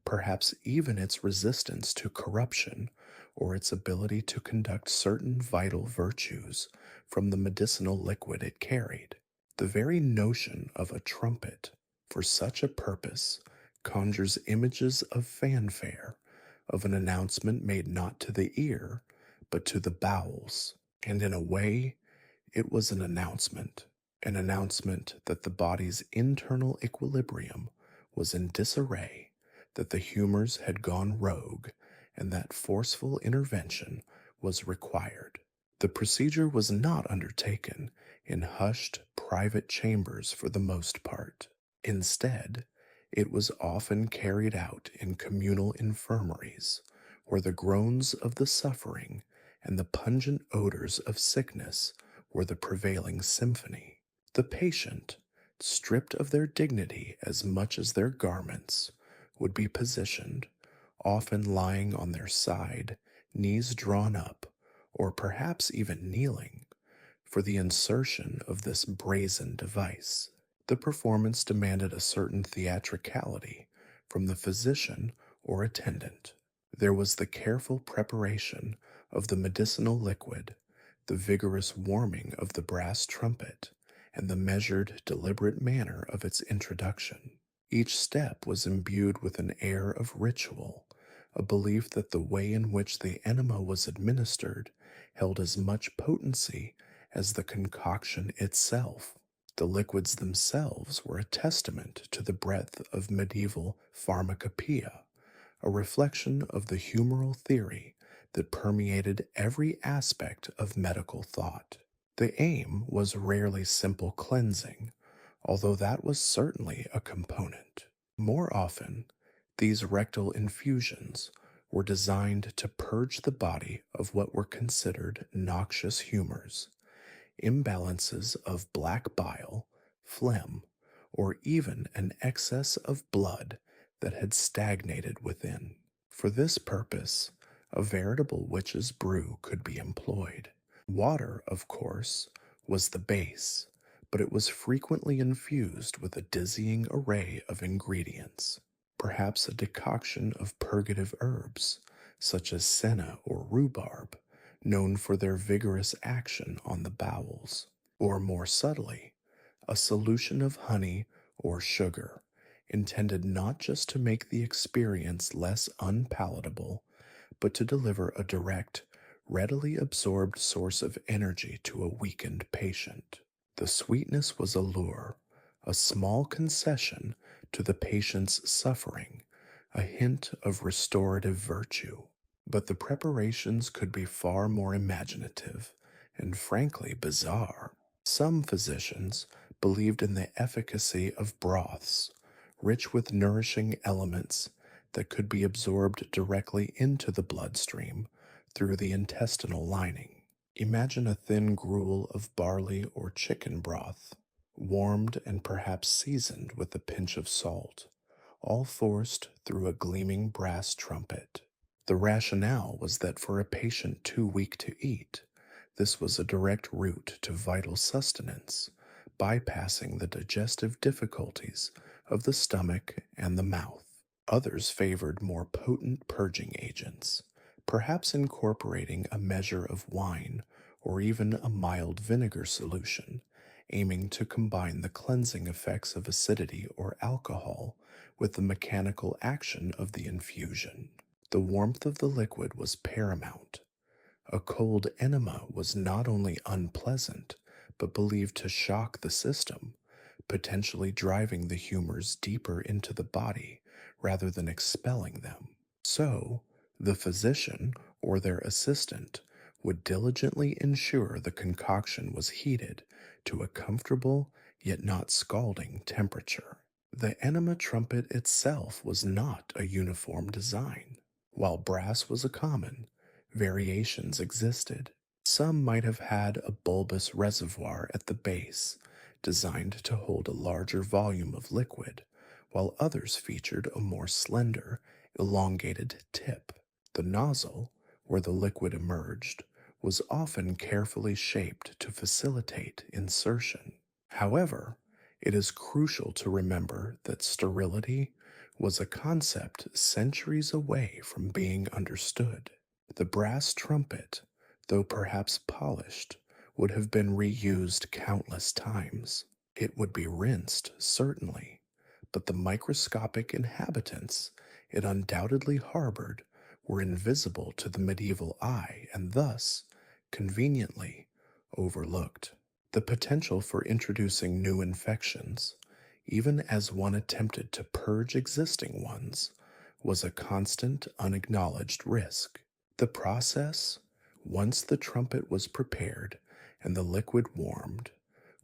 perhaps even its resistance to corruption or its ability to conduct certain vital virtues from the medicinal liquid it carried. The very notion of a trumpet for such a purpose conjures images of fanfare, of an announcement made not to the ear, but to the bowels. And in a way, it was an announcement that the body's internal equilibrium was in disarray, that the humors had gone rogue, and that forceful intervention was required. The procedure was not undertaken in hushed, private chambers for the most part. Instead, it was often carried out in communal infirmaries, where the groans of the suffering and the pungent odors of sickness were the prevailing symphony. The patient, stripped of their dignity as much as their garments, would be positioned, often lying on their side, knees drawn up, or perhaps even kneeling, for the insertion of this brazen device. The performance demanded a certain theatricality from the physician or attendant. There was the careful preparation of the medicinal liquid, the vigorous warming of the brass trumpet, and the measured, deliberate manner of its introduction. Each step was imbued with an air of ritual, a belief that the way in which the enema was administered held as much potency as the concoction itself. The liquids themselves were a testament to the breadth of medieval pharmacopoeia, a reflection of the humoral theory that permeated every aspect of medical thought. The aim was rarely simple cleansing, although that was certainly a component. More often, these rectal infusions were designed to purge the body of what were considered noxious humors, imbalances of black bile, phlegm, or even an excess of blood that had stagnated within. For this purpose, a veritable witch's brew could be employed. Water, of course, was the base, but it was frequently infused with a dizzying array of ingredients, perhaps a decoction of purgative herbs, such as senna or rhubarb, known for their vigorous action on the bowels, or more subtly, a solution of honey or sugar, intended not just to make the experience less unpalatable, but to deliver a direct, readily absorbed source of energy to a weakened patient. The sweetness was a lure, a small concession to the patient's suffering, a hint of restorative virtue. But the preparations could be far more imaginative and frankly bizarre. Some physicians believed in the efficacy of broths, rich with nourishing elements that could be absorbed directly into the bloodstream through the intestinal lining. Imagine a thin gruel of barley or chicken broth, warmed and perhaps seasoned with a pinch of salt, all forced through a gleaming brass trumpet. The rationale was that for a patient too weak to eat, this was a direct route to vital sustenance, bypassing the digestive difficulties of the stomach and the mouth. Others favored more potent purging agents, perhaps incorporating a measure of wine or even a mild vinegar solution, aiming to combine the cleansing effects of acidity or alcohol with the mechanical action of the infusion. The warmth of the liquid was paramount. A cold enema was not only unpleasant, but believed to shock the system, potentially driving the humors deeper into the body rather than expelling them. So, the physician or their assistant would diligently ensure the concoction was heated to a comfortable yet not scalding temperature. The enema trumpet itself was not a uniform design. While brass was a common, variations existed. Some might have had a bulbous reservoir at the base, designed to hold a larger volume of liquid, while others featured a more slender, elongated tip. The nozzle, where the liquid emerged, was often carefully shaped to facilitate insertion. However, it is crucial to remember that sterility was a concept centuries away from being understood. The brass trumpet, though perhaps polished, would have been reused countless times. It would be rinsed, certainly, but the microscopic inhabitants it undoubtedly harbored were invisible to the medieval eye and thus, conveniently, overlooked. The potential for introducing new infections, even as one attempted to purge existing ones, was a constant, unacknowledged risk. The process, once the trumpet was prepared and the liquid warmed,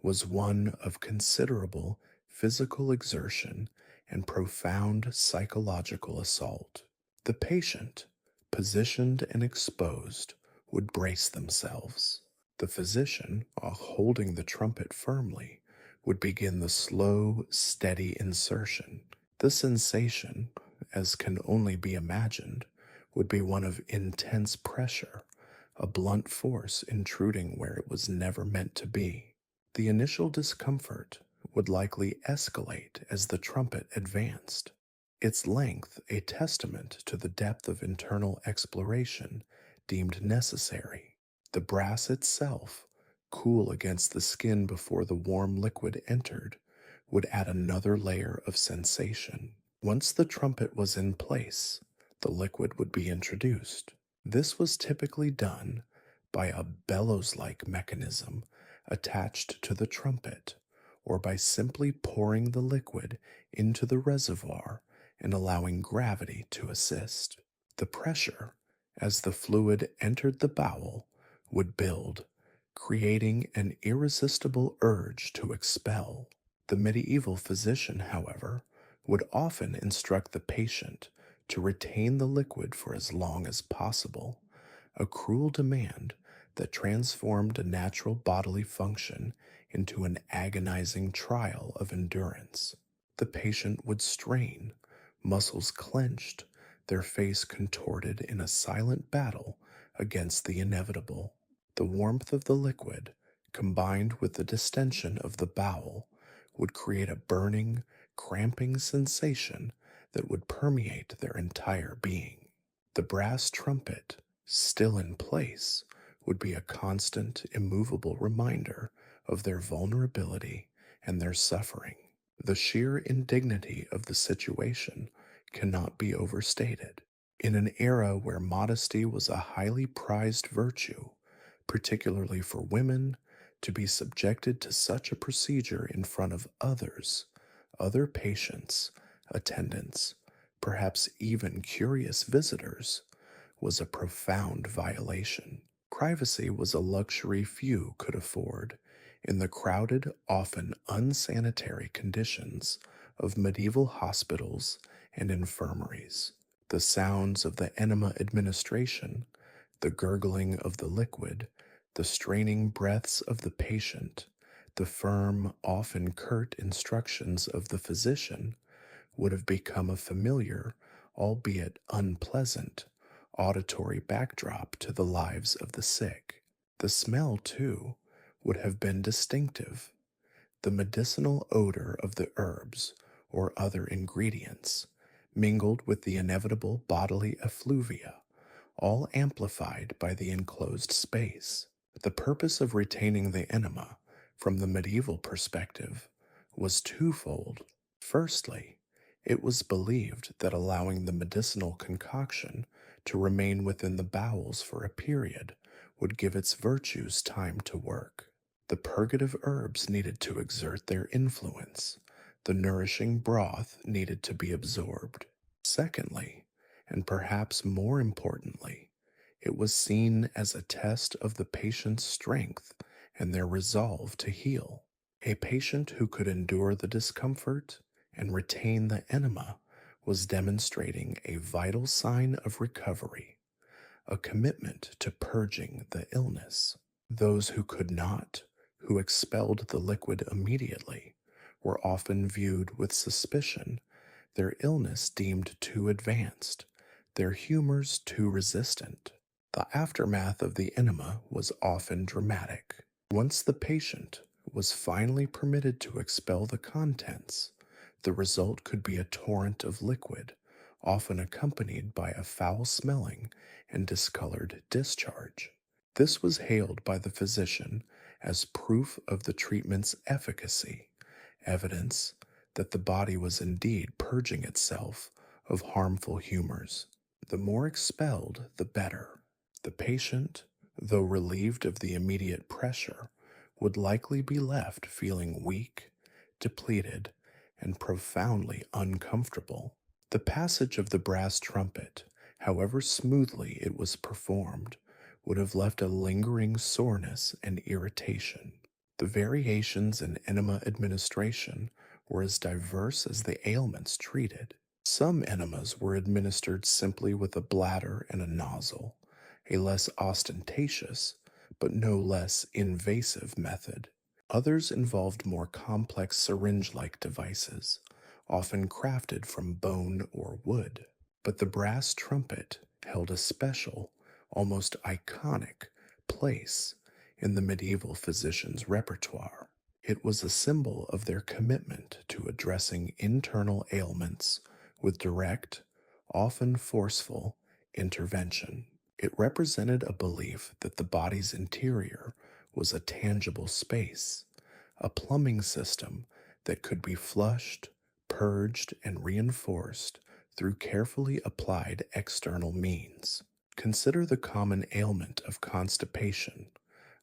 was one of considerable physical exertion and profound psychological assault. The patient, positioned and exposed, would brace themselves. The physician, while holding the trumpet firmly, would begin the slow, steady insertion. The sensation, as can only be imagined, would be one of intense pressure, a blunt force intruding where it was never meant to be. The initial discomfort would likely escalate as the trumpet advanced, its length a testament to the depth of internal exploration deemed necessary. The brass itself, cool against the skin before the warm liquid entered, would add another layer of sensation. Once the trumpet was in place, the liquid would be introduced. This was typically done by a bellows like mechanism attached to the trumpet, or by simply pouring the liquid into the reservoir and allowing gravity to assist. The pressure, as the fluid entered the bowel, would build, creating an irresistible urge to expel. The medieval physician, however, would often instruct the patient to retain the liquid for as long as possible, a cruel demand that transformed a natural bodily function into an agonizing trial of endurance. The patient would strain, muscles clenched, their face contorted in a silent battle against the inevitable. The warmth of the liquid, combined with the distension of the bowel, would create a burning, cramping sensation that would permeate their entire being. The brass trumpet, still in place, would be a constant, immovable reminder of their vulnerability and their suffering. The sheer indignity of the situation cannot be overstated. In an era where modesty was a highly prized virtue, particularly for women, to be subjected to such a procedure in front of others, other patients, attendants, perhaps even curious visitors, was a profound violation. Privacy was a luxury few could afford in the crowded, often unsanitary conditions of medieval hospitals and infirmaries. The sounds of the enema administration, the gurgling of the liquid, the straining breaths of the patient, the firm, often curt instructions of the physician would have become a familiar, albeit unpleasant, auditory backdrop to the lives of the sick. The smell, too, would have been distinctive. The medicinal odor of the herbs or other ingredients, mingled with the inevitable bodily effluvia, all amplified by the enclosed space. The purpose of retaining the enema, from the medieval perspective, was twofold. Firstly, it was believed that allowing the medicinal concoction to remain within the bowels for a period would give its virtues time to work. The purgative herbs needed to exert their influence. The nourishing broth needed to be absorbed. Secondly, and perhaps more importantly, it was seen as a test of the patient's strength and their resolve to heal. A patient who could endure the discomfort and retain the enema was demonstrating a vital sign of recovery, a commitment to purging the illness. Those who could not, who expelled the liquid immediately, were often viewed with suspicion, their illness deemed too advanced, their humors too resistant. The aftermath of the enema was often dramatic. Once the patient was finally permitted to expel the contents, the result could be a torrent of liquid, often accompanied by a foul-smelling and discolored discharge. This was hailed by the physician as proof of the treatment's efficacy, evidence that the body was indeed purging itself of harmful humors. The more expelled, the better. The patient, though relieved of the immediate pressure, would likely be left feeling weak, depleted, and profoundly uncomfortable. The passage of the brass trumpet, however smoothly it was performed, would have left a lingering soreness and irritation. The variations in enema administration were as diverse as the ailments treated. Some enemas were administered simply with a bladder and a nozzle, a less ostentatious, but no less invasive method. Others involved more complex syringe-like devices, often crafted from bone or wood. But the brass trumpet held a special, almost iconic, place in the medieval physician's repertoire. It was a symbol of their commitment to addressing internal ailments with direct, often forceful, intervention. It represented a belief that the body's interior was a tangible space, a plumbing system that could be flushed, purged, and reinforced through carefully applied external means. Consider the common ailment of constipation,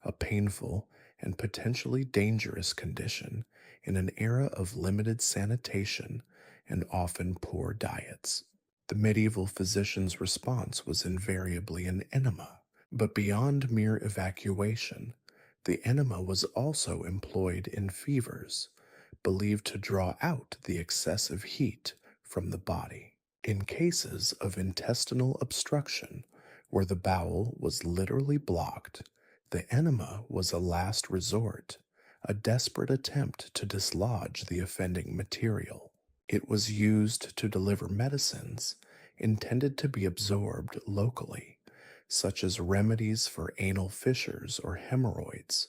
a painful and potentially dangerous condition in an era of limited sanitation and often poor diets. The medieval physician's response was invariably an enema, but beyond mere evacuation, the enema was also employed in fevers, believed to draw out the excessive heat from the body. In cases of intestinal obstruction, where the bowel was literally blocked, the enema was a last resort, a desperate attempt to dislodge the offending material. It was used to deliver medicines intended to be absorbed locally, such as remedies for anal fissures or hemorrhoids,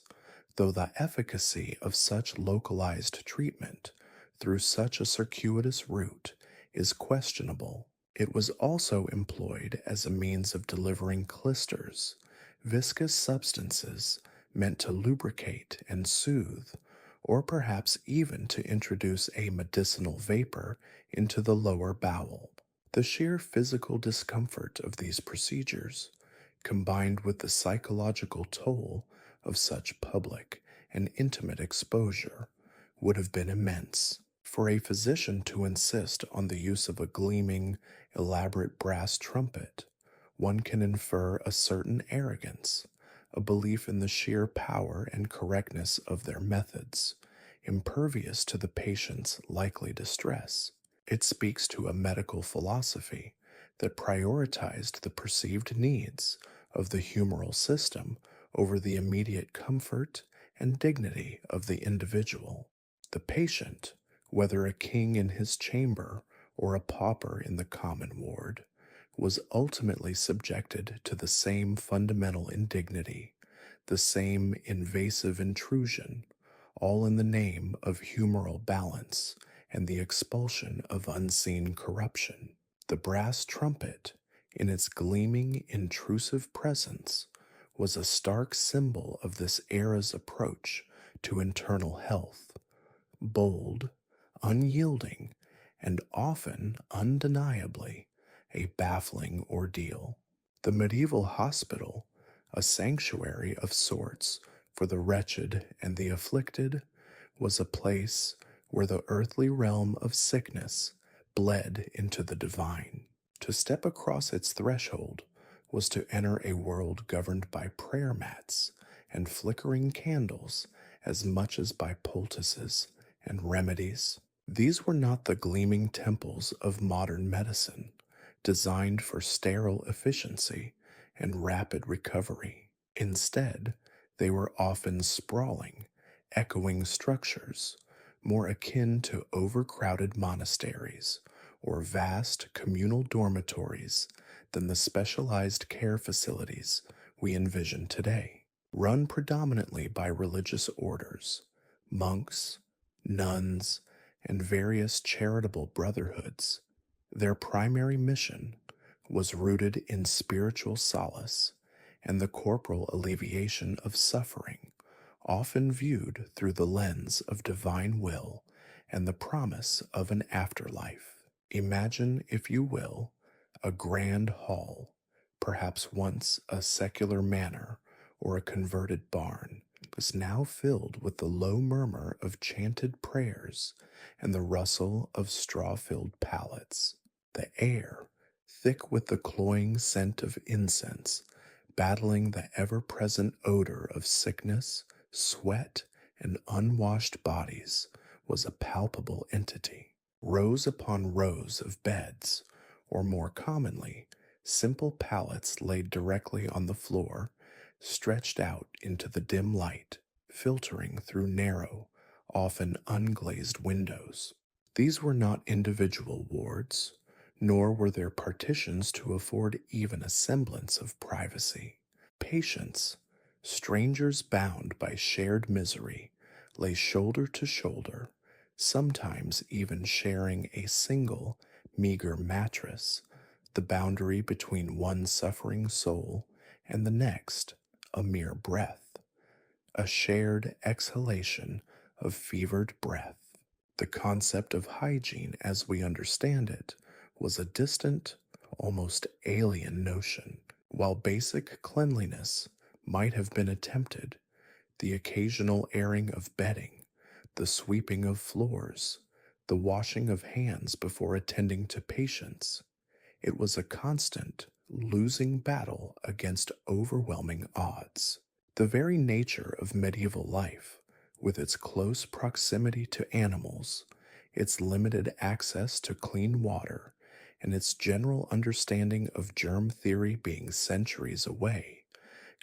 though the efficacy of such localized treatment through such a circuitous route is questionable. It was also employed as a means of delivering clysters, viscous substances meant to lubricate and soothe, or perhaps even to introduce a medicinal vapor into the lower bowel. The sheer physical discomfort of these procedures, combined with the psychological toll of such public and intimate exposure, would have been immense. For a physician to insist on the use of a gleaming, elaborate brass trumpet, one can infer a certain arrogance, a belief in the sheer power and correctness of their methods, impervious to the patient's likely distress. It speaks to a medical philosophy that prioritized the perceived needs of the humoral system over the immediate comfort and dignity of the individual. The patient, whether a king in his chamber or a pauper in the common ward, was ultimately subjected to the same fundamental indignity, the same invasive intrusion, all in the name of humoral balance and the expulsion of unseen corruption. The brass trumpet, in its gleaming, intrusive presence, was a stark symbol of this era's approach to internal health, bold, unyielding, and often undeniably a baffling ordeal. The medieval hospital, a sanctuary of sorts for the wretched and the afflicted, was a place where the earthly realm of sickness bled into the divine. To step across its threshold was to enter a world governed by prayer mats and flickering candles as much as by poultices and remedies. These were not the gleaming temples of modern medicine, designed for sterile efficiency and rapid recovery. Instead, they were often sprawling, echoing structures, more akin to overcrowded monasteries or vast communal dormitories than the specialized care facilities we envision today. Run predominantly by religious orders, monks, nuns, and various charitable brotherhoods, their primary mission was rooted in spiritual solace and the corporal alleviation of suffering, often viewed through the lens of divine will and the promise of an afterlife. Imagine, if you will, a grand hall, perhaps once a secular manor or a converted barn, was now filled with the low murmur of chanted prayers and the rustle of straw-filled pallets. The air, thick with the cloying scent of incense, battling the ever-present odor of sickness, sweat, and unwashed bodies, was a palpable entity. Rows upon rows of beds, or more commonly, simple pallets laid directly on the floor, stretched out into the dim light, filtering through narrow, often unglazed windows. These were not individual wards, nor were there partitions to afford even a semblance of privacy. Patients, strangers bound by shared misery, lay shoulder to shoulder, sometimes even sharing a single, meager mattress, the boundary between one suffering soul and the next a mere breath. a shared exhalation of fevered breath. The concept of hygiene as we understand it was a distant, almost alien notion. While basic cleanliness might have been attempted, the occasional airing of bedding, the sweeping of floors, the washing of hands before attending to patients, it was a constant, losing battle against overwhelming odds. The very nature of medieval life, with its close proximity to animals, its limited access to clean water, and its general understanding of germ theory being centuries away,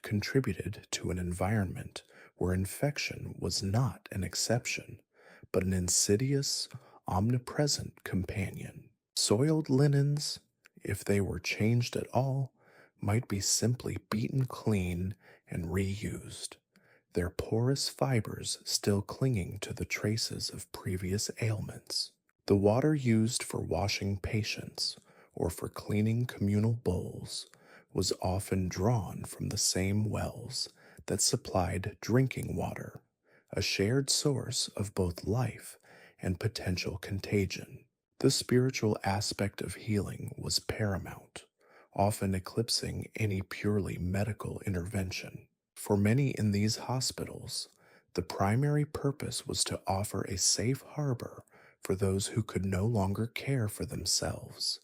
contributed to an environment where infection was not an exception, but an insidious, omnipresent companion. Soiled linens, if they were changed at all, might be simply beaten clean and reused, their porous fibers still clinging to the traces of previous ailments. The water used for washing patients or for cleaning communal bowls was often drawn from the same wells that supplied drinking water, a shared source of both life and potential contagion. The spiritual aspect of healing was paramount, often eclipsing any purely medical intervention. For many in these hospitals, the primary purpose was to offer a safe harbor for those who could no longer care for themselves,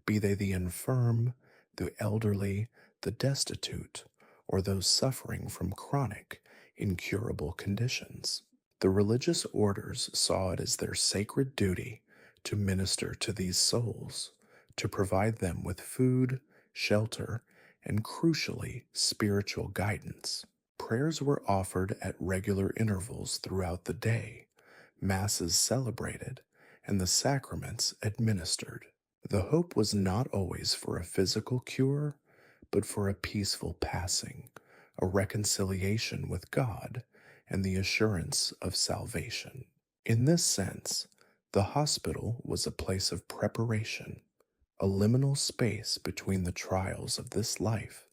be they the infirm, the elderly, the destitute, or those suffering from chronic, incurable conditions. The religious orders saw it as their sacred duty to minister to these souls, to provide them with food, shelter, and crucially, spiritual guidance. Prayers were offered at regular intervals throughout the day, masses celebrated, and the sacraments administered. The hope was not always for a physical cure, but for a peaceful passing, a reconciliation with God, and the assurance of salvation. In this sense, the hospital was a place of preparation, a liminal space between the trials of this life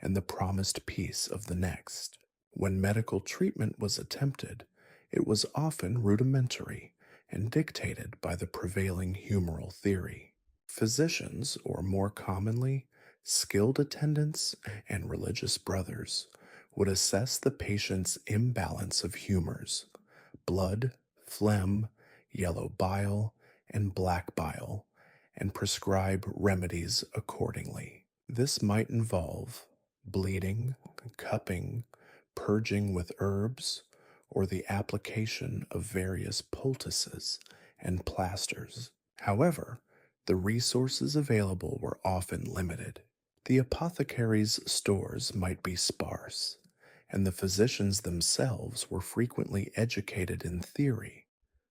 and the promised peace of the next. When medical treatment was attempted, it was often rudimentary and dictated by the prevailing humoral theory. Physicians, or more commonly, skilled attendants and religious brothers, would assess the patient's imbalance of humors, blood, phlegm, yellow bile, and black bile, and prescribe remedies accordingly. This might involve bleeding, cupping, purging with herbs, or the application of various poultices and plasters. However, the resources available were often limited. The apothecary's stores might be sparse, and the physicians themselves were frequently educated in theory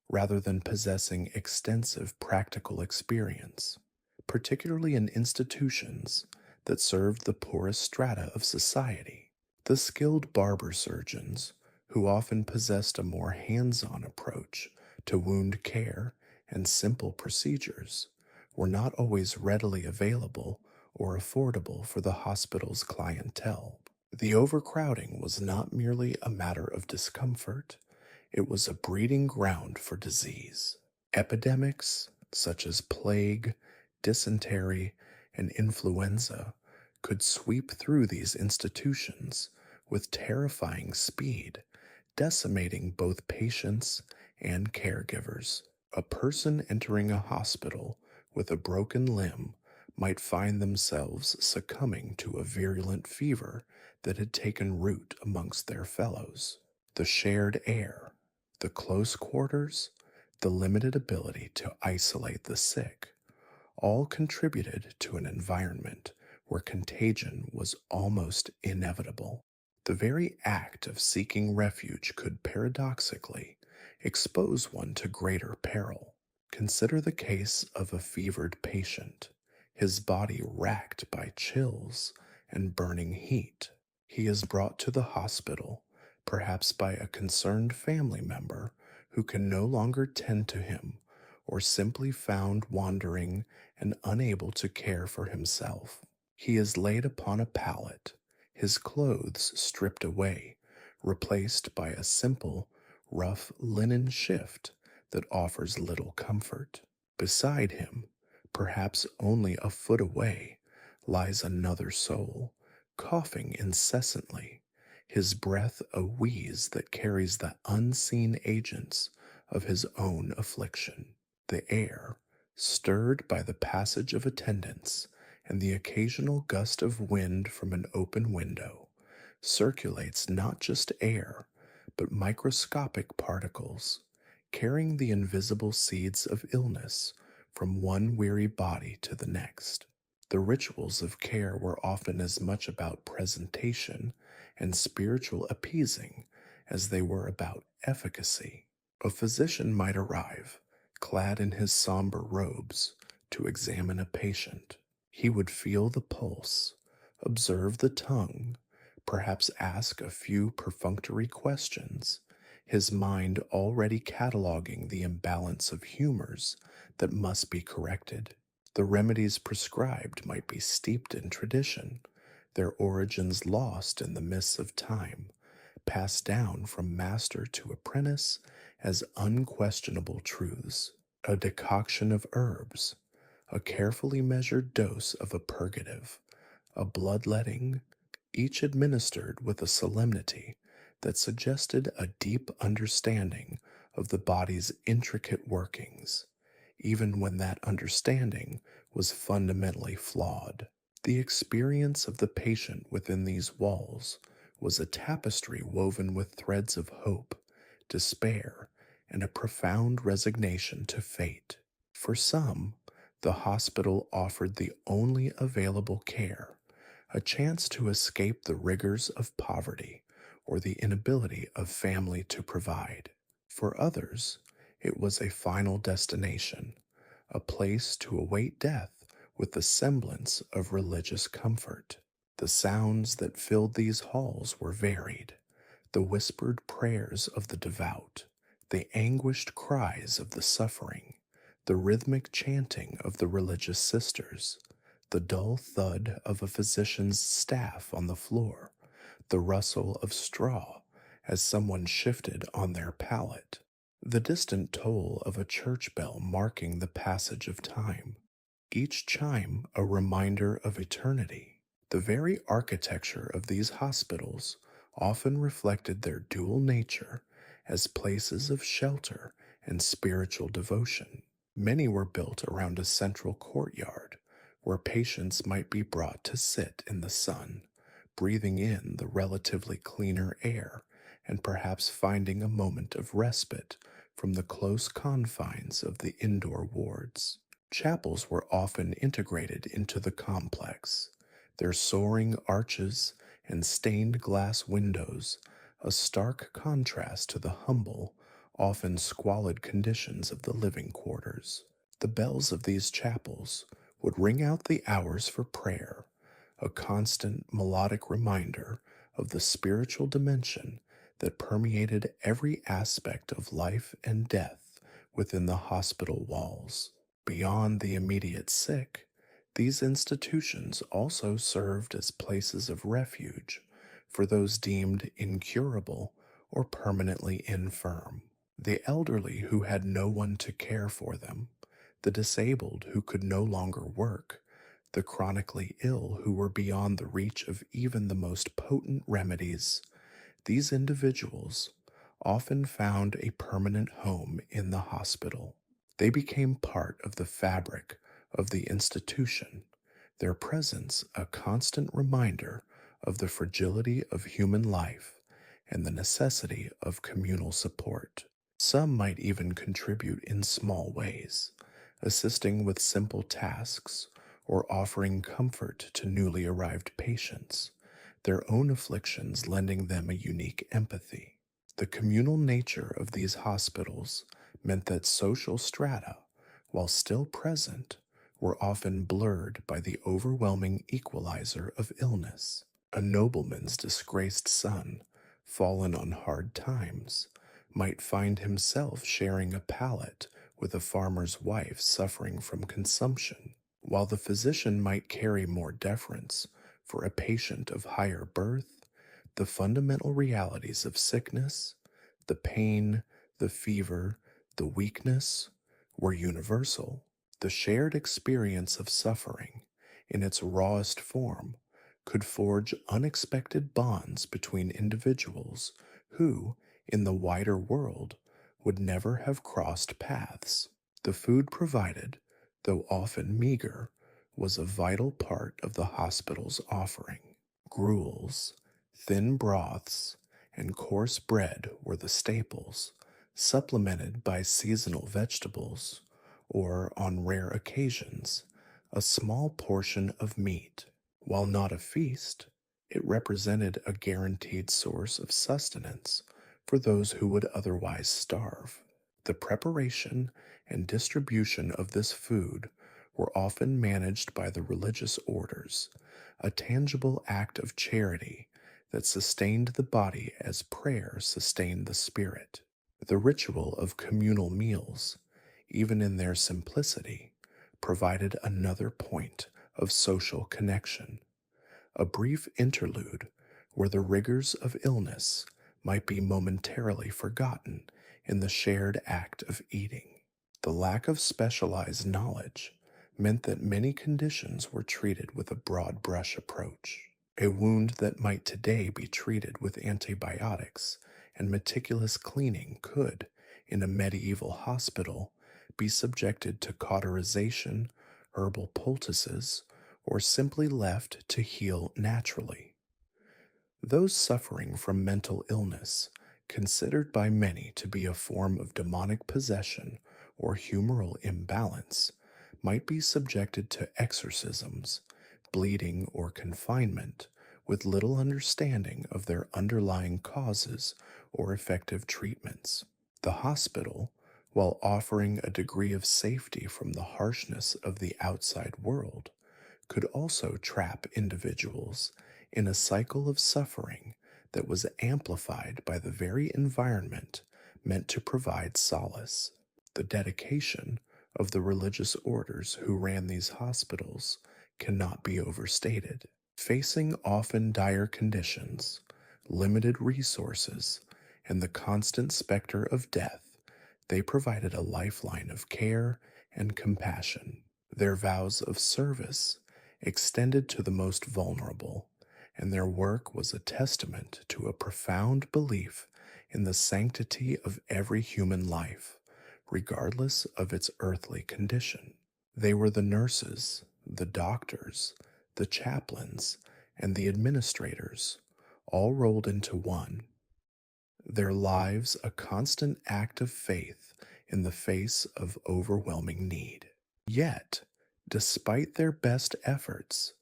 rather than possessing extensive practical experience, particularly in institutions that served the poorest strata of society. The skilled barber surgeons, who often possessed a more hands-on approach to wound care and simple procedures, were not always readily available or affordable for the hospital's clientele. The overcrowding was not merely a matter of discomfort, it was a breeding ground for disease. Epidemics, such as plague, dysentery, and influenza, could sweep through these institutions with terrifying speed, decimating both patients and caregivers. A person entering a hospital with a broken limb might find themselves succumbing to a virulent fever that had taken root amongst their fellows. The shared air, the close quarters, the limited ability to isolate the sick, all contributed to an environment where contagion was almost inevitable. The very act of seeking refuge could paradoxically expose one to greater peril. Consider the case of a fevered patient, his body racked by chills and burning heat. He is brought to the hospital, perhaps by a concerned family member who can no longer tend to him, or simply found wandering and unable to care for himself. He is laid upon a pallet, his clothes stripped away, replaced by a simple, rough linen shift that offers little comfort. Beside him, perhaps only a foot away, lies another soul, coughing incessantly, his breath a wheeze that carries the unseen agents of his own affliction. The air, stirred by the passage of attendants and the occasional gust of wind from an open window, circulates not just air, but microscopic particles, carrying the invisible seeds of illness from one weary body to the next. The rituals of care were often as much about presentation and spiritual appeasing as they were about efficacy. A physician might arrive, clad in his somber robes, to examine a patient. He would feel the pulse, observe the tongue, perhaps ask a few perfunctory questions, his mind already cataloging the imbalance of humors that must be corrected. The remedies prescribed might be steeped in tradition, their origins lost in the mists of time, passed down from master to apprentice as unquestionable truths. A decoction of herbs, a carefully measured dose of a purgative, a bloodletting, each administered with a solemnity that suggested a deep understanding of the body's intricate workings, even when that understanding was fundamentally flawed. The experience of the patient within these walls was a tapestry woven with threads of hope, despair, and a profound resignation to fate. For some, the hospital offered the only available care, a chance to escape the rigors of poverty or the inability of family to provide. For others, it was a final destination, a place to await death with the semblance of religious comfort. The sounds that filled these halls were varied: the whispered prayers of the devout, the anguished cries of the suffering, the rhythmic chanting of the religious sisters, the dull thud of a physician's staff on the floor, the rustle of straw as someone shifted on their pallet, the distant toll of a church bell marking the passage of time, each chime a reminder of eternity. The very architecture of these hospitals often reflected their dual nature as places of shelter and spiritual devotion. Many were built around a central courtyard where patients might be brought to sit in the sun, breathing in the relatively cleaner air and perhaps finding a moment of respite from the close confines of the indoor wards. Chapels were often integrated into the complex, their soaring arches and stained glass windows a stark contrast to the humble, often squalid conditions of the living quarters. The bells of these chapels would ring out the hours for prayer, a constant melodic reminder of the spiritual dimension that permeated every aspect of life and death within the hospital walls. Beyond the immediate sick, these institutions also served as places of refuge for those deemed incurable or permanently infirm. The elderly who had no one to care for them, the disabled who could no longer work, the chronically ill who were beyond the reach of even the most potent remedies, these individuals often found a permanent home in the hospital. They became part of the fabric of the institution, their presence a constant reminder of the fragility of human life and the necessity of communal support. Some might even contribute in small ways, assisting with simple tasks or offering comfort to newly arrived patients, their own afflictions lending them a unique empathy. The communal nature of these hospitals meant that social strata, while still present, were often blurred by the overwhelming equalizer of illness. A nobleman's disgraced son, fallen on hard times, might find himself sharing a pallet with a farmer's wife suffering from consumption, while the physician might carry more deference for a patient of higher birth. The fundamental realities of sickness, the pain, the fever, the weakness, were universal. The shared experience of suffering, in its rawest form, could forge unexpected bonds between individuals who, in the wider world, would never have crossed paths. The food provided, though often meager, was a vital part of the hospital's offering. Gruels, thin broths, and coarse bread were the staples, supplemented by seasonal vegetables, or, on rare occasions, a small portion of meat. While not a feast, it represented a guaranteed source of sustenance for those who would otherwise starve. The preparation and distribution of this food were often managed by the religious orders, a tangible act of charity that sustained the body as prayer sustained the spirit. The ritual of communal meals, even in their simplicity, provided another point of social connection, a brief interlude where the rigors of illness might be momentarily forgotten in the shared act of eating. The lack of specialized knowledge meant that many conditions were treated with a broad brush approach. A wound that might today be treated with antibiotics and meticulous cleaning could, in a medieval hospital, be subjected to cauterization, herbal poultices, or simply left to heal naturally. Those suffering from mental illness, considered by many to be a form of demonic possession or humoral imbalance, might be subjected to exorcisms, bleeding, or confinement, with little understanding of their underlying causes or effective treatments. The hospital, while offering a degree of safety from the harshness of the outside world, could also trap individuals in a cycle of suffering that was amplified by the very environment meant to provide solace. The dedication of the religious orders who ran these hospitals cannot be overstated. Facing often dire conditions, limited resources, and the constant specter of death, they provided a lifeline of care and compassion. Their vows of service extended to the most vulnerable, and their work was a testament to a profound belief in the sanctity of every human life, regardless of its earthly condition. They were the nurses, the doctors, the chaplains, and the administrators, all rolled into one, their lives a constant act of faith in the face of overwhelming need. Yet, despite their best efforts,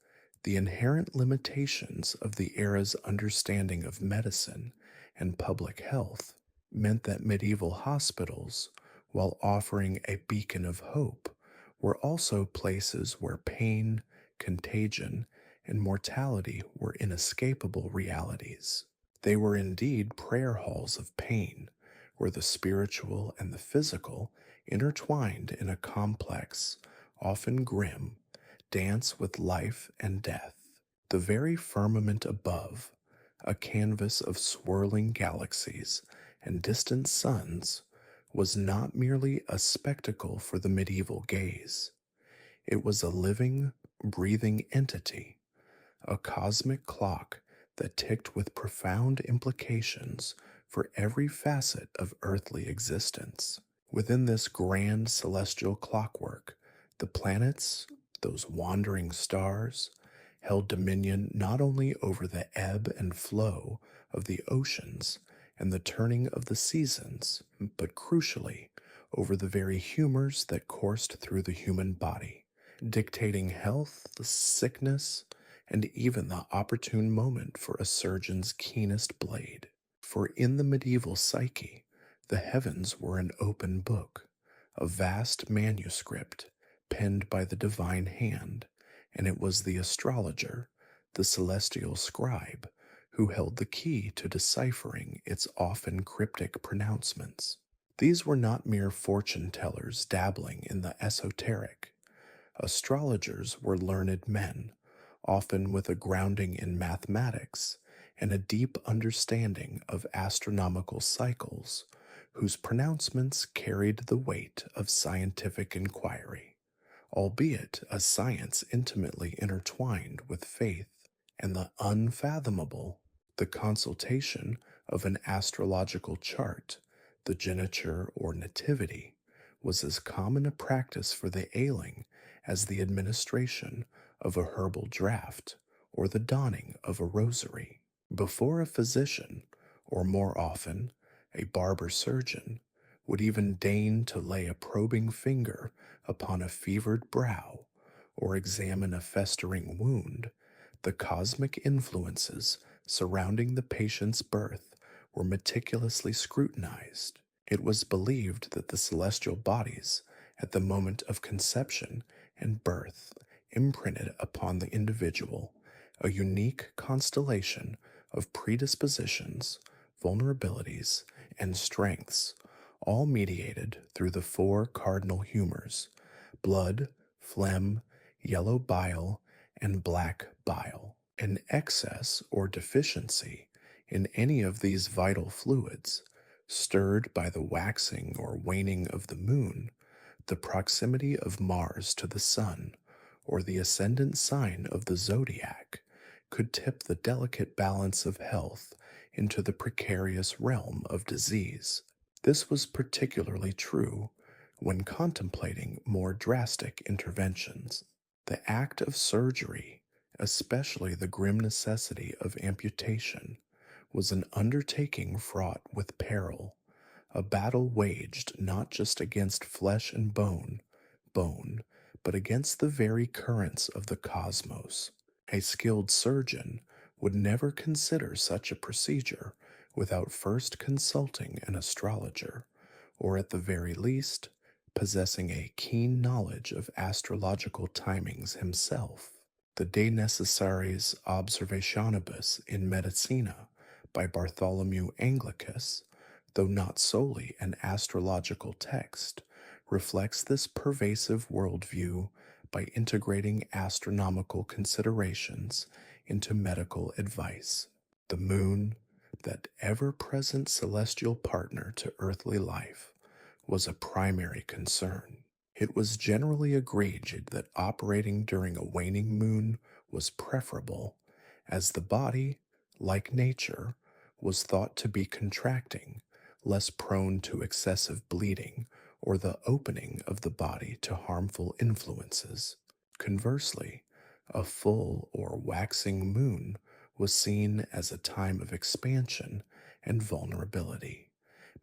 the inherent limitations of the era's understanding of medicine and public health meant that medieval hospitals, while offering a beacon of hope, were also places where pain, contagion, and mortality were inescapable realities. They were indeed prayer halls of pain, where the spiritual and the physical intertwined in a complex, often grim, dance with life and death. The very firmament above, a canvas of swirling galaxies and distant suns, was not merely a spectacle for the medieval gaze. It was a living, breathing entity, a cosmic clock that ticked with profound implications for every facet of earthly existence. Within this grand celestial clockwork, the planets, those wandering stars, held dominion not only over the ebb and flow of the oceans and the turning of the seasons, but crucially over the very humors that coursed through the human body, dictating health, sickness, and even the opportune moment for a surgeon's keenest blade. For in the medieval psyche, the heavens were an open book, a vast manuscript penned by the divine hand, and it was the astrologer, the celestial scribe, who held the key to deciphering its often cryptic pronouncements. These were not mere fortune tellers dabbling in the esoteric. Astrologers were learned men, often with a grounding in mathematics and a deep understanding of astronomical cycles, whose pronouncements carried the weight of scientific inquiry, albeit a science intimately intertwined with faith and the unfathomable. The consultation of an astrological chart, the geniture or nativity, was as common a practice for the ailing as the administration of a herbal draught or the donning of a rosary. Before a physician, or more often, a barber surgeon, would even deign to lay a probing finger upon a fevered brow or examine a festering wound, the cosmic influences surrounding the patient's birth were meticulously scrutinized. It was believed that the celestial bodies, at the moment of conception and birth, imprinted upon the individual a unique constellation of predispositions, vulnerabilities, and strengths, all mediated through the four cardinal humors: blood, phlegm, yellow bile, and black bile. An excess or deficiency in any of these vital fluids, stirred by the waxing or waning of the moon, the proximity of Mars to the Sun, or the ascendant sign of the zodiac, could tip the delicate balance of health into the precarious realm of disease. This was particularly true when contemplating more drastic interventions. The act of surgery, especially the grim necessity of amputation, was an undertaking fraught with peril, a battle waged not just against flesh and bone, but against the very currents of the cosmos. A skilled surgeon would never consider such a procedure without first consulting an astrologer, or at the very least, possessing a keen knowledge of astrological timings himself. The De Necessaris Observationibus in Medicina by Bartholomew Anglicus, though not solely an astrological text, reflects this pervasive worldview by integrating astronomical considerations into medical advice. The moon, that ever present celestial partner to earthly life, was a primary concern. It was generally agreed that operating during a waning moon was preferable, as the body, like nature, was thought to be contracting, less prone to excessive bleeding or the opening of the body to harmful influences. Conversely, a full or waxing moon was seen as a time of expansion and vulnerability,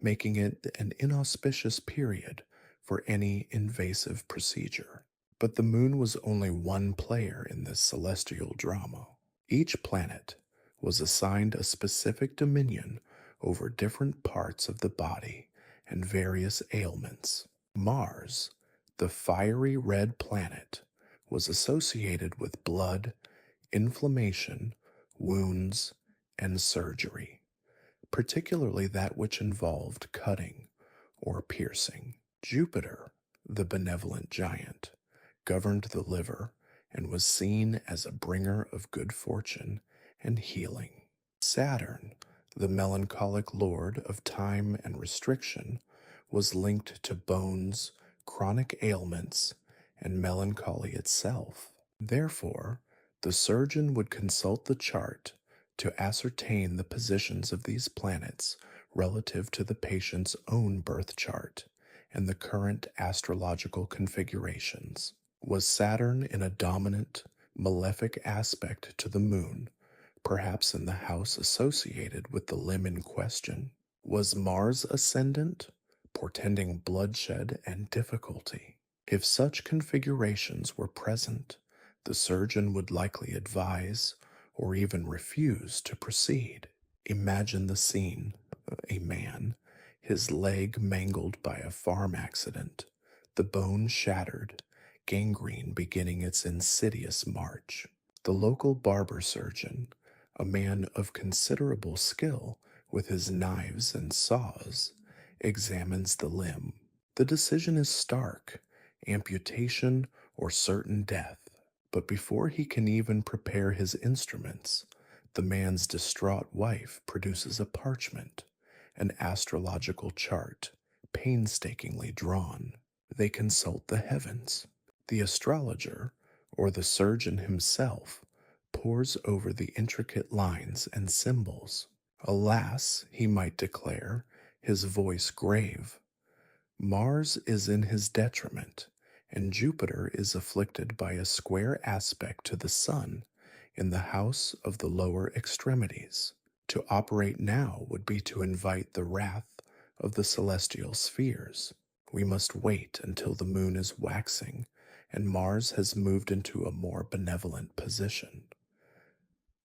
making it an inauspicious period for any invasive procedure. But the moon was only one player in this celestial drama. Each planet was assigned a specific dominion over different parts of the body and various ailments. Mars, the fiery red planet, was associated with blood, inflammation, wounds, and surgery, particularly that which involved cutting or piercing. Jupiter, the benevolent giant, governed the liver and was seen as a bringer of good fortune and healing. Saturn, the melancholic lord of time and restriction, was linked to bones, chronic ailments, and melancholy itself. Therefore, the surgeon would consult the chart to ascertain the positions of these planets relative to the patient's own birth chart and the current astrological configurations. Was Saturn in a dominant, malefic aspect to the moon, perhaps in the house associated with the limb in question? Was Mars ascendant, portending bloodshed and difficulty? If such configurations were present, the surgeon would likely advise or even refuse to proceed. Imagine the scene: a man, his leg mangled by a farm accident, the bone shattered, gangrene beginning its insidious march. The local barber surgeon, a man of considerable skill with his knives and saws, examines the limb. The decision is stark: amputation or certain death. But before he can even prepare his instruments, The man's distraught wife produces a parchment, an astrological chart, painstakingly drawn. They consult the heavens. The astrologer, or the surgeon himself, pores over the intricate lines and symbols. Alas, he might declare, his voice grave, Mars is in his detriment, and Jupiter is afflicted by a square aspect to the Sun in the house of the lower extremities. To operate now would be to invite the wrath of the celestial spheres. We must wait until the moon is waxing and Mars has moved into a more benevolent position.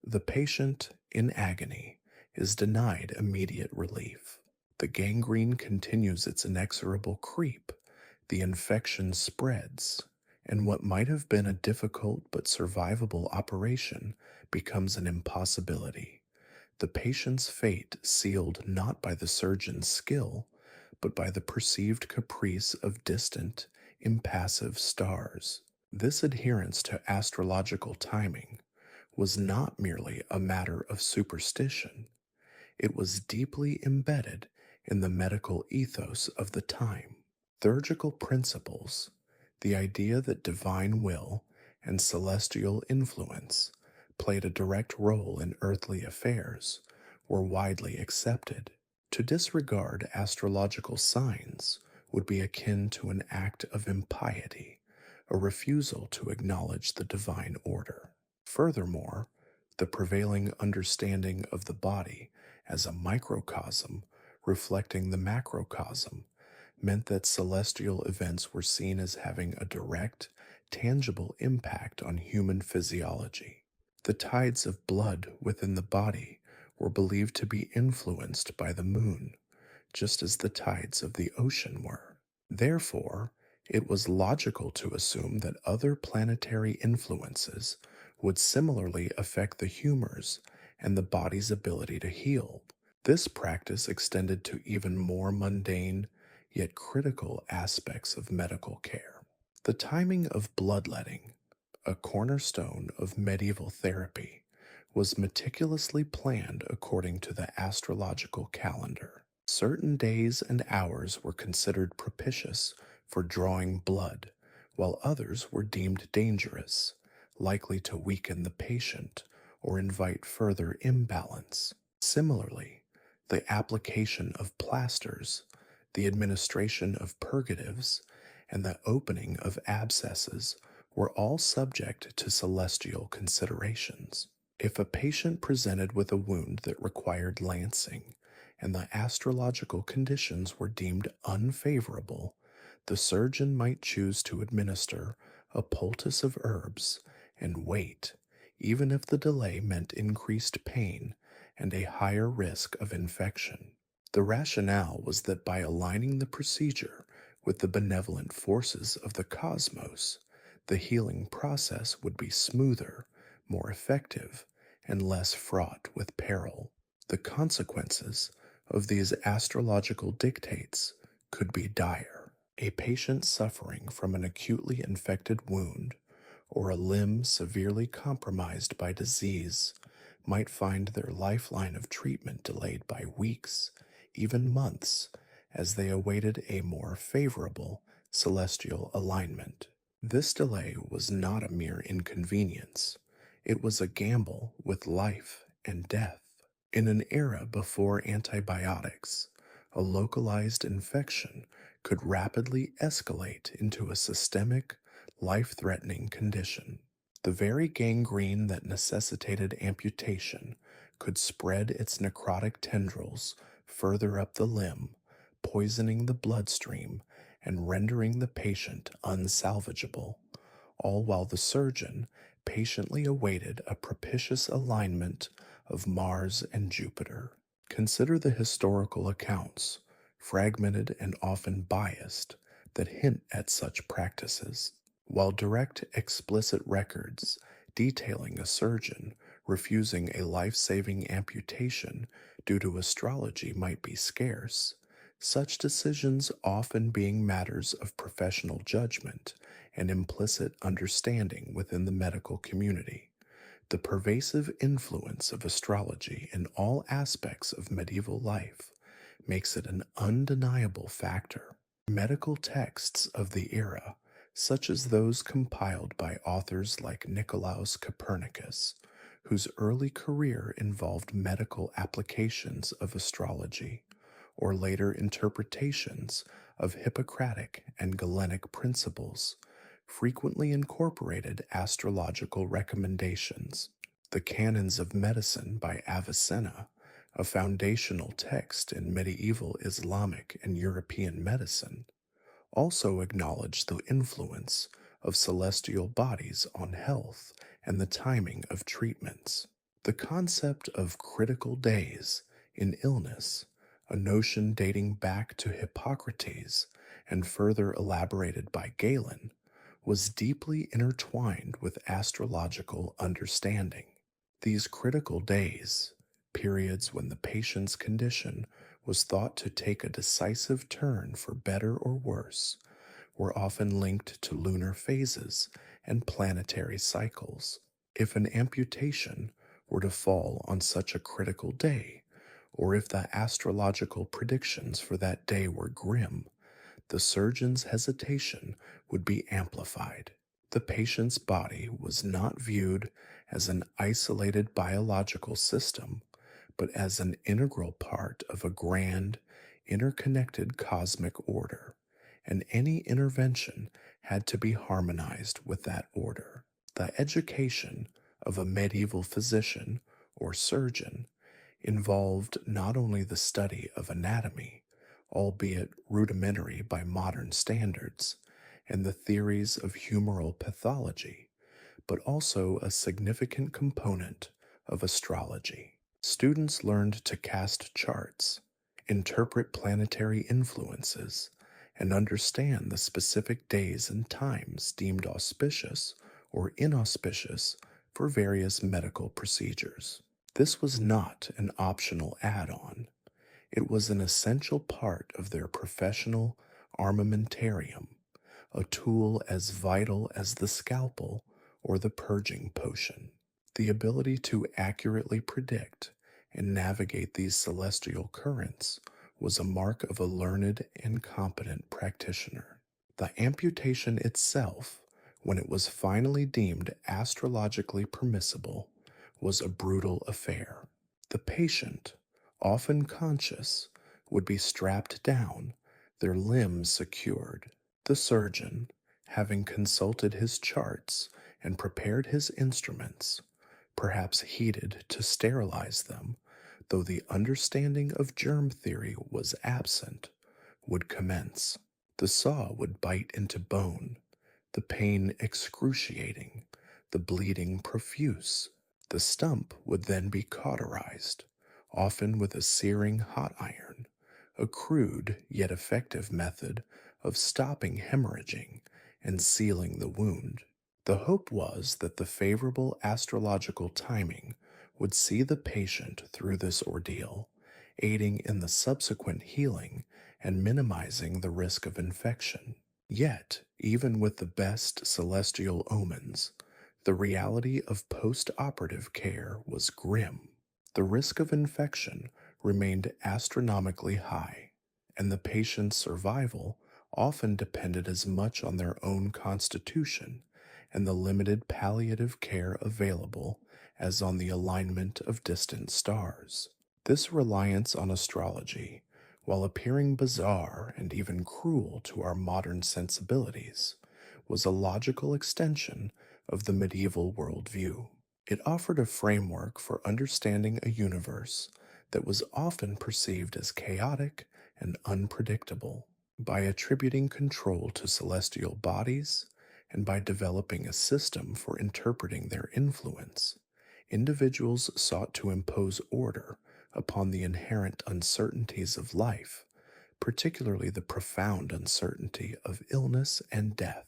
The patient, in agony, is denied immediate relief. The gangrene continues its inexorable creep, the infection spreads, and what might have been a difficult but survivable operation becomes an impossibility. The patient's fate sealed not by the surgeon's skill, but by the perceived caprice of distant, impassive stars. This adherence to astrological timing was not merely a matter of superstition, it was deeply embedded in the medical ethos of the time. Theurgical principles, the idea that divine will and celestial influence played a direct role in earthly affairs, were widely accepted. To disregard astrological signs would be akin to an act of impiety, a refusal to acknowledge the divine order. Furthermore, the prevailing understanding of the body as a microcosm reflecting the macrocosm meant that celestial events were seen as having a direct, tangible impact on human physiology. The tides of blood within the body were believed to be influenced by the moon, just as the tides of the ocean were. Therefore, it was logical to assume that other planetary influences would similarly affect the humors and the body's ability to heal. This practice extended to even more mundane, yet critical aspects of medical care. The timing of bloodletting, a cornerstone of medieval therapy, was meticulously planned according to the astrological calendar. Certain days and hours were considered propitious for drawing blood, while others were deemed dangerous, likely to weaken the patient or invite further imbalance. Similarly, the application of plasters, the administration of purgatives, and the opening of abscesses were all subject to celestial considerations. If a patient presented with a wound that required lancing, and the astrological conditions were deemed unfavorable, the surgeon might choose to administer a poultice of herbs and wait, even if the delay meant increased pain and a higher risk of infection. The rationale was that by aligning the procedure with the benevolent forces of the cosmos, the healing process would be smoother, more effective, and less fraught with peril. The consequences of these astrological dictates could be dire. A patient suffering from an acutely infected wound or a limb severely compromised by disease might find their lifeline of treatment delayed by weeks, even months, as they awaited a more favorable celestial alignment. This delay was not a mere inconvenience, it was a gamble with life and death. In an era before antibiotics, a localized infection could rapidly escalate into a systemic, life-threatening condition. The very gangrene that necessitated amputation could spread its necrotic tendrils further up the limb, poisoning the bloodstream and rendering the patient unsalvageable, all while the surgeon patiently awaited a propitious alignment of Mars and Jupiter. Consider the historical accounts, fragmented and often biased, that hint at such practices. While direct, explicit records detailing a surgeon refusing a life-saving amputation due to astrology might be scarce, such decisions often being matters of professional judgment and implicit understanding within the medical community. The pervasive influence of astrology in all aspects of medieval life makes it an undeniable factor. Medical texts of the era, such as those compiled by authors like Nicolaus Copernicus, whose early career involved medical applications of astrology, or later interpretations of Hippocratic and Galenic principles, frequently incorporated astrological recommendations. The Canons of Medicine by Avicenna, a foundational text in medieval Islamic and European medicine, also acknowledged the influence of celestial bodies on health and the timing of treatments. The concept of critical days in illness, a notion dating back to Hippocrates and further elaborated by Galen, was deeply intertwined with astrological understanding. These critical days, periods when the patient's condition was thought to take a decisive turn for better or worse, were often linked to lunar phases and planetary cycles. If an amputation were to fall on such a critical day, or if the astrological predictions for that day were grim, the surgeon's hesitation would be amplified. The patient's body was not viewed as an isolated biological system, but as an integral part of a grand, interconnected cosmic order, and any intervention had to be harmonized with that order. The education of a medieval physician or surgeon involved not only the study of anatomy, albeit rudimentary by modern standards, and the theories of humoral pathology, but also a significant component of astrology. Students learned to cast charts, interpret planetary influences, and understand the specific days and times deemed auspicious or inauspicious for various medical procedures. This was not an optional add on, it was an essential part of their professional armamentarium, a tool as vital as the scalpel or the purging potion. The ability to accurately predict and navigate these celestial currents was a mark of a learned and competent practitioner. The amputation itself, when it was finally deemed astrologically permissible, was a brutal affair. The patient, often conscious, would be strapped down, their limbs secured. The surgeon, having consulted his charts and prepared his instruments, perhaps heated to sterilize them, though the understanding of germ theory was absent, would commence. The saw would bite into bone, the pain excruciating, the bleeding profuse. The stump would then be cauterized, often with a searing hot iron, a crude yet effective method of stopping hemorrhaging and sealing the wound. The hope was that the favorable astrological timing would see the patient through this ordeal, aiding in the subsequent healing and minimizing the risk of infection. Yet, even with the best celestial omens, the reality of post-operative care was grim. The risk of infection remained astronomically high, and the patient's survival often depended as much on their own constitution and the limited palliative care available as on the alignment of distant stars. This reliance on astrology, while appearing bizarre and even cruel to our modern sensibilities, was a logical extension of the medieval worldview. It offered a framework for understanding a universe that was often perceived as chaotic and unpredictable. By attributing control to celestial bodies and by developing a system for interpreting their influence, individuals sought to impose order upon the inherent uncertainties of life, particularly the profound uncertainty of illness and death.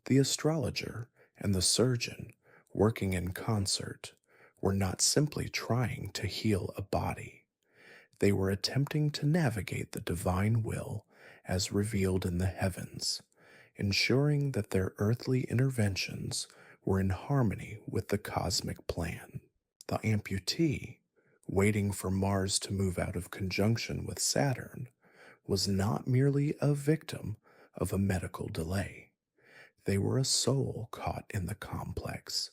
The astrologer and the surgeon, working in concert, were not simply trying to heal a body. They were attempting to navigate the divine will as revealed in the heavens, ensuring that their earthly interventions were in harmony with the cosmic plan. The amputee, waiting for Mars to move out of conjunction with Saturn, was not merely a victim of a medical delay. They were a soul caught in the complex,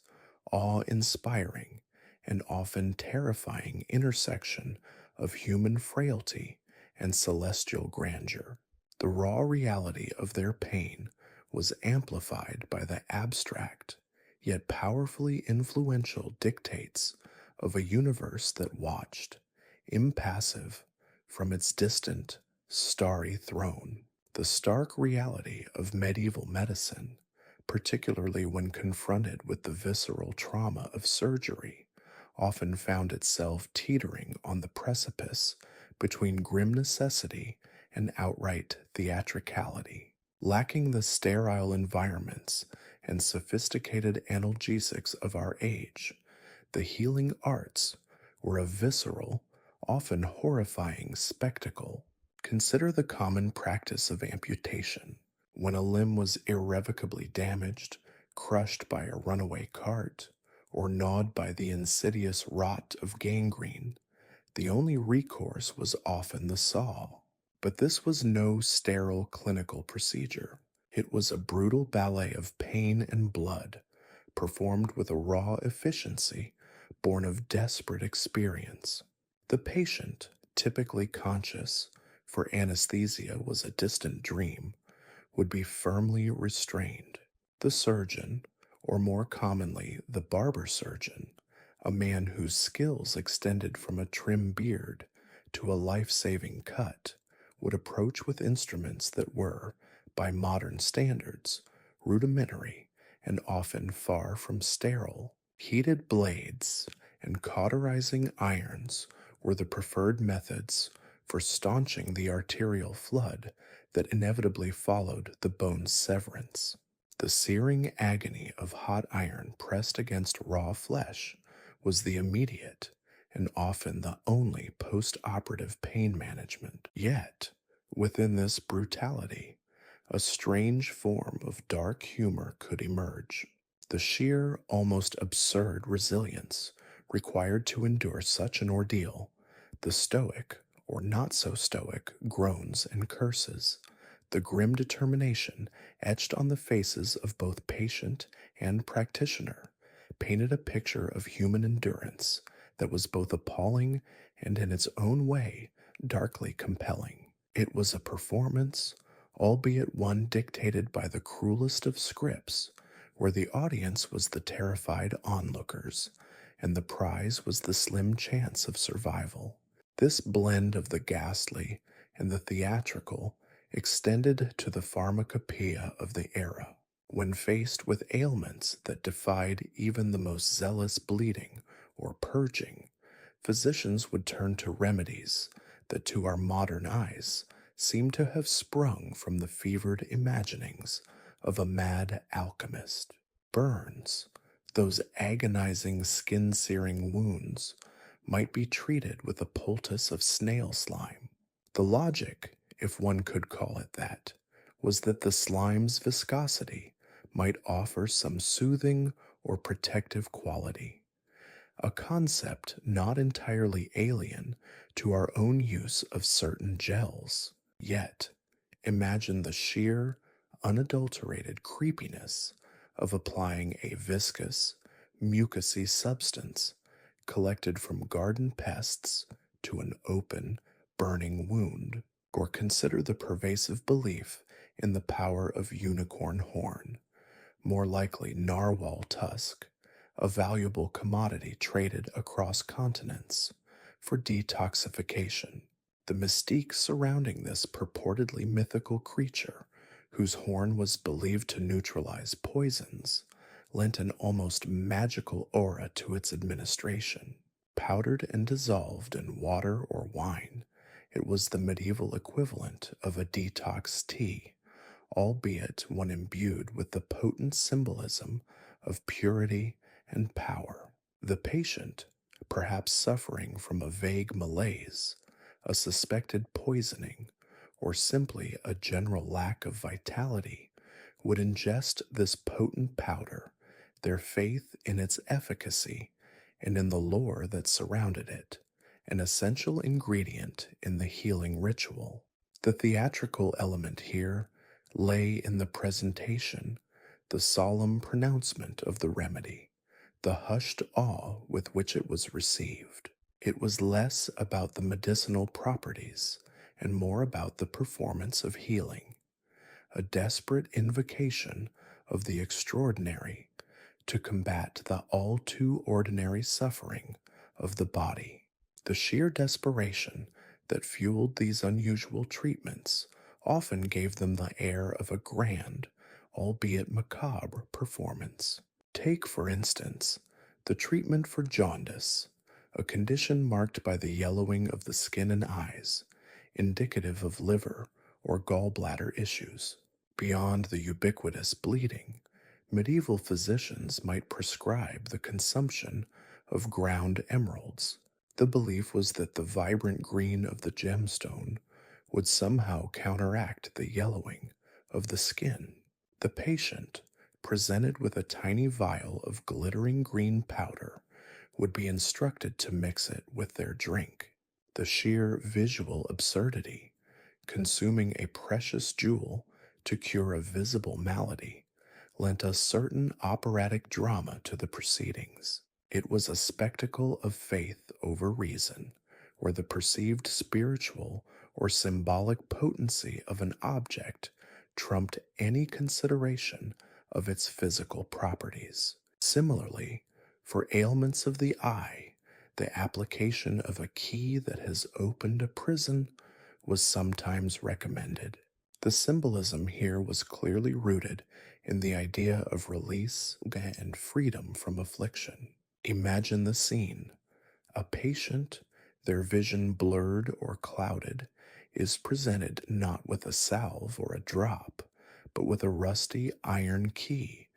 awe inspiring, and often terrifying intersection of human frailty and celestial grandeur. The raw reality of their pain was amplified by the abstract, yet powerfully influential dictates of a universe that watched, impassive, from its distant, starry throne. The stark reality of medieval medicine, particularly when confronted with the visceral trauma of surgery, often found itself teetering on the precipice between grim necessity and outright theatricality. Lacking the sterile environments and sophisticated analgesics of our age, the healing arts were a visceral, often horrifying spectacle. Consider the common practice of amputation. When a limb was irrevocably damaged, crushed by a runaway cart, or gnawed by the insidious rot of gangrene, the only recourse was often the saw. But this was no sterile clinical procedure. It was a brutal ballet of pain and blood, performed with a raw efficiency born of desperate experience. The patient, typically conscious, for anesthesia was a distant dream, would be firmly restrained. The surgeon, or more commonly the barber surgeon, a man whose skills extended from a trim beard to a life-saving cut, would approach with instruments that were, by modern standards, rudimentary and often far from sterile. Heated blades and cauterizing irons were the preferred methods for staunching the arterial flood that inevitably followed the bone severance. The searing agony of hot iron pressed against raw flesh was the immediate and often the only post-operative pain management. Yet, within this brutality, a strange form of dark humor could emerge. The sheer, almost absurd resilience required to endure such an ordeal, the stoic, or not so stoic, groans and curses, the grim determination etched on the faces of both patient and practitioner, painted a picture of human endurance that was both appalling and in its own way darkly compelling. It was a performance, albeit one dictated by the cruelest of scripts, where the audience was the terrified onlookers, and the prize was the slim chance of survival. This blend of the ghastly and the theatrical extended to the pharmacopoeia of the era. When faced with ailments that defied even the most zealous bleeding or purging, physicians would turn to remedies that to our modern eyes seem to have sprung from the fevered imaginings of a mad alchemist. Burns, those agonizing skin-searing wounds, might be treated with a poultice of snail slime. The logic, if one could call it that, was that the slime's viscosity might offer some soothing or protective quality, a concept not entirely alien to our own use of certain gels. Yet, imagine the sheer, unadulterated creepiness of applying a viscous, mucousy substance collected from garden pests to an open, burning wound, or consider the pervasive belief in the power of unicorn horn, more likely narwhal tusk, a valuable commodity traded across continents for detoxification. The mystique surrounding this purportedly mythical creature, whose horn was believed to neutralize poisons, lent an almost magical aura to its administration. Powdered and dissolved in water or wine, it was the medieval equivalent of a detox tea, albeit one imbued with the potent symbolism of purity and power. The patient, perhaps suffering from a vague malaise, a suspected poisoning, or simply a general lack of vitality, would ingest this potent powder their faith in its efficacy, and in the lore that surrounded it, an essential ingredient in the healing ritual. The theatrical element here lay in the presentation, the solemn pronouncement of the remedy, the hushed awe with which it was received. It was less about the medicinal properties and more about the performance of healing, a desperate invocation of the extraordinary to combat the all too ordinary suffering of the body. The sheer desperation that fueled these unusual treatments often gave them the air of a grand, albeit macabre, performance. Take, for instance, the treatment for jaundice, a condition marked by the yellowing of the skin and eyes, indicative of liver or gallbladder issues. Beyond the ubiquitous bleeding, medieval physicians might prescribe the consumption of ground emeralds. The belief was that the vibrant green of the gemstone would somehow counteract the yellowing of the skin. The patient, presented with a tiny vial of glittering green powder, would be instructed to mix it with their drink. The sheer visual absurdity, consuming a precious jewel to cure a visible malady, lent a certain operatic drama to the proceedings. It was a spectacle of faith over reason, where the perceived spiritual or symbolic potency of an object trumped any consideration of its physical properties. Similarly, for ailments of the eye, the application of a key that has opened a prison was sometimes recommended. The symbolism here was clearly rooted in the idea of release and freedom from affliction. Imagine the scene. A patient, their vision blurred or clouded, is presented not with a salve or a drop, but with a rusty iron key,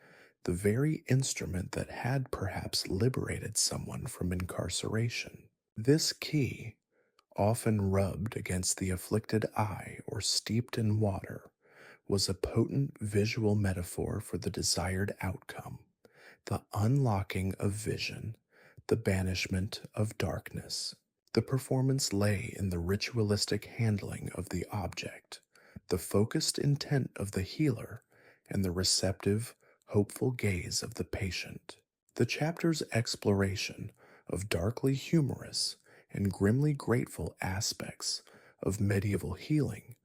the very instrument that had perhaps liberated someone from incarceration. This key, often rubbed against the afflicted eye or steeped in water, was a potent visual metaphor for the desired outcome, the unlocking of vision, the banishment of darkness. The performance lay in the ritualistic handling of the object, the focused intent of the healer, and the receptive, hopeful gaze of the patient. The chapter's exploration of darkly humorous and grimly grateful aspects of medieval healing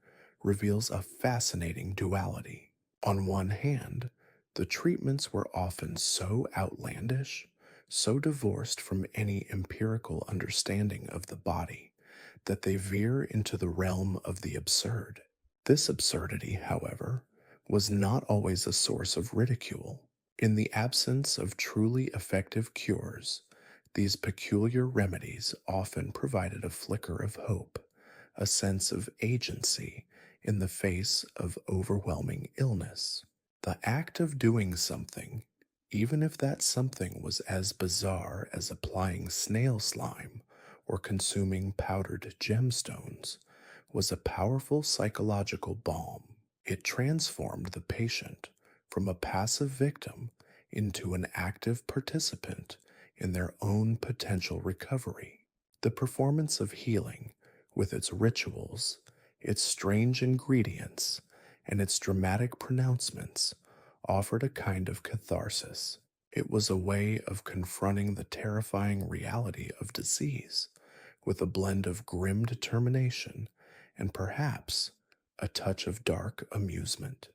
reveals a fascinating duality. On one hand, the treatments were often so outlandish, so divorced from any empirical understanding of the body, that they veer into the realm of the absurd. This absurdity, however, was not always a source of ridicule. In the absence of truly effective cures, these peculiar remedies often provided a flicker of hope, a sense of agency in the face of overwhelming illness. The act of doing something, even if that something was as bizarre as applying snail slime or consuming powdered gemstones, was a powerful psychological balm. It transformed the patient from a passive victim into an active participant in their own potential recovery. The performance of healing, with its rituals, its strange ingredients, and its dramatic pronouncements, offered a kind of catharsis. It was a way of confronting the terrifying reality of disease with a blend of grim determination and perhaps a touch of dark amusement.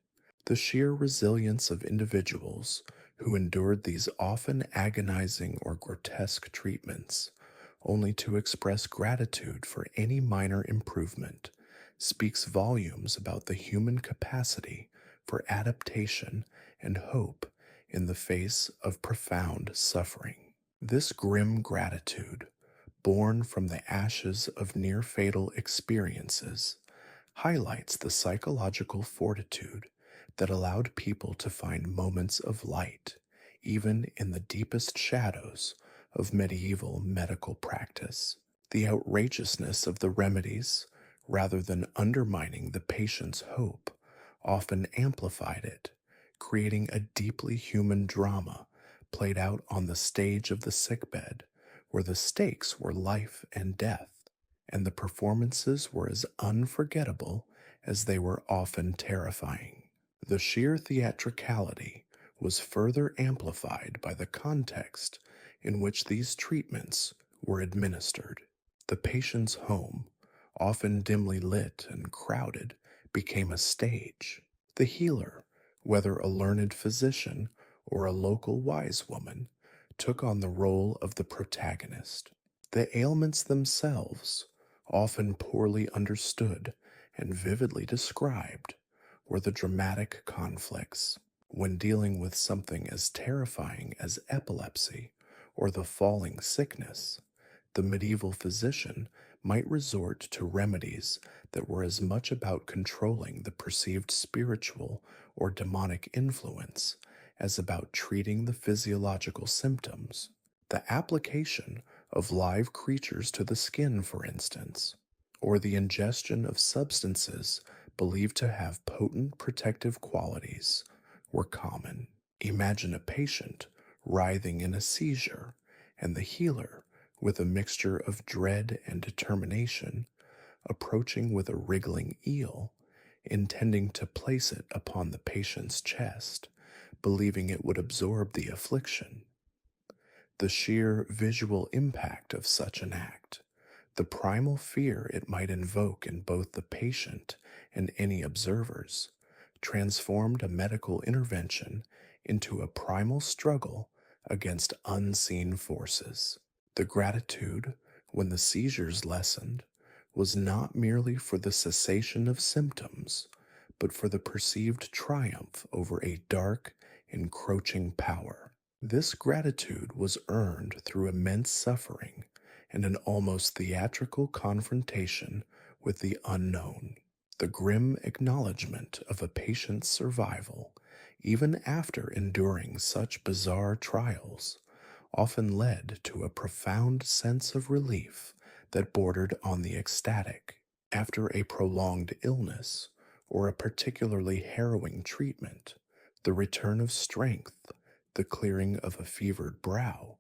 The sheer resilience of individuals who endured these often agonizing or grotesque treatments, only to express gratitude for any minor improvement, speaks volumes about the human capacity for adaptation and hope in the face of profound suffering. This grim gratitude, born from the ashes of near fatal experiences, highlights the psychological fortitude that allowed people to find moments of light, even in the deepest shadows of medieval medical practice. The outrageousness of the remedies, rather than undermining the patient's hope, often amplified it, creating a deeply human drama played out on the stage of the sickbed, where the stakes were life and death, and the performances were as unforgettable as they were often terrifying. The sheer theatricality was further amplified by the context in which these treatments were administered. The patient's home, often dimly lit and crowded, became a stage. The healer, whether a learned physician or a local wise woman, took on the role of the protagonist. The ailments themselves, often poorly understood and vividly described, were the dramatic conflicts. When dealing with something as terrifying as epilepsy or the falling sickness, the medieval physician might resort to remedies that were as much about controlling the perceived spiritual or demonic influence as about treating the physiological symptoms. The application of live creatures to the skin, for instance, or the ingestion of substances believed to have potent protective qualities, were common. Imagine a patient writhing in a seizure, and the healer, with a mixture of dread and determination, approaching with a wriggling eel, intending to place it upon the patient's chest, believing it would absorb the affliction. The sheer visual impact of such an act, the primal fear it might invoke in both the patient and any observers, transformed a medical intervention into a primal struggle against unseen forces. The gratitude, when the seizures lessened, was not merely for the cessation of symptoms, but for the perceived triumph over a dark, encroaching power. This gratitude was earned through immense suffering and an almost theatrical confrontation with the unknown. The grim acknowledgement of a patient's survival, even after enduring such bizarre trials, often led to a profound sense of relief that bordered on the ecstatic. After a prolonged illness or a particularly harrowing treatment, the return of strength, the clearing of a fevered brow,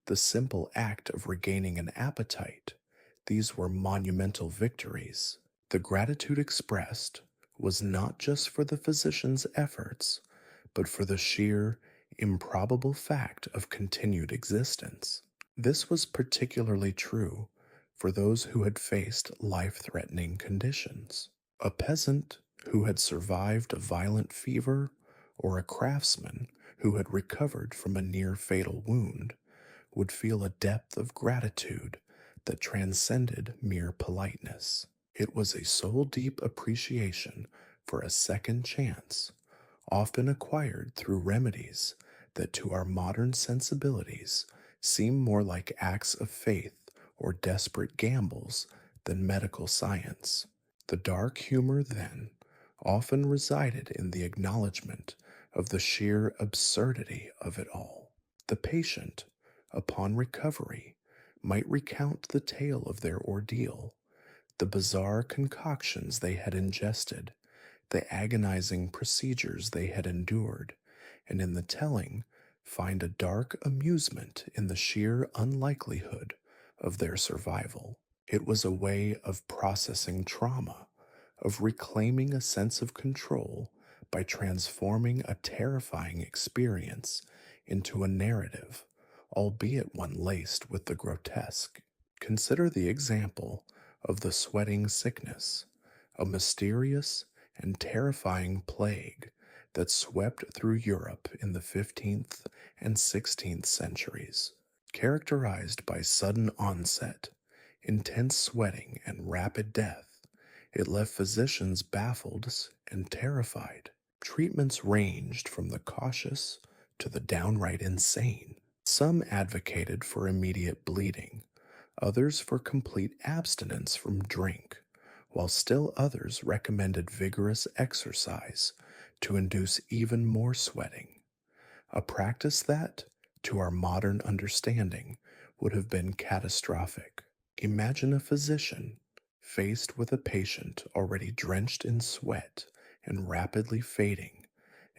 the simple act of regaining an appetite, these were monumental victories. The gratitude expressed was not just for the physician's efforts, but for the sheer, improbable fact of continued existence. This was particularly true for those who had faced life-threatening conditions. A peasant who had survived a violent fever, or a craftsman who had recovered from a near-fatal wound, would feel a depth of gratitude that transcended mere politeness. It was a soul-deep appreciation for a second chance, often acquired through remedies that to our modern sensibilities seem more like acts of faith or desperate gambles than medical science. The dark humor, then, often resided in the acknowledgement of the sheer absurdity of it all. The patient, upon recovery, might recount the tale of their ordeal, the bizarre concoctions they had ingested, the agonizing procedures they had endured, and in the telling, find a dark amusement in the sheer unlikelihood of their survival. It was a way of processing trauma, of reclaiming a sense of control by transforming a terrifying experience into a narrative, albeit one laced with the grotesque. Consider the example of the sweating sickness, a mysterious and terrifying plague that swept through Europe in the 15th and 16th centuries. Characterized by sudden onset, intense sweating, and rapid death, it left physicians baffled and terrified. Treatments ranged from the cautious to the downright insane. Some advocated for immediate bleeding, others for complete abstinence from drink, while still others recommended vigorous exercise to induce even more sweating, a practice that, to our modern understanding, would have been catastrophic. Imagine a physician faced with a patient already drenched in sweat and rapidly fading,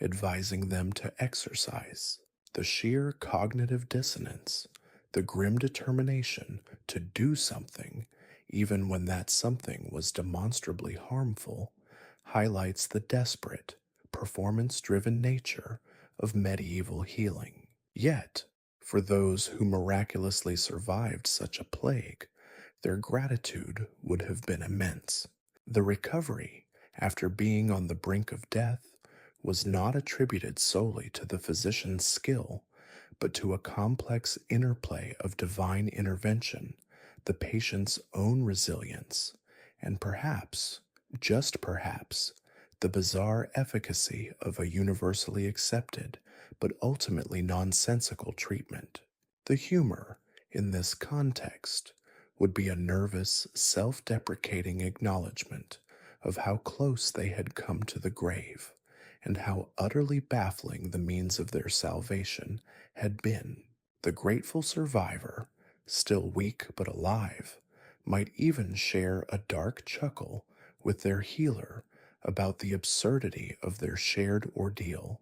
advising them to exercise. The sheer cognitive dissonance, the grim determination to do something, even when that something was demonstrably harmful, highlights the desperate, performance driven nature of medieval healing. Yet, for those who miraculously survived such a plague, their gratitude would have been immense. The recovery, after being on the brink of death, was not attributed solely to the physician's skill, but to a complex interplay of divine intervention, the patient's own resilience, and perhaps, just perhaps, the bizarre efficacy of a universally accepted but ultimately nonsensical treatment. The humor, in this context, would be a nervous, self deprecating acknowledgement of how close they had come to the grave, and how utterly baffling the means of their salvation had been. The grateful survivor, still weak but alive, might even share a dark chuckle with their healer about the absurdity of their shared ordeal,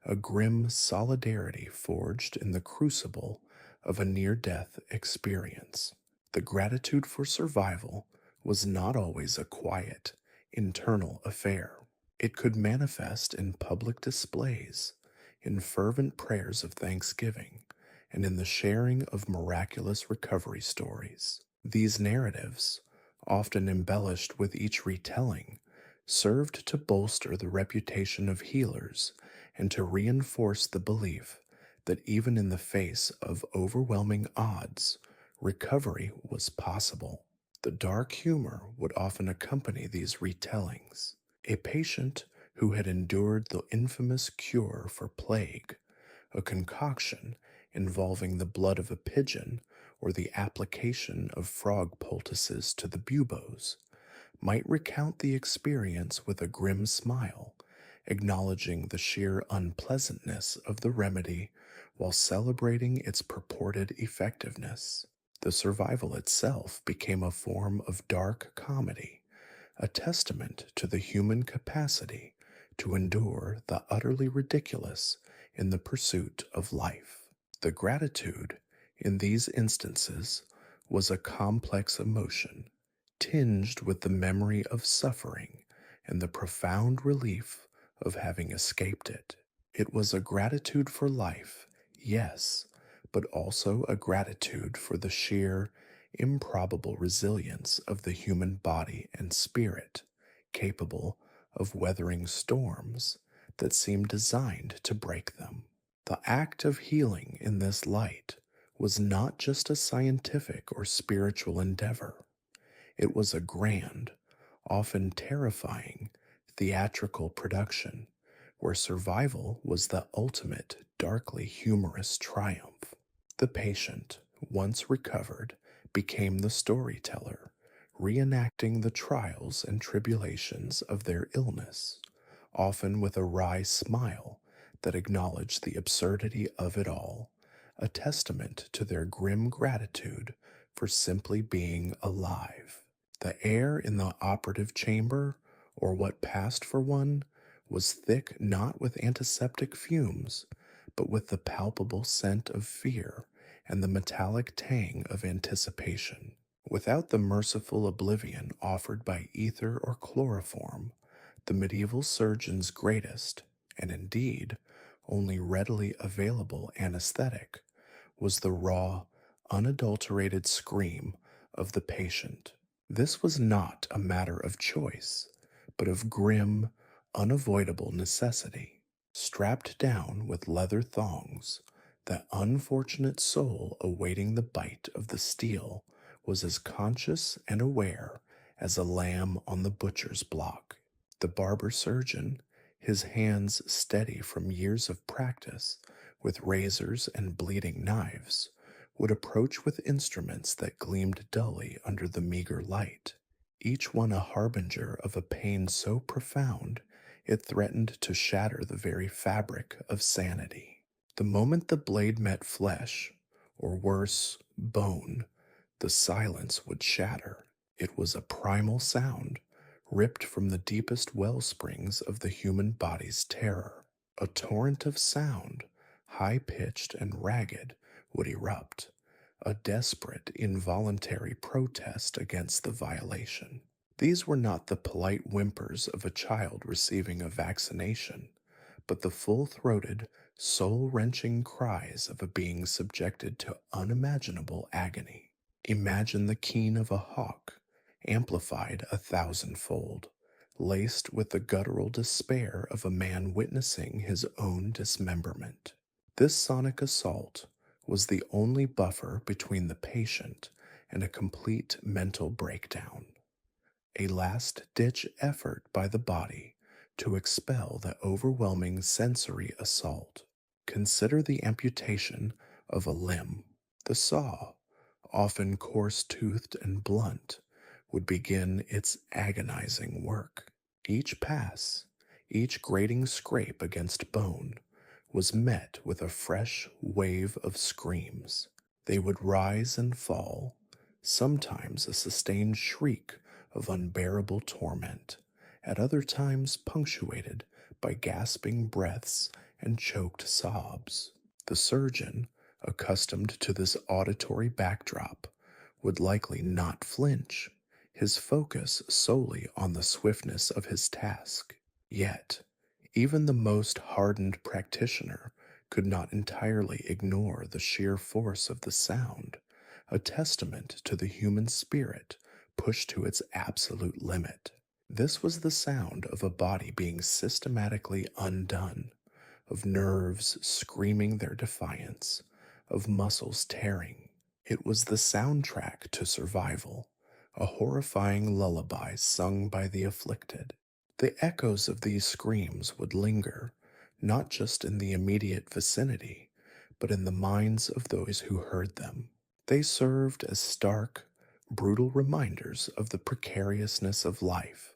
a grim solidarity forged in the crucible of a near death experience. The gratitude for survival was not always a quiet, internal affair. It could manifest in public displays, in fervent prayers of thanksgiving, and in the sharing of miraculous recovery stories. These narratives, often embellished with each retelling, served to bolster the reputation of healers and to reinforce the belief that even in the face of overwhelming odds, recovery was possible. The dark humor would often accompany these retellings. A patient who had endured the infamous cure for plague, a concoction involving the blood of a pigeon or the application of frog poultices to the buboes, might recount the experience with a grim smile, acknowledging the sheer unpleasantness of the remedy while celebrating its purported effectiveness. The survival itself became a form of dark comedy, a testament to the human capacity to endure the utterly ridiculous in the pursuit of life. The gratitude, in these instances, was a complex emotion, tinged with the memory of suffering and the profound relief of having escaped it. It was a gratitude for life, yes, but also a gratitude for the sheer, improbable resilience of the human body and spirit, capable of weathering storms that seem designed to break them. The act of healing in this light was not just a scientific or spiritual endeavor. It was a grand, often terrifying, theatrical production where survival was the ultimate darkly humorous triumph. The patient, once recovered, became the storyteller, reenacting the trials and tribulations of their illness, often with a wry smile that acknowledged the absurdity of it all, a testament to their grim gratitude for simply being alive. The air in the operative chamber, or what passed for one, was thick not with antiseptic fumes, but with the palpable scent of fear and the metallic tang of anticipation. Without the merciful oblivion offered by ether or chloroform, the medieval surgeon's greatest, and indeed only readily available anesthetic, was the raw, unadulterated scream of the patient. This was not a matter of choice, but of grim, unavoidable necessity. Strapped down with leather thongs, that unfortunate soul awaiting the bite of the steel was as conscious and aware as a lamb on the butcher's block. The barber surgeon, his hands steady from years of practice with razors and bleeding knives, would approach with instruments that gleamed dully under the meager light, each one a harbinger of a pain so profound it threatened to shatter the very fabric of sanity. The moment the blade met flesh, or worse, bone, the silence would shatter. It was a primal sound, ripped from the deepest well springs of the human body's terror, a torrent of sound high pitched and ragged, would erupt, a desperate, involuntary protest against the violation. These were not the polite whimpers of a child receiving a vaccination, but the full throated, soul wrenching cries of a being subjected to unimaginable agony. Imagine the keen of a hawk, amplified 1,000-fold, laced with the guttural despair of a man witnessing his own dismemberment. This sonic assault was the only buffer between the patient and a complete mental breakdown, a last-ditch effort by the body to expel the overwhelming sensory assault. Consider the amputation of a limb. The saw, often coarse-toothed and blunt, would begin its agonizing work. Each pass, each grating scrape against bone, was met with a fresh wave of screams. They would rise and fall, sometimes a sustained shriek of unbearable torment, at other times punctuated by gasping breaths and choked sobs. The surgeon, accustomed to this auditory backdrop, would likely not flinch, his focus solely on the swiftness of his task. Yet, even the most hardened practitioner could not entirely ignore the sheer force of the sound, a testament to the human spirit pushed to its absolute limit. This was the sound of a body being systematically undone, of nerves screaming their defiance, of muscles tearing. It was the soundtrack to survival, a horrifying lullaby sung by the afflicted. The echoes of these screams would linger, not just in the immediate vicinity, but in the minds of those who heard them. They served as stark, brutal reminders of the precariousness of life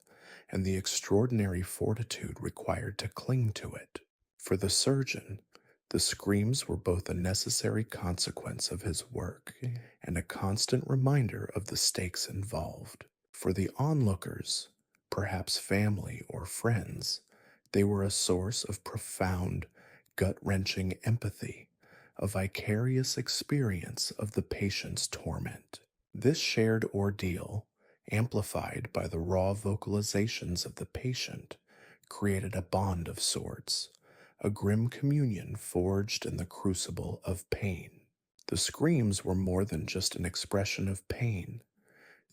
and the extraordinary fortitude required to cling to it. For the surgeon, the screams were both a necessary consequence of his work and a constant reminder of the stakes involved. For the onlookers, perhaps family or friends, they were a source of profound, gut-wrenching empathy, a vicarious experience of the patient's torment. This shared ordeal, amplified by the raw vocalizations of the patient, created a bond of sorts, a grim communion forged in the crucible of pain. The screams were more than just an expression of pain.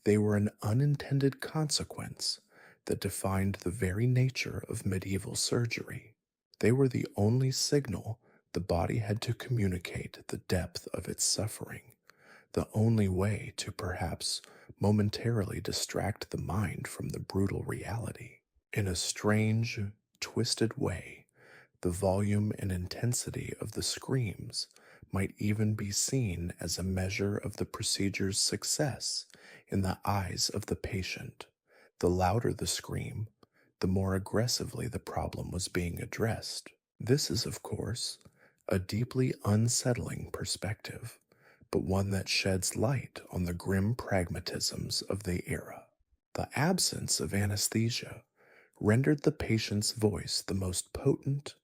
They were an unintended consequence that defined the very nature of medieval surgery. They were the only signal the body had to communicate the depth of its suffering, the only way to perhaps momentarily distract the mind from the brutal reality. In a strange, twisted way, the volume and intensity of the screams might even be seen as a measure of the procedure's success in the eyes of the patient. The louder the scream, the more aggressively the problem was being addressed. This is, of course, a deeply unsettling perspective, but one that sheds light on the grim pragmatisms of the era. The absence of anesthesia rendered the patient's voice the most potent,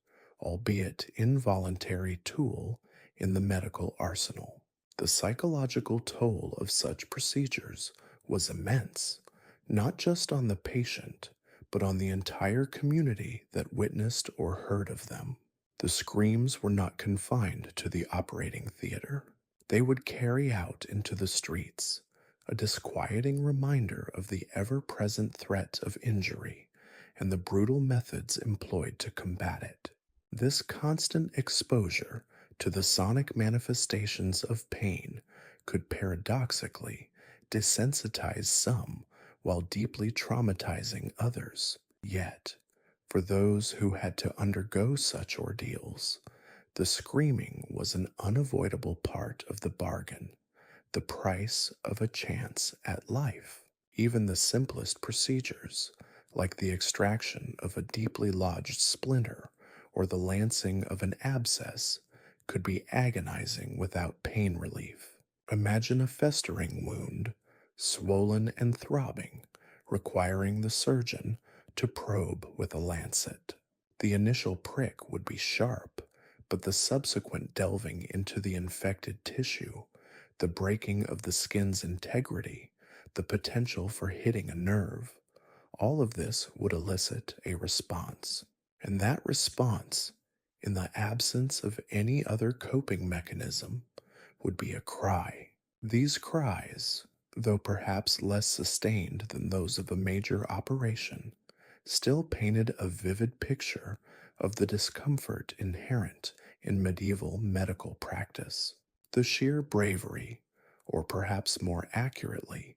albeit involuntary, tool in the medical arsenal. The psychological toll of such procedures was immense, not just on the patient, but on the entire community that witnessed or heard of them. The screams were not confined to the operating theater. They would carry out into the streets, a disquieting reminder of the ever-present threat of injury and the brutal methods employed to combat it. This constant exposure to the sonic manifestations of pain could paradoxically desensitize some while deeply traumatizing others. Yet, for those who had to undergo such ordeals, the screaming was an unavoidable part of the bargain, the price of a chance at life. Even the simplest procedures, like the extraction of a deeply lodged splinter or the lancing of an abscess, could be agonizing without pain relief. Imagine a festering wound, swollen and throbbing, requiring the surgeon to probe with a lancet. The initial prick would be sharp, but the subsequent delving into the infected tissue, the breaking of the skin's integrity, the potential for hitting a nerve, all of this would elicit a response. And that response, in the absence of any other coping mechanism, would be a cry. These cries, though perhaps less sustained than those of a major operation, still painted a vivid picture of the discomfort inherent in medieval medical practice. The sheer bravery, or perhaps more accurately,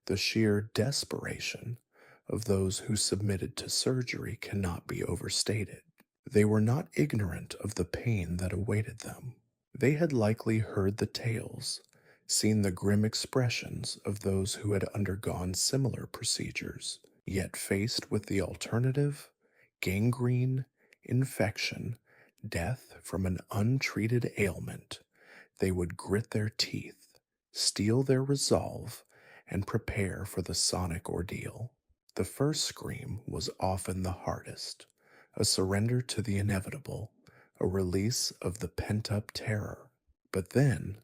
the sheer desperation of those who submitted to surgery cannot be overstated. They were not ignorant of the pain that awaited them. They had likely heard the tales, seen the grim expressions of those who had undergone similar procedures, yet faced with the alternative, gangrene, infection, death from an untreated ailment, they would grit their teeth, steel their resolve, and prepare for the sonic ordeal. The first scream was often the hardest, a surrender to the inevitable, a release of the pent-up terror. But then,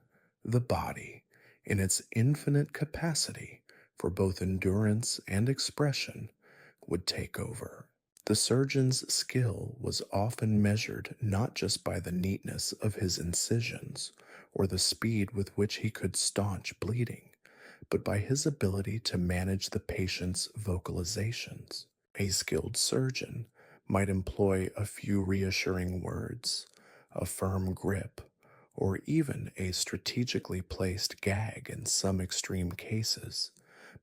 the body, in its infinite capacity for both endurance and expression, would take over. The surgeon's skill was often measured not just by the neatness of his incisions or the speed with which he could staunch bleeding, but by his ability to manage the patient's vocalizations. A skilled surgeon might employ a few reassuring words, a firm grip, or even a strategically placed gag in some extreme cases,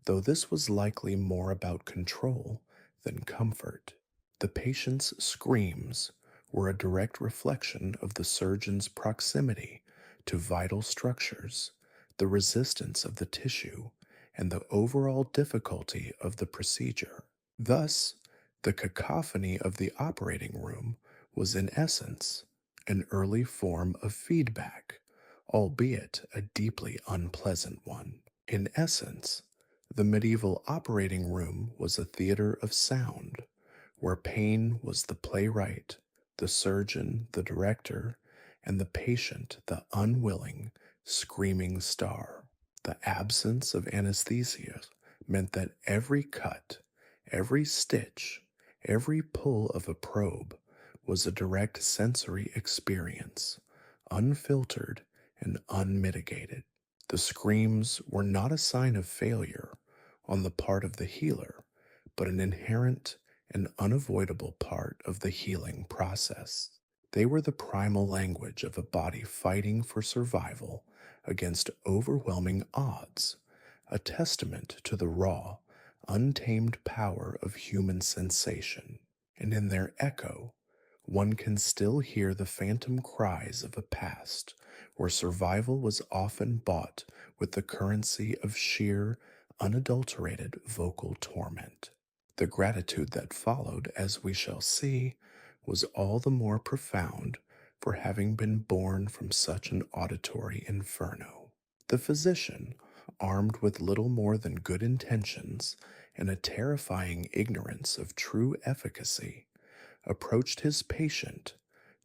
though this was likely more about control than comfort. The patient's screams were a direct reflection of the surgeon's proximity to vital structures, the resistance of the tissue, and the overall difficulty of the procedure. Thus, the cacophony of the operating room was in essence an early form of feedback, albeit a deeply unpleasant one. In essence, the medieval operating room was a theater of sound, where pain was the playwright, the surgeon the director, and the patient the unwilling, screaming star. The absence of anesthesia meant that every cut, every stitch, every pull of a probe was a direct sensory experience, unfiltered and unmitigated. The screams were not a sign of failure on the part of the healer, but an inherent and unavoidable part of the healing process. They were the primal language of a body fighting for survival against overwhelming odds, a testament to the raw, untamed power of human sensation. And in their echo, one can still hear the phantom cries of a past where survival was often bought with the currency of sheer, unadulterated vocal torment. The gratitude that followed, as we shall see, was all the more profound for having been born from such an auditory inferno. The physician, armed with little more than good intentions and a terrifying ignorance of true efficacy, approached his patient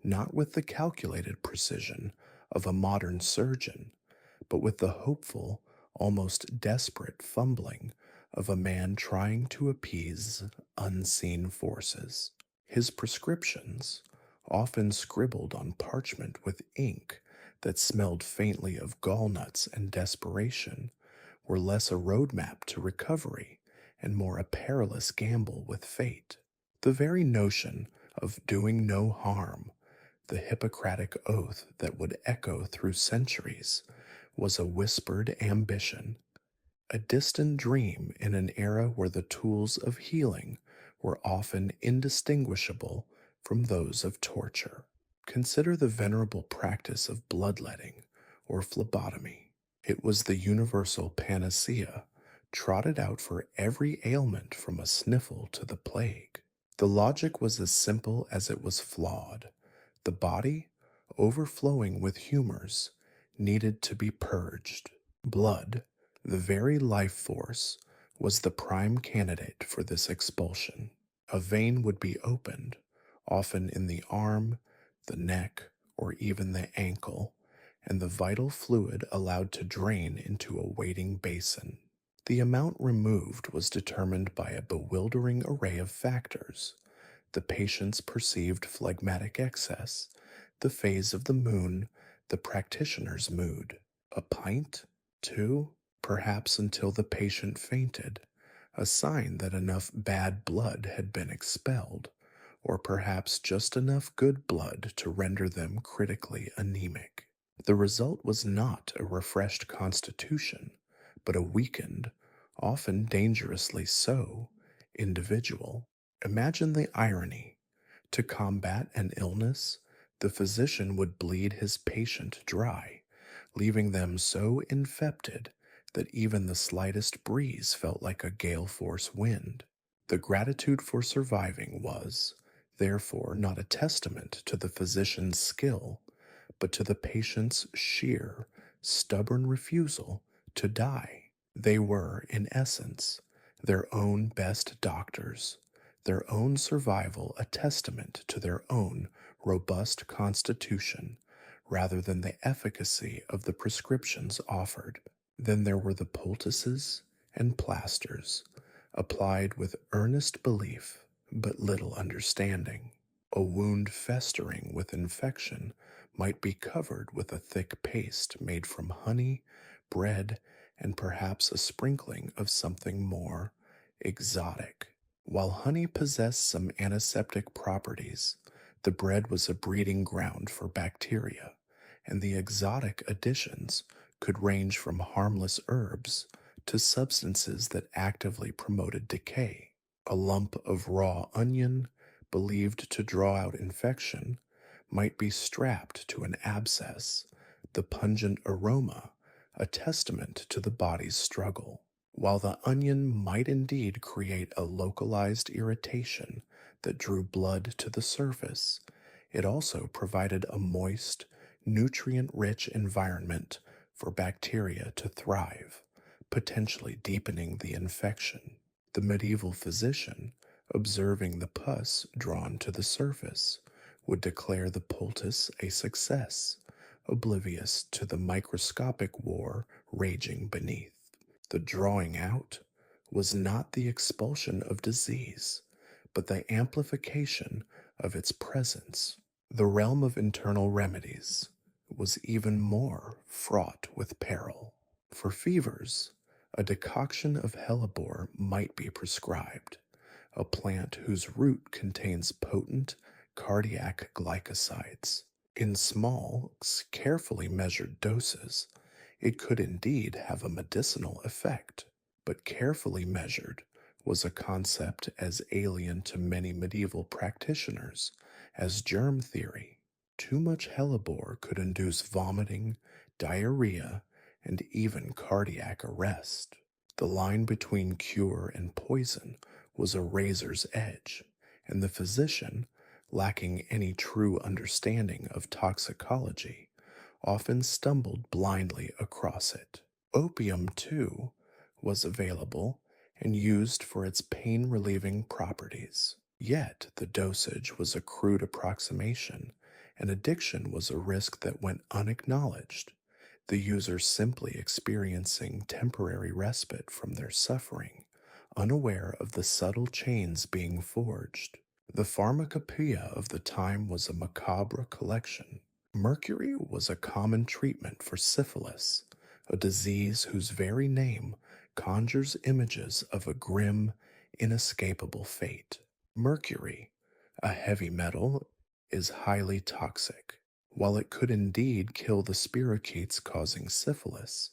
not with the calculated precision of a modern surgeon, but with the hopeful, almost desperate fumbling of a man trying to appease unseen forces. His prescriptions, often scribbled on parchment with ink that smelled faintly of gallnuts and desperation, were less a roadmap to recovery and more a perilous gamble with fate. The very notion of doing no harm, the Hippocratic oath that would echo through centuries, was a whispered ambition, a distant dream in an era where the tools of healing were often indistinguishable from those of torture. Consider the venerable practice of bloodletting or phlebotomy. It was the universal panacea, trotted out for every ailment from a sniffle to the plague. The logic was as simple as it was flawed. The body, overflowing with humors, needed to be purged. Blood, the very life force, was the prime candidate for this expulsion. A vein would be opened, often in the arm, the neck, or even the ankle, and the vital fluid allowed to drain into a waiting basin. The amount removed was determined by a bewildering array of factors: the patient's perceived phlegmatic excess, the phase of the moon, the practitioner's mood. A pint? Two? Perhaps until the patient fainted, a sign that enough bad blood had been expelled, or perhaps just enough good blood to render them critically anemic. The result was not a refreshed constitution, but a weakened, often dangerously so, individual. Imagine the irony. To combat an illness, the physician would bleed his patient dry, leaving them so infected that even the slightest breeze felt like a gale force wind. The gratitude for surviving was, therefore, not a testament to the physician's skill, but to the patient's sheer, stubborn refusal to die. They were, in essence, their own best doctors, their own survival a testament to their own robust constitution, rather than the efficacy of the prescriptions offered. Then there were the poultices and plasters, applied with earnest belief but little understanding. A wound festering with infection might be covered with a thick paste made from honey, bread, and perhaps a sprinkling of something more exotic. While honey possessed some antiseptic properties, the bread was a breeding ground for bacteria, and the exotic additions could range from harmless herbs to substances that actively promoted decay. A lump of raw onion, believed to draw out infection, might be strapped to an abscess, the pungent aroma a testament to the body's struggle. While the onion might indeed create a localized irritation that drew blood to the surface, it also provided a moist, nutrient rich environment for bacteria to thrive, potentially deepening the infection. The medieval physician, observing the pus drawn to the surface, would declare the poultice a success, oblivious to the microscopic war raging beneath. The drawing out was not the expulsion of disease, but the amplification of its presence. The realm of internal remedies was even more fraught with peril. For fevers, a decoction of hellebore might be prescribed, a plant whose root contains potent cardiac glycosides. In small, carefully measured doses, it could indeed have a medicinal effect, but carefully measured was a concept as alien to many medieval practitioners as germ theory. Too much hellebore could induce vomiting, diarrhea, and even cardiac arrest. The line between cure and poison was a razor's edge, and the physician, lacking any true understanding of toxicology, often stumbled blindly across it. Opium, too, was available and used for its pain relieving properties. Yet the dosage was a crude approximation, and addiction was a risk that went unacknowledged, the user simply experiencing temporary respite from their suffering, unaware of the subtle chains being forged. The pharmacopoeia of the time was a macabre collection. Mercury was a common treatment for syphilis, a disease whose very name conjures images of a grim, inescapable fate. Mercury, a heavy metal, is highly toxic. While it could indeed kill the spirochetes causing syphilis,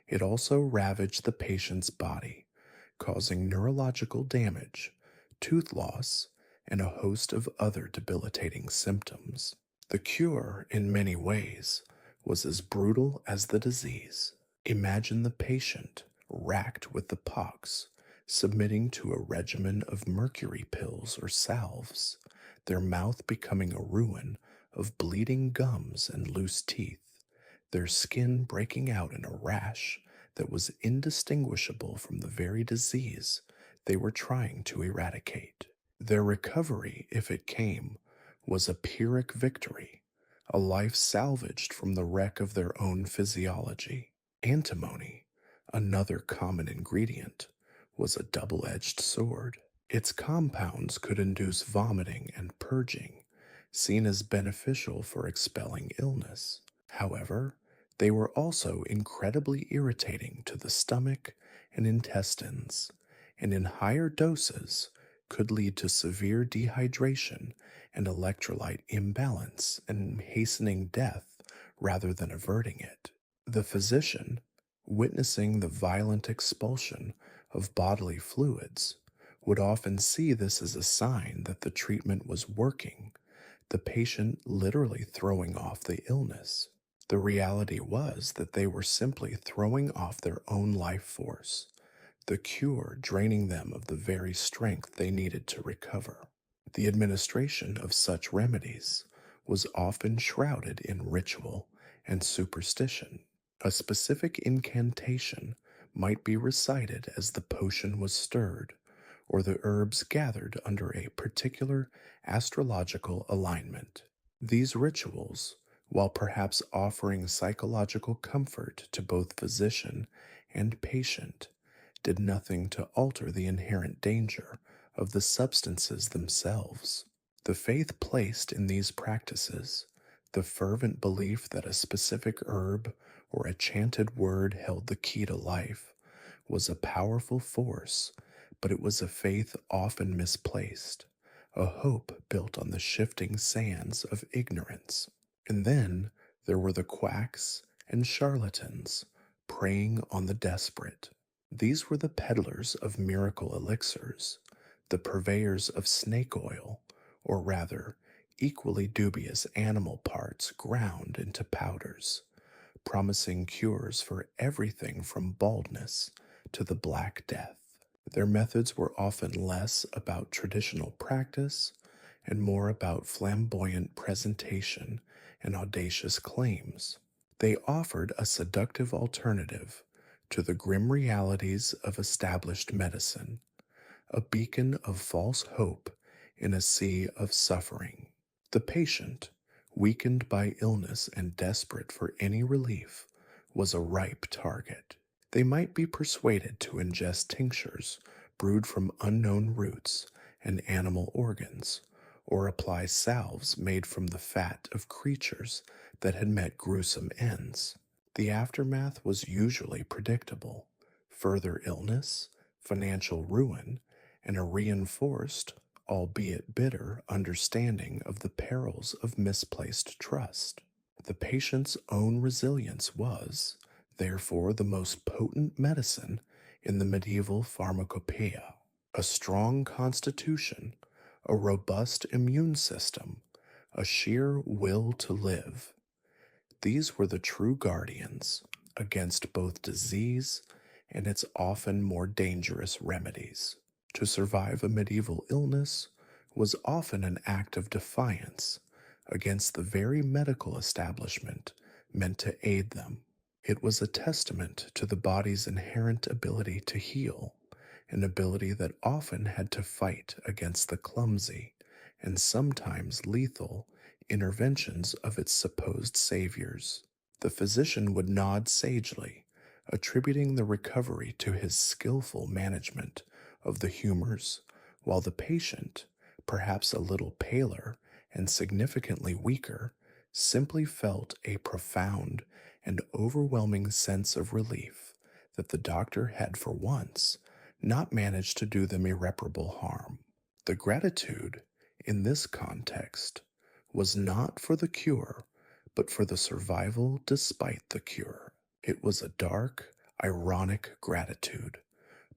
it also ravaged the patient's body, causing neurological damage, tooth loss, and a host of other debilitating symptoms. The cure, in many ways, was as brutal as the disease. Imagine the patient, racked with the pox, submitting to a regimen of mercury pills or salves, their mouth becoming a ruin of bleeding gums and loose teeth, their skin breaking out in a rash that was indistinguishable from the very disease they were trying to eradicate. Their recovery, if it came, was a Pyrrhic victory, a life salvaged from the wreck of their own physiology. Antimony, another common ingredient, was a double edged sword. Its compounds could induce vomiting and purging, seen as beneficial for expelling illness. However, they were also incredibly irritating to the stomach and intestines, and in higher doses could lead to severe dehydration and electrolyte imbalance and hastening death rather than averting it. The physician, witnessing the violent expulsion of bodily fluids, would often see this as a sign that the treatment was working, the patient literally throwing off the illness. The reality was that they were simply throwing off their own life force, the cure draining them of the very strength they needed to recover. The administration of such remedies was often shrouded in ritual and superstition. A specific incantation might be recited as the potion was stirred, or the herbs gathered under a particular astrological alignment. These rituals, while perhaps offering psychological comfort to both physician and patient, did nothing to alter the inherent danger of the substances themselves. The faith placed in these practices, the fervent belief that a specific herb or a chanted word held the key to life, was a powerful force, but it was a faith often misplaced, a hope built on the shifting sands of ignorance. And then there were the quacks and charlatans preying on the desperate. These were the peddlers of miracle elixirs, the purveyors of snake oil, or rather, equally dubious animal parts ground into powders, promising cures for everything from baldness to the Black Death. Their methods were often less about traditional practice and more about flamboyant presentation and audacious claims. They offered a seductive alternative to the grim realities of established medicine, a beacon of false hope in a sea of suffering. The patient, weakened by illness and desperate for any relief, was a ripe target. They might be persuaded to ingest tinctures brewed from unknown roots and animal organs, or apply salves made from the fat of creatures that had met gruesome ends. The aftermath was usually predictable: further illness, financial ruin, and a reinforced, albeit bitter, understanding of the perils of misplaced trust. The patient's own resilience was, therefore, the most potent medicine in the medieval pharmacopoeia. A strong constitution, a robust immune system, a sheer will to live. These were the true guardians against both disease and its often more dangerous remedies. To survive a medieval illness was often an act of defiance against the very medical establishment meant to aid them. It was a testament to the body's inherent ability to heal, an ability that often had to fight against the clumsy and sometimes lethal interventions of its supposed saviors. The physician would nod sagely, attributing the recovery to his skillful management of the humors, while the patient, perhaps a little paler and significantly weaker, simply felt a profound and overwhelming sense of relief that the doctor had for once not managed to do them irreparable harm. The gratitude, in this context, was not for the cure, but for the survival despite the cure. It was a dark, ironic gratitude,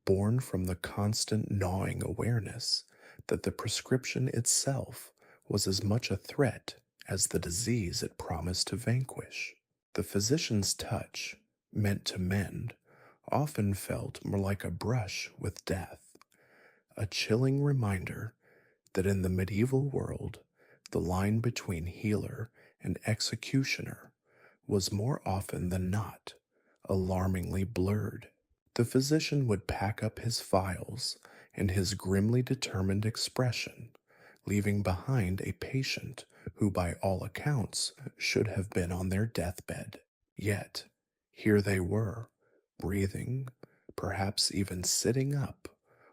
born from the constant gnawing awareness that the prescription itself was as much a threat as the disease it promised to vanquish. The physician's touch, meant to mend, often felt more like a brush with death, a chilling reminder that in the medieval world, the line between healer and executioner was more often than not alarmingly blurred. The physician would pack up his files and his grimly determined expression, leaving behind a patient who by all accounts should have been on their deathbed. Yet, here they were, breathing, perhaps even sitting up,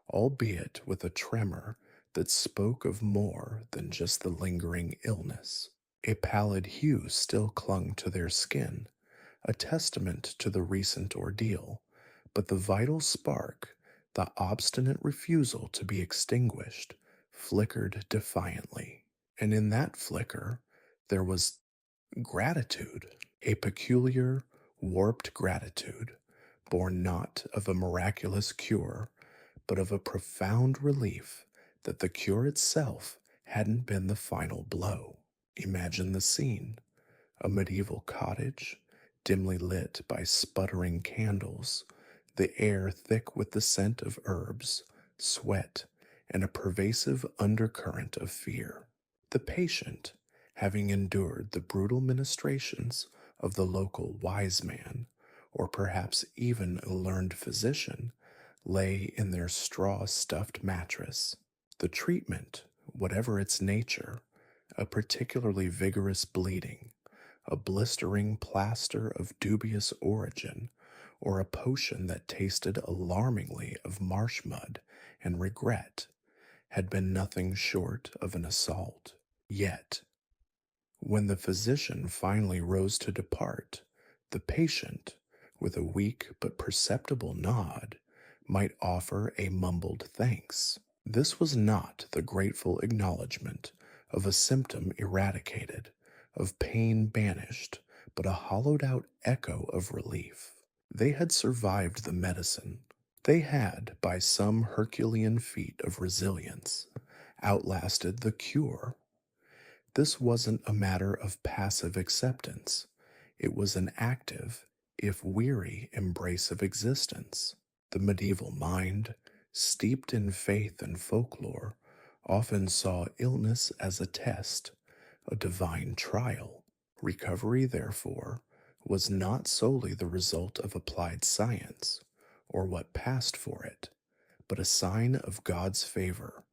albeit with a tremor that spoke of more than just the lingering illness. A pallid hue still clung to their skin, a testament to the recent ordeal, but the vital spark, the obstinate refusal to be extinguished, flickered defiantly. And in that flicker, there was gratitude, a peculiar, warped gratitude, born not of a miraculous cure, but of a profound relief that the cure itself hadn't been the final blow. Imagine the scene: a medieval cottage, dimly lit by sputtering candles, the air thick with the scent of herbs, sweat, and a pervasive undercurrent of fear. The patient, having endured the brutal ministrations of the local wise man, or perhaps even a learned physician, lay in their straw stuffed mattress. The treatment, whatever its nature, a particularly vigorous bleeding, a blistering plaster of dubious origin, or a potion that tasted alarmingly of marsh mud and regret, had been nothing short of an assault. Yet, when the physician finally rose to depart, the patient, with a weak but perceptible nod, might offer a mumbled thanks. This was not the grateful acknowledgment of a symptom eradicated, of pain banished, but a hollowed out echo of relief. They had survived the medicine. They had, by some Herculean feat of resilience, outlasted the cure. This wasn't a matter of passive acceptance. It was an active, if weary, embrace of existence. The medieval mind, steeped in faith and folklore, often saw illness as a test, a divine trial. Recovery, therefore, was not solely the result of applied science, or what passed for it, but a sign of God's favor,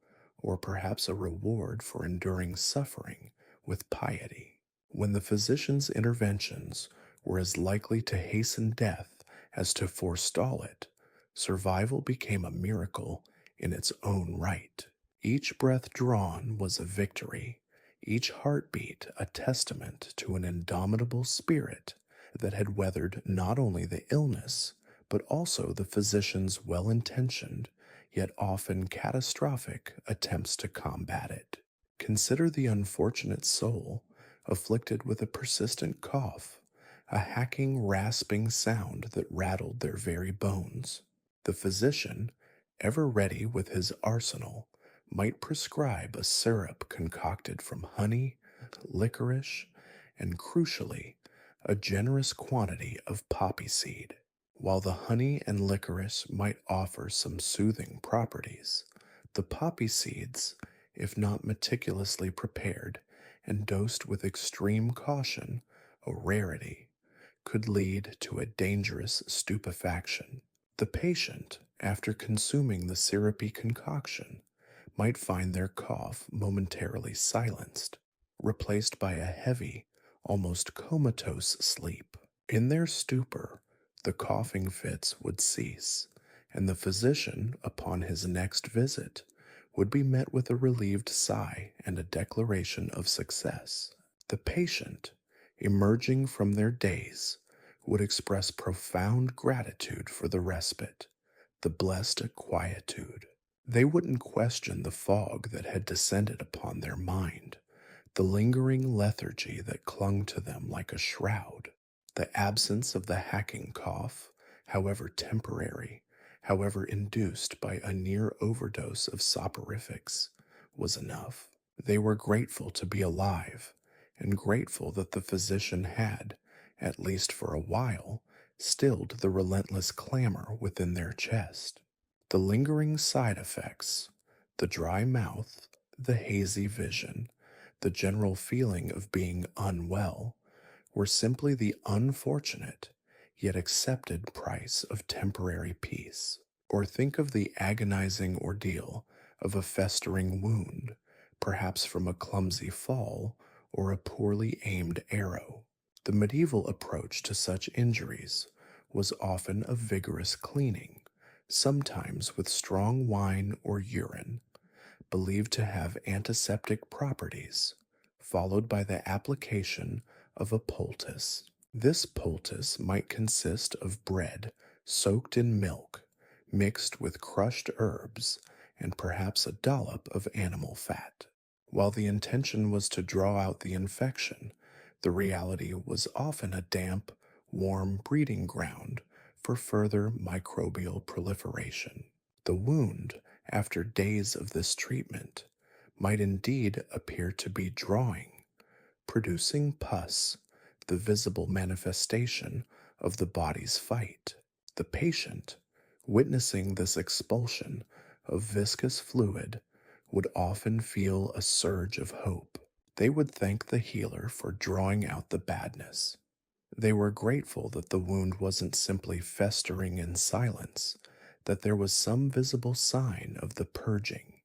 or perhaps a reward for enduring suffering with piety. When the physician's interventions were as likely to hasten death as to forestall it, survival became a miracle in its own right. Each breath drawn was a victory, each heartbeat a testament to an indomitable spirit that had weathered not only the illness, but also the physician's well intentioned, yet often catastrophic, attempts to combat it. Consider the unfortunate soul afflicted with a persistent cough, a hacking, rasping sound that rattled their very bones. The physician, ever ready with his arsenal, might prescribe a syrup concocted from honey, licorice, and crucially, a generous quantity of poppy seed. While the honey and licorice might offer some soothing properties, the poppy seeds, if not meticulously prepared and dosed with extreme caution, a rarity, could lead to a dangerous stupefaction. The patient, after consuming the syrupy concoction, might find their cough momentarily silenced, replaced by a heavy, almost comatose sleep. In their stupor, the coughing fits would cease, and the physician, upon his next visit, would be met with a relieved sigh and a declaration of success. The patient, emerging from their daze, would express profound gratitude for the respite, the blessed quietude. They wouldn't question the fog that had descended upon their mind, the lingering lethargy that clung to them like a shroud. The absence of the hacking cough, however temporary, however induced by a near overdose of soporifics, was enough. They were grateful to be alive, and grateful that the physician had, at least for a while, stilled the relentless clamor within their chest. The lingering side effects, the dry mouth, the hazy vision, the general feeling of being unwell, were simply the unfortunate yet accepted price of temporary peace. Or think of the agonizing ordeal of a festering wound, perhaps from a clumsy fall or a poorly aimed arrow. The medieval approach to such injuries was often a vigorous cleaning, sometimes with strong wine or urine, believed to have antiseptic properties, followed by the application of a poultice. This poultice might consist of bread soaked in milk, mixed with crushed herbs, and perhaps a dollop of animal fat. While the intention was to draw out the infection, the reality was often a damp, warm breeding ground for further microbial proliferation. The wound, after days of this treatment, might indeed appear to be drawing, producing pus, the visible manifestation of the body's fight. The patient, witnessing this expulsion of viscous fluid, would often feel a surge of hope. They would thank the healer for drawing out the badness. They were grateful that the wound wasn't simply festering in silence, that there was some visible sign of the purging.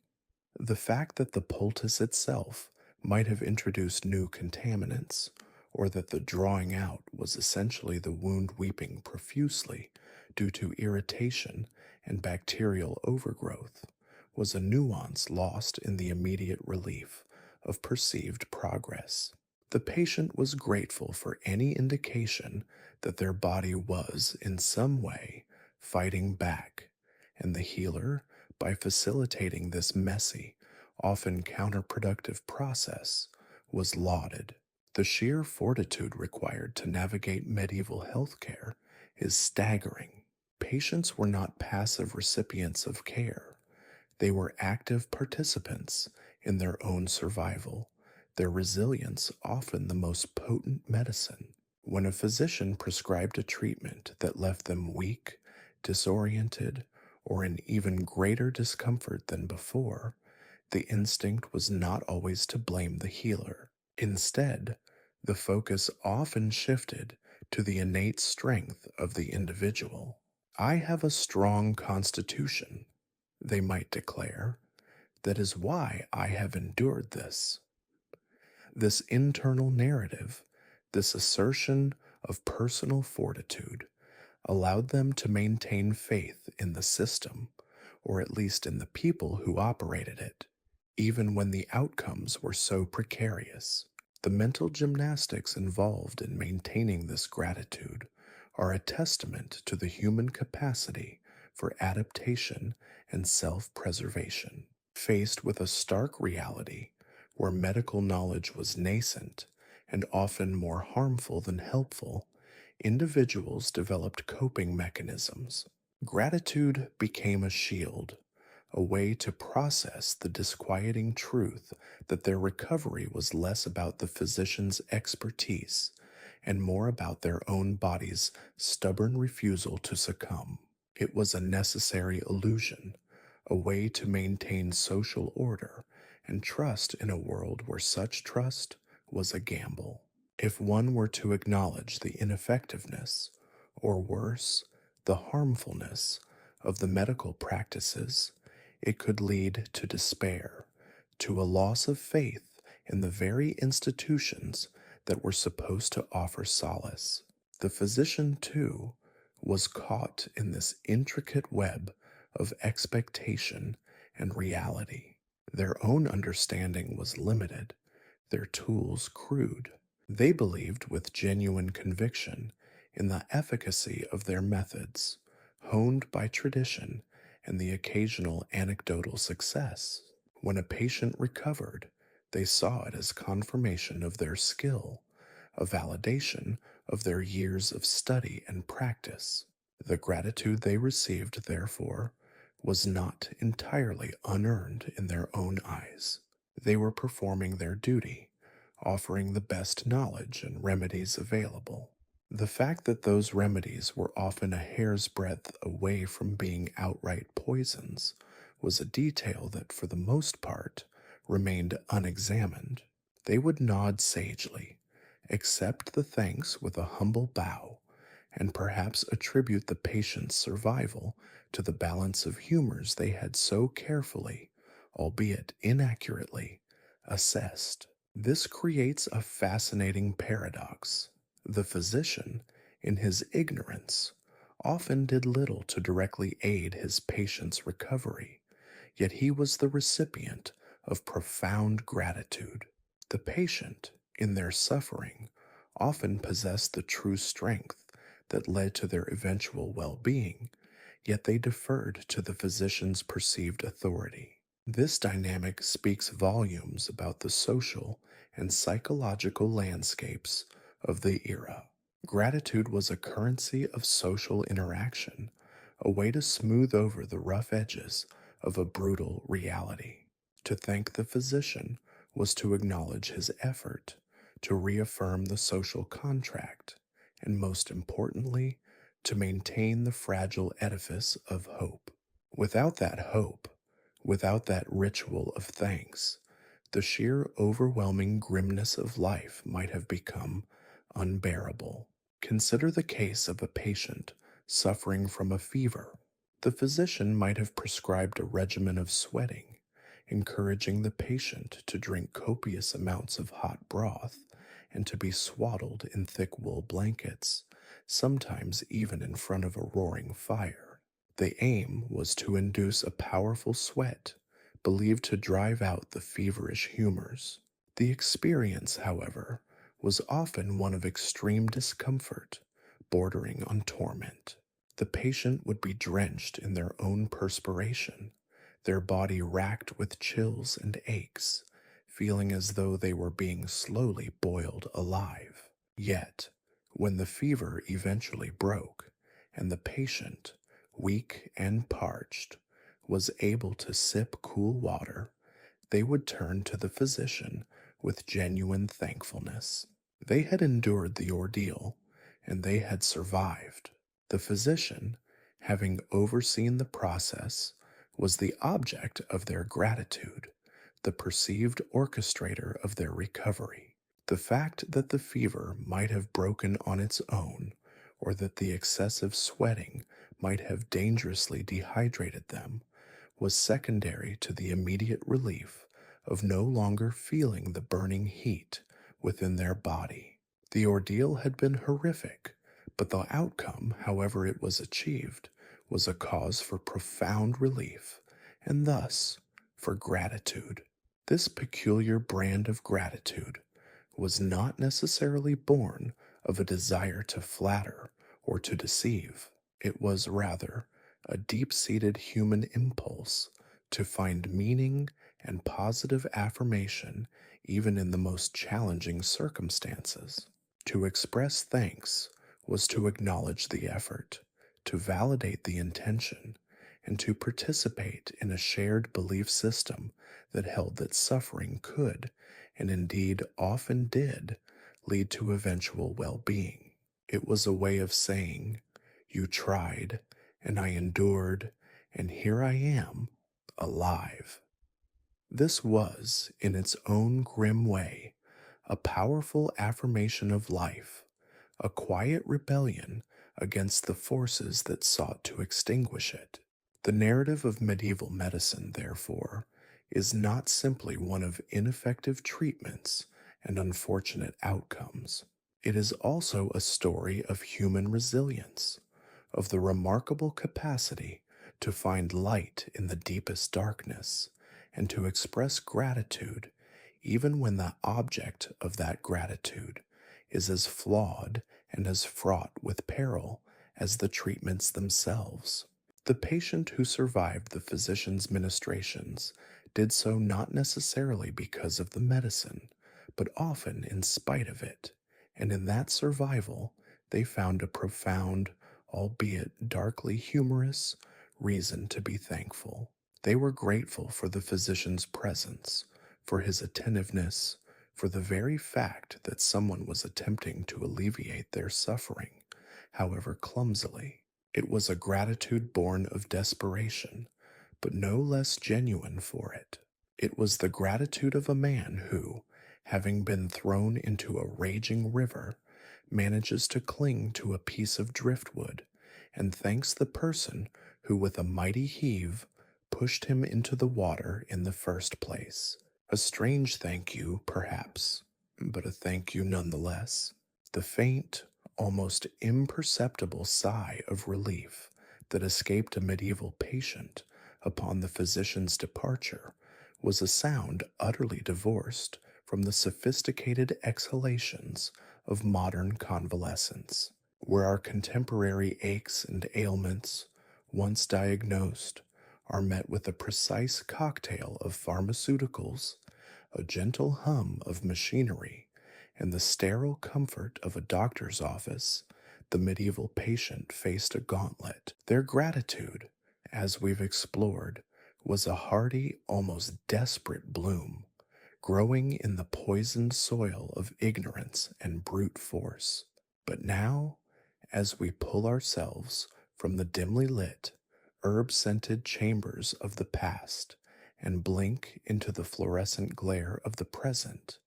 The fact that the poultice itself might have introduced new contaminants, or that the drawing out was essentially the wound weeping profusely due to irritation and bacterial overgrowth, was a nuance lost in the immediate relief of perceived progress. The patient was grateful for any indication that their body was, in some way, fighting back, and the healer, by facilitating this messy, often counterproductive process, was lauded. The sheer fortitude required to navigate medieval healthcare is staggering. Patients were not passive recipients of care, they were active participants in their own survival, their resilience often the most potent medicine. When a physician prescribed a treatment that left them weak, disoriented, or in even greater discomfort than before, the instinct was not always to blame the healer. Instead, the focus often shifted to the innate strength of the individual. I have a strong constitution, they might declare. That is why I have endured this. This internal narrative, this assertion of personal fortitude, allowed them to maintain faith in the system, or at least in the people who operated it, even when the outcomes were so precarious. The mental gymnastics involved in maintaining this gratitude are a testament to the human capacity for adaptation and self preservation. Faced with a stark reality where medical knowledge was nascent and often more harmful than helpful, individuals developed coping mechanisms. Gratitude became a shield, a way to process the disquieting truth that their recovery was less about the physician's expertise and more about their own body's stubborn refusal to succumb. It was a necessary illusion, a way to maintain social order and trust in a world where such trust was a gamble. If one were to acknowledge the ineffectiveness, or worse, the harmfulness of the medical practices, it could lead to despair, to a loss of faith in the very institutions that were supposed to offer solace. The physician, too, was caught in this intricate web of expectation and reality. Their own understanding was limited, their tools crude. They believed with genuine conviction in the efficacy of their methods, honed by tradition and the occasional anecdotal success. When a patient recovered, they saw it as confirmation of their skill, a validation of their years of study and practice. The gratitude they received, therefore, was not entirely unearned in their own eyes. They were performing their duty, offering the best knowledge and remedies available. The fact that those remedies were often a hair's breadth away from being outright poisons was a detail that, for the most part, remained unexamined. They would nod sagely, accept the thanks with a humble bow, and perhaps attribute the patient's survival to the balance of humors they had so carefully, albeit inaccurately, assessed. This creates a fascinating paradox. The physician, in his ignorance, often did little to directly aid his patient's recovery, yet he was the recipient of profound gratitude. The patient, in their suffering, often possessed the true strength that led to their eventual well being, yet they deferred to the physician's perceived authority. This dynamic speaks volumes about the social and psychological landscapes of the era. Gratitude was a currency of social interaction, a way to smooth over the rough edges of a brutal reality. To thank the physician was to acknowledge his effort, to reaffirm the social contract, and most importantly, to maintain the fragile edifice of hope. Without that hope, without that ritual of thanks, the sheer overwhelming grimness of life might have become unbearable. Consider the case of a patient suffering from a fever. The physician might have prescribed a regimen of sweating, encouraging the patient to drink copious amounts of hot broth and to be swaddled in thick wool blankets, sometimes even in front of a roaring fire. The aim was to induce a powerful sweat, believed to drive out the feverish humors. The experience, however, was often one of extreme discomfort, bordering on torment. The patient would be drenched in their own perspiration, their body racked with chills and aches, feeling as though they were being slowly boiled alive. Yet, when the fever eventually broke, and the patient, weak and parched, was able to sip cool water, they would turn to the physician with genuine thankfulness. They had endured the ordeal, and they had survived. The physician, having overseen the process, was the object of their gratitude, the perceived orchestrator of their recovery. The fact that the fever might have broken on its own, or that the excessive sweating might have dangerously dehydrated them, was secondary to the immediate relief of no longer feeling the burning heat within their body. The ordeal had been horrific, but the outcome, however it was achieved, was a cause for profound relief, and thus for gratitude. This peculiar brand of gratitude was not necessarily born of a desire to flatter or to deceive. It was rather a deep seated human impulse to find meaning and positive affirmation even in the most challenging circumstances. To express thanks was to acknowledge the effort, to validate the intention, and to participate in a shared belief system that held that suffering could, and indeed often did, lead to eventual well being. It was a way of saying, "You tried, and I endured, and here I am, alive." This was, in its own grim way, a powerful affirmation of life, a quiet rebellion against the forces that sought to extinguish it. The narrative of medieval medicine, therefore, is not simply one of ineffective treatments and unfortunate outcomes. It is also a story of human resilience, of the remarkable capacity to find light in the deepest darkness and to express gratitude even when the object of that gratitude is as flawed and as fraught with peril as the treatments themselves. The patient who survived the physician's ministrations did so not necessarily because of the medicine, but often in spite of it, and in that survival they found a profound, albeit darkly humorous, reason to be thankful. They were grateful for the physician's presence, for his attentiveness, for the very fact that someone was attempting to alleviate their suffering, however clumsily. It was a gratitude born of desperation, but no less genuine for it. It was the gratitude of a man who, having been thrown into a raging river, manages to cling to a piece of driftwood and thanks the person who, with a mighty heave, pushed him into the water in the first place. A strange thank you, perhaps, but a thank you nonetheless. The faint, almost imperceptible sigh of relief that escaped a medieval patient upon the physician's departure was a sound utterly divorced from the sophisticated exhalations of modern convalescence, where our contemporary aches and ailments, once diagnosed, are met with a precise cocktail of pharmaceuticals, a gentle hum of machinery, and the sterile comfort of a doctor's office. The medieval patient faced a gauntlet. Their gratitude, as we've explored, was a hardy, almost desperate bloom, growing in the poisoned soil of ignorance and brute force. But now, as we pull ourselves from the dimly lit, herb scented chambers of the past and blink into the fluorescent glare of the present,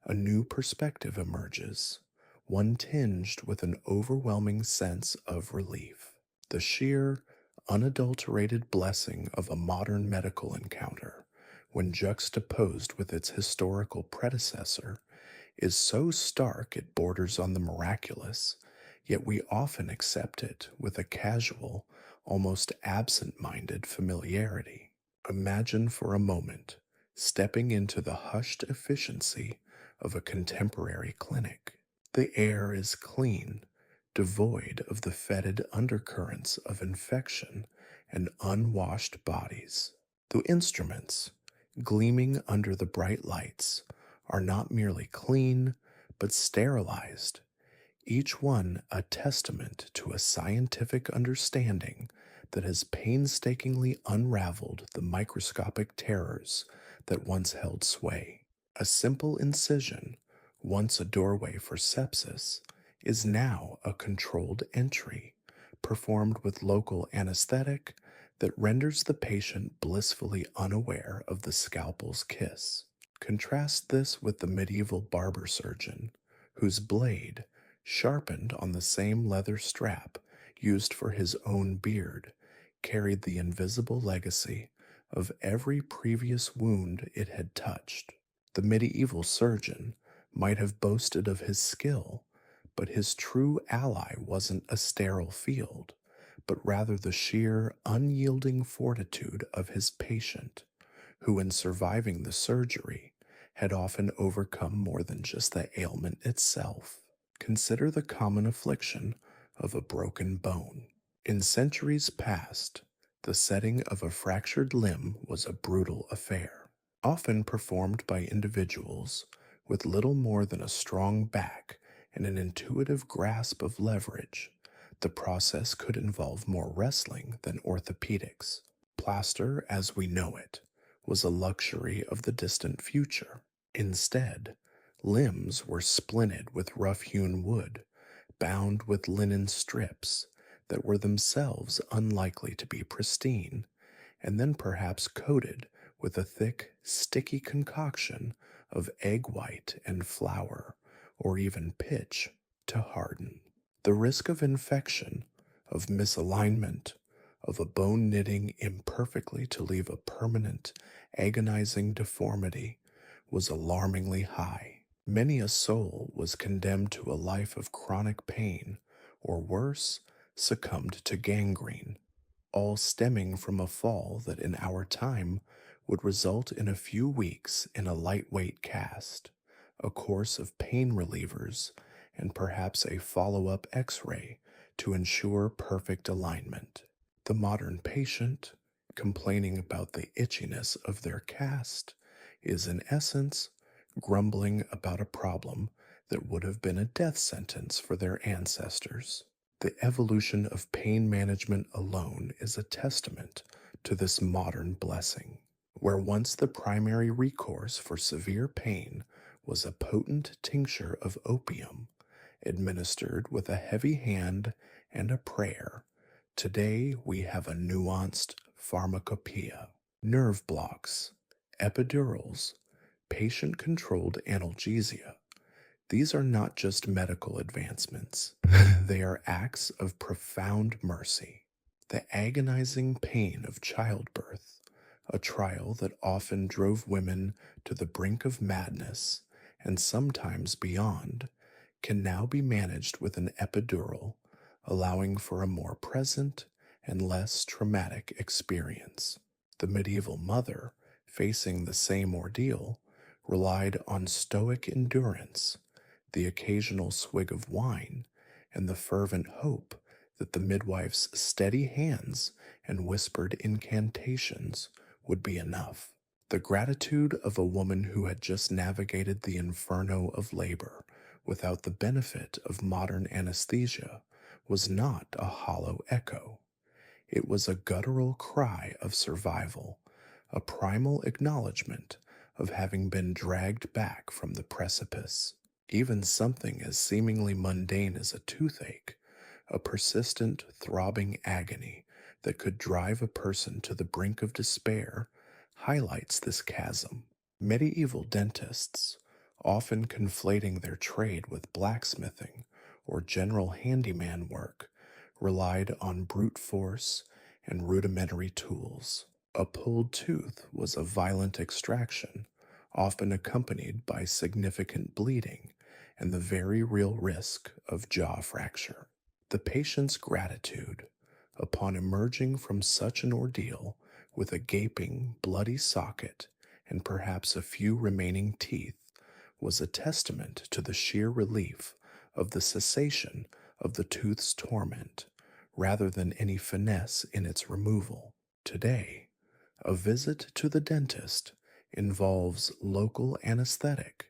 a new perspective emerges, one tinged with an overwhelming sense of relief. The sheer, unadulterated blessing of a modern medical encounter, when juxtaposed with its historical predecessor, is so stark it borders on the miraculous, yet we often accept it with a casual, almost absent minded familiarity. Imagine for a moment stepping into the hushed efficiency of a contemporary clinic. The air is clean, devoid of the fetid undercurrents of infection and unwashed bodies. The instruments, gleaming under the bright lights, are not merely clean, but sterilized, each one a testament to a scientific understanding that has painstakingly unraveled the microscopic terrors that once held sway. A simple incision, once a doorway for sepsis, is now a controlled entry, performed with local anesthetic that renders the patient blissfully unaware of the scalpel's kiss. Contrast this with the medieval barber surgeon, whose blade, sharpened on the same leather strap used for his own beard, carried the invisible legacy of every previous wound it had touched. The medieval surgeon might have boasted of his skill, but his true ally wasn't a sterile field, but rather the sheer, unyielding fortitude of his patient, who, in surviving the surgery, had often overcome more than just the ailment itself. Consider the common affliction of a broken bone. In centuries past, the setting of a fractured limb was a brutal affair, often performed by individuals with little more than a strong back and an intuitive grasp of leverage. The process could involve more wrestling than orthopedics. Plaster, as we know it, was a luxury of the distant future. Instead, limbs were splinted with rough-hewn wood, bound with linen strips that were themselves unlikely to be pristine, and then perhaps coated with a thick, sticky concoction of egg white and flour, or even pitch, to harden. The risk of infection, of misalignment, of a bone knitting imperfectly to leave a permanent, agonizing deformity was alarmingly high. Many a soul was condemned to a life of chronic pain, or worse, succumbed to gangrene, all stemming from a fall that in our time would result in a few weeks in a lightweight cast, a course of pain relievers, and perhaps a follow-up x-ray to ensure perfect alignment. The modern patient, complaining about the itchiness of their cast, is in essence grumbling about a problem that would have been a death sentence for their ancestors. The evolution of pain management alone is a testament to this modern blessing. Where once the primary recourse for severe pain was a potent tincture of opium, administered with a heavy hand and a prayer, today we have a nuanced pharmacopoeia. Nerve blocks, epidurals, patient-controlled analgesia. These are not just medical advancements. They are acts of profound mercy. The agonizing pain of childbirth, a trial that often drove women to the brink of madness and sometimes beyond, can now be managed with an epidural, allowing for a more present and less traumatic experience. The medieval mother, facing the same ordeal, relied on stoic endurance, the occasional swig of wine, and the fervent hope that the midwife's steady hands and whispered incantations would be enough. The gratitude of a woman who had just navigated the inferno of labor without the benefit of modern anesthesia was not a hollow echo. It was a guttural cry of survival, a primal acknowledgement of having been dragged back from the precipice. Even something as seemingly mundane as a toothache, a persistent, throbbing agony that could drive a person to the brink of despair, highlights this chasm. Medieval dentists, often conflating their trade with blacksmithing or general handyman work, relied on brute force and rudimentary tools. A pulled tooth was a violent extraction, often accompanied by significant bleeding and the very real risk of jaw fracture. The patient's gratitude, upon emerging from such an ordeal with a gaping, bloody socket and perhaps a few remaining teeth, was a testament to the sheer relief of the cessation of the tooth's torment, rather than any finesse in its removal. Today, a visit to the dentist involves local anesthetic,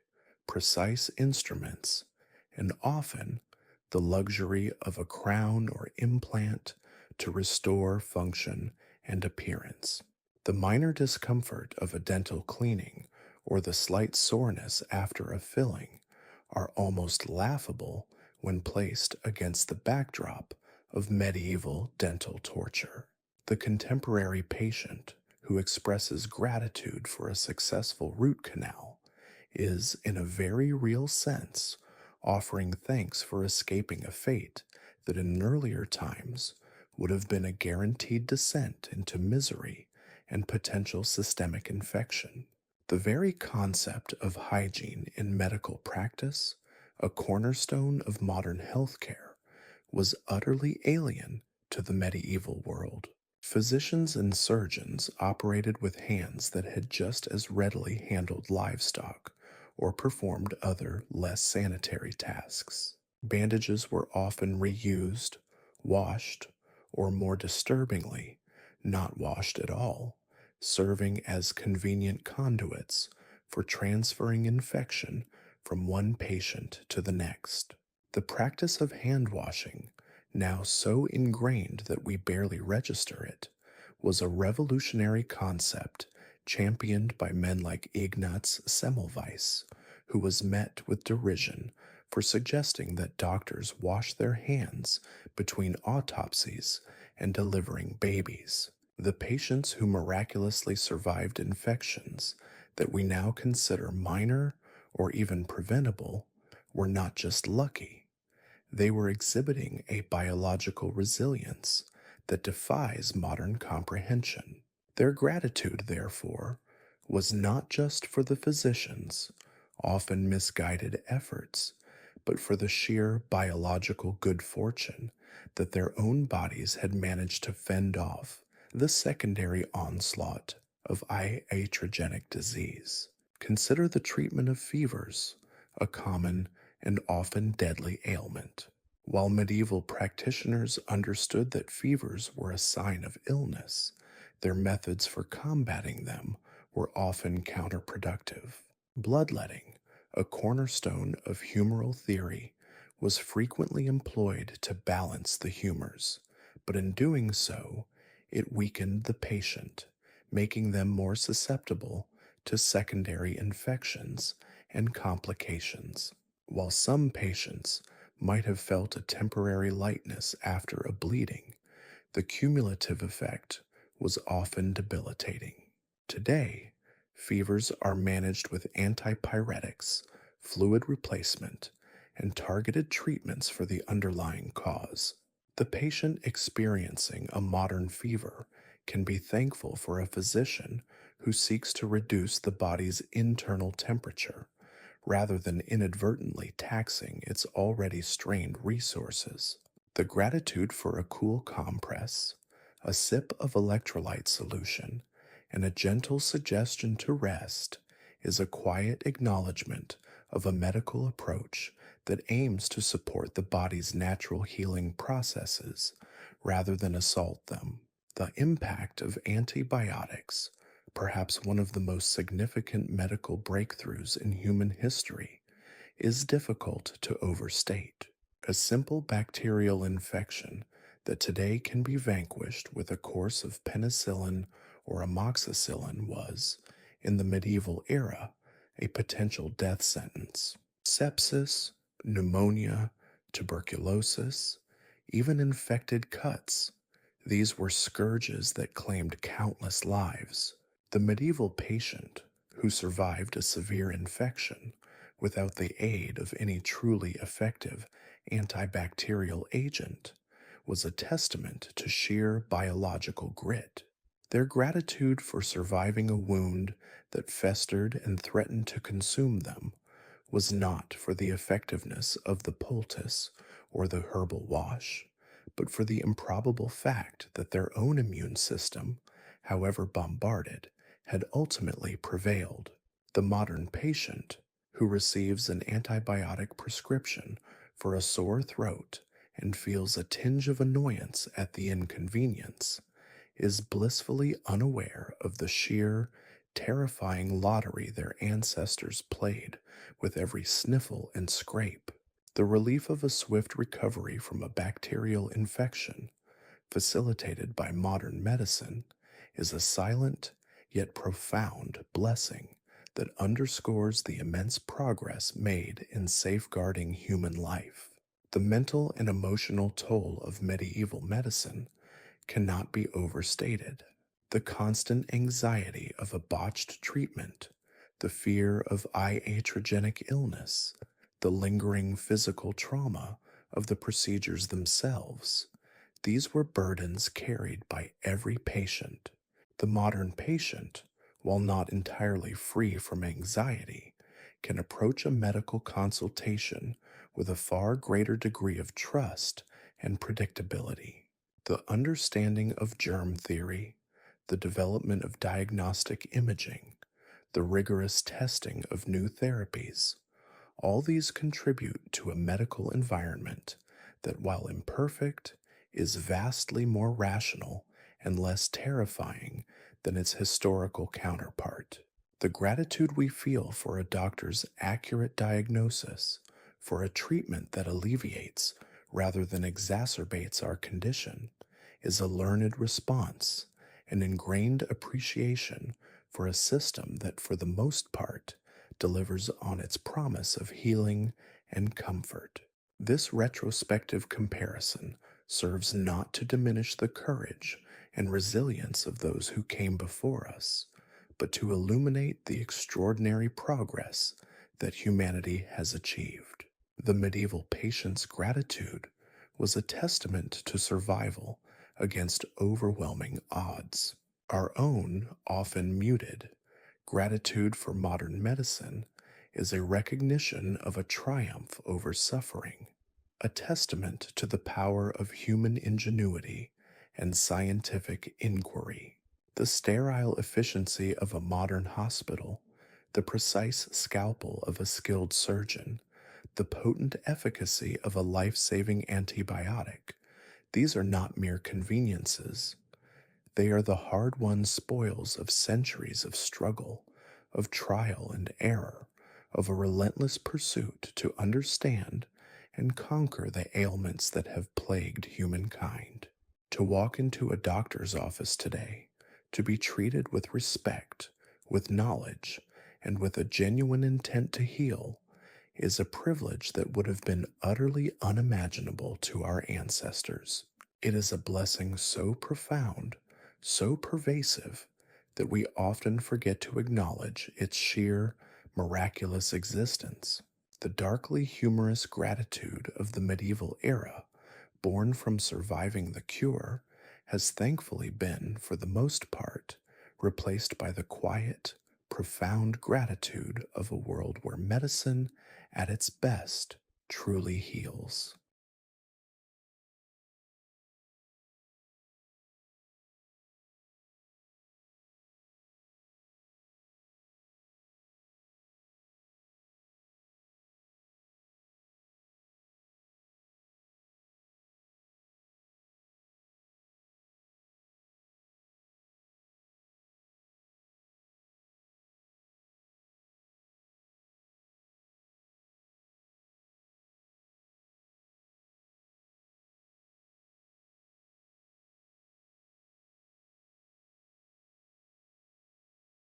precise instruments, and often the luxury of a crown or implant to restore function and appearance. The minor discomfort of a dental cleaning or the slight soreness after a filling are almost laughable when placed against the backdrop of medieval dental torture. The contemporary patient who expresses gratitude for a successful root canal is, in a very real sense, offering thanks for escaping a fate that in earlier times would have been a guaranteed descent into misery and potential systemic infection. The very concept of hygiene in medical practice, a cornerstone of modern healthcare, was utterly alien to the medieval world. Physicians and surgeons operated with hands that had just as readily handled livestock or performed other, less sanitary tasks. Bandages were often reused, washed, or more disturbingly, not washed at all, serving as convenient conduits for transferring infection from one patient to the next. The practice of hand washing, now so ingrained that we barely register it, was a revolutionary concept championed by men like Ignaz Semmelweis, who was met with derision for suggesting that doctors wash their hands between autopsies and delivering babies. The patients who miraculously survived infections that we now consider minor or even preventable were not just lucky. They were exhibiting a biological resilience that defies modern comprehension. Their gratitude, therefore, was not just for the physicians' often misguided efforts, but for the sheer biological good fortune that their own bodies had managed to fend off the secondary onslaught of iatrogenic disease. Consider the treatment of fevers, a common and often deadly ailment. While medieval practitioners understood that fevers were a sign of illness, their methods for combating them were often counterproductive. Bloodletting, a cornerstone of humoral theory, was frequently employed to balance the humors, but in doing so, it weakened the patient, making them more susceptible to secondary infections and complications. While some patients might have felt a temporary lightness after a bleeding, the cumulative effect was often debilitating. Today, fevers are managed with antipyretics, fluid replacement, and targeted treatments for the underlying cause. The patient experiencing a modern fever can be thankful for a physician who seeks to reduce the body's internal temperature rather than inadvertently taxing its already strained resources. The gratitude for a cool compress, a sip of electrolyte solution, and a gentle suggestion to rest is a quiet acknowledgement of a medical approach that aims to support the body's natural healing processes rather than assault them. The impact of antibiotics, perhaps one of the most significant medical breakthroughs in human history, is difficult to overstate. A simple bacterial infection that today can be vanquished with a course of penicillin or amoxicillin was, in the medieval era, a potential death sentence. Sepsis, pneumonia, tuberculosis, even infected cuts, these were scourges that claimed countless lives. The medieval patient, who survived a severe infection without the aid of any truly effective antibacterial agent, was a testament to sheer biological grit. Their gratitude for surviving a wound that festered and threatened to consume them was not for the effectiveness of the poultice or the herbal wash, but for the improbable fact that their own immune system, however bombarded, had ultimately prevailed. The modern patient, who receives an antibiotic prescription for a sore throat and feels a tinge of annoyance at the inconvenience, is blissfully unaware of the sheer, terrifying lottery their ancestors played with every sniffle and scrape. The relief of a swift recovery from a bacterial infection, facilitated by modern medicine, is a silent yet profound blessing that underscores the immense progress made in safeguarding human life. The mental and emotional toll of medieval medicine cannot be overstated. The constant anxiety of a botched treatment, the fear of iatrogenic illness, the lingering physical trauma of the procedures themselves, these were burdens carried by every patient. The modern patient, while not entirely free from anxiety, can approach a medical consultation with a far greater degree of trust and predictability. The understanding of germ theory, the development of diagnostic imaging, the rigorous testing of new therapies, all these contribute to a medical environment that, while imperfect, is vastly more rational and less terrifying than its historical counterpart. The gratitude we feel for a doctor's accurate diagnosis, for a treatment that alleviates rather than exacerbates our condition, is a learned response, an ingrained appreciation for a system that, for the most part, delivers on its promise of healing and comfort. This retrospective comparison serves not to diminish the courage and resilience of those who came before us, but to illuminate the extraordinary progress that humanity has achieved. The medieval patient's gratitude was a testament to survival against overwhelming odds. Our own, often muted, gratitude for modern medicine is a recognition of a triumph over suffering, a testament to the power of human ingenuity and scientific inquiry. The sterile efficiency of a modern hospital, the precise scalpel of a skilled surgeon, the potent efficacy of a life-saving antibiotic, these are not mere conveniences. They are the hard-won spoils of centuries of struggle, of trial and error, of a relentless pursuit to understand and conquer the ailments that have plagued humankind. To walk into a doctor's office today, to be treated with respect, with knowledge, and with a genuine intent to heal, is a privilege that would have been utterly unimaginable to our ancestors. It is a blessing so profound, so pervasive, that we often forget to acknowledge its sheer, miraculous existence. The darkly humorous gratitude of the medieval era, born from surviving the cure, has thankfully been, for the most part, replaced by the quiet, profound gratitude of a world where medicine, at its best, truly heals.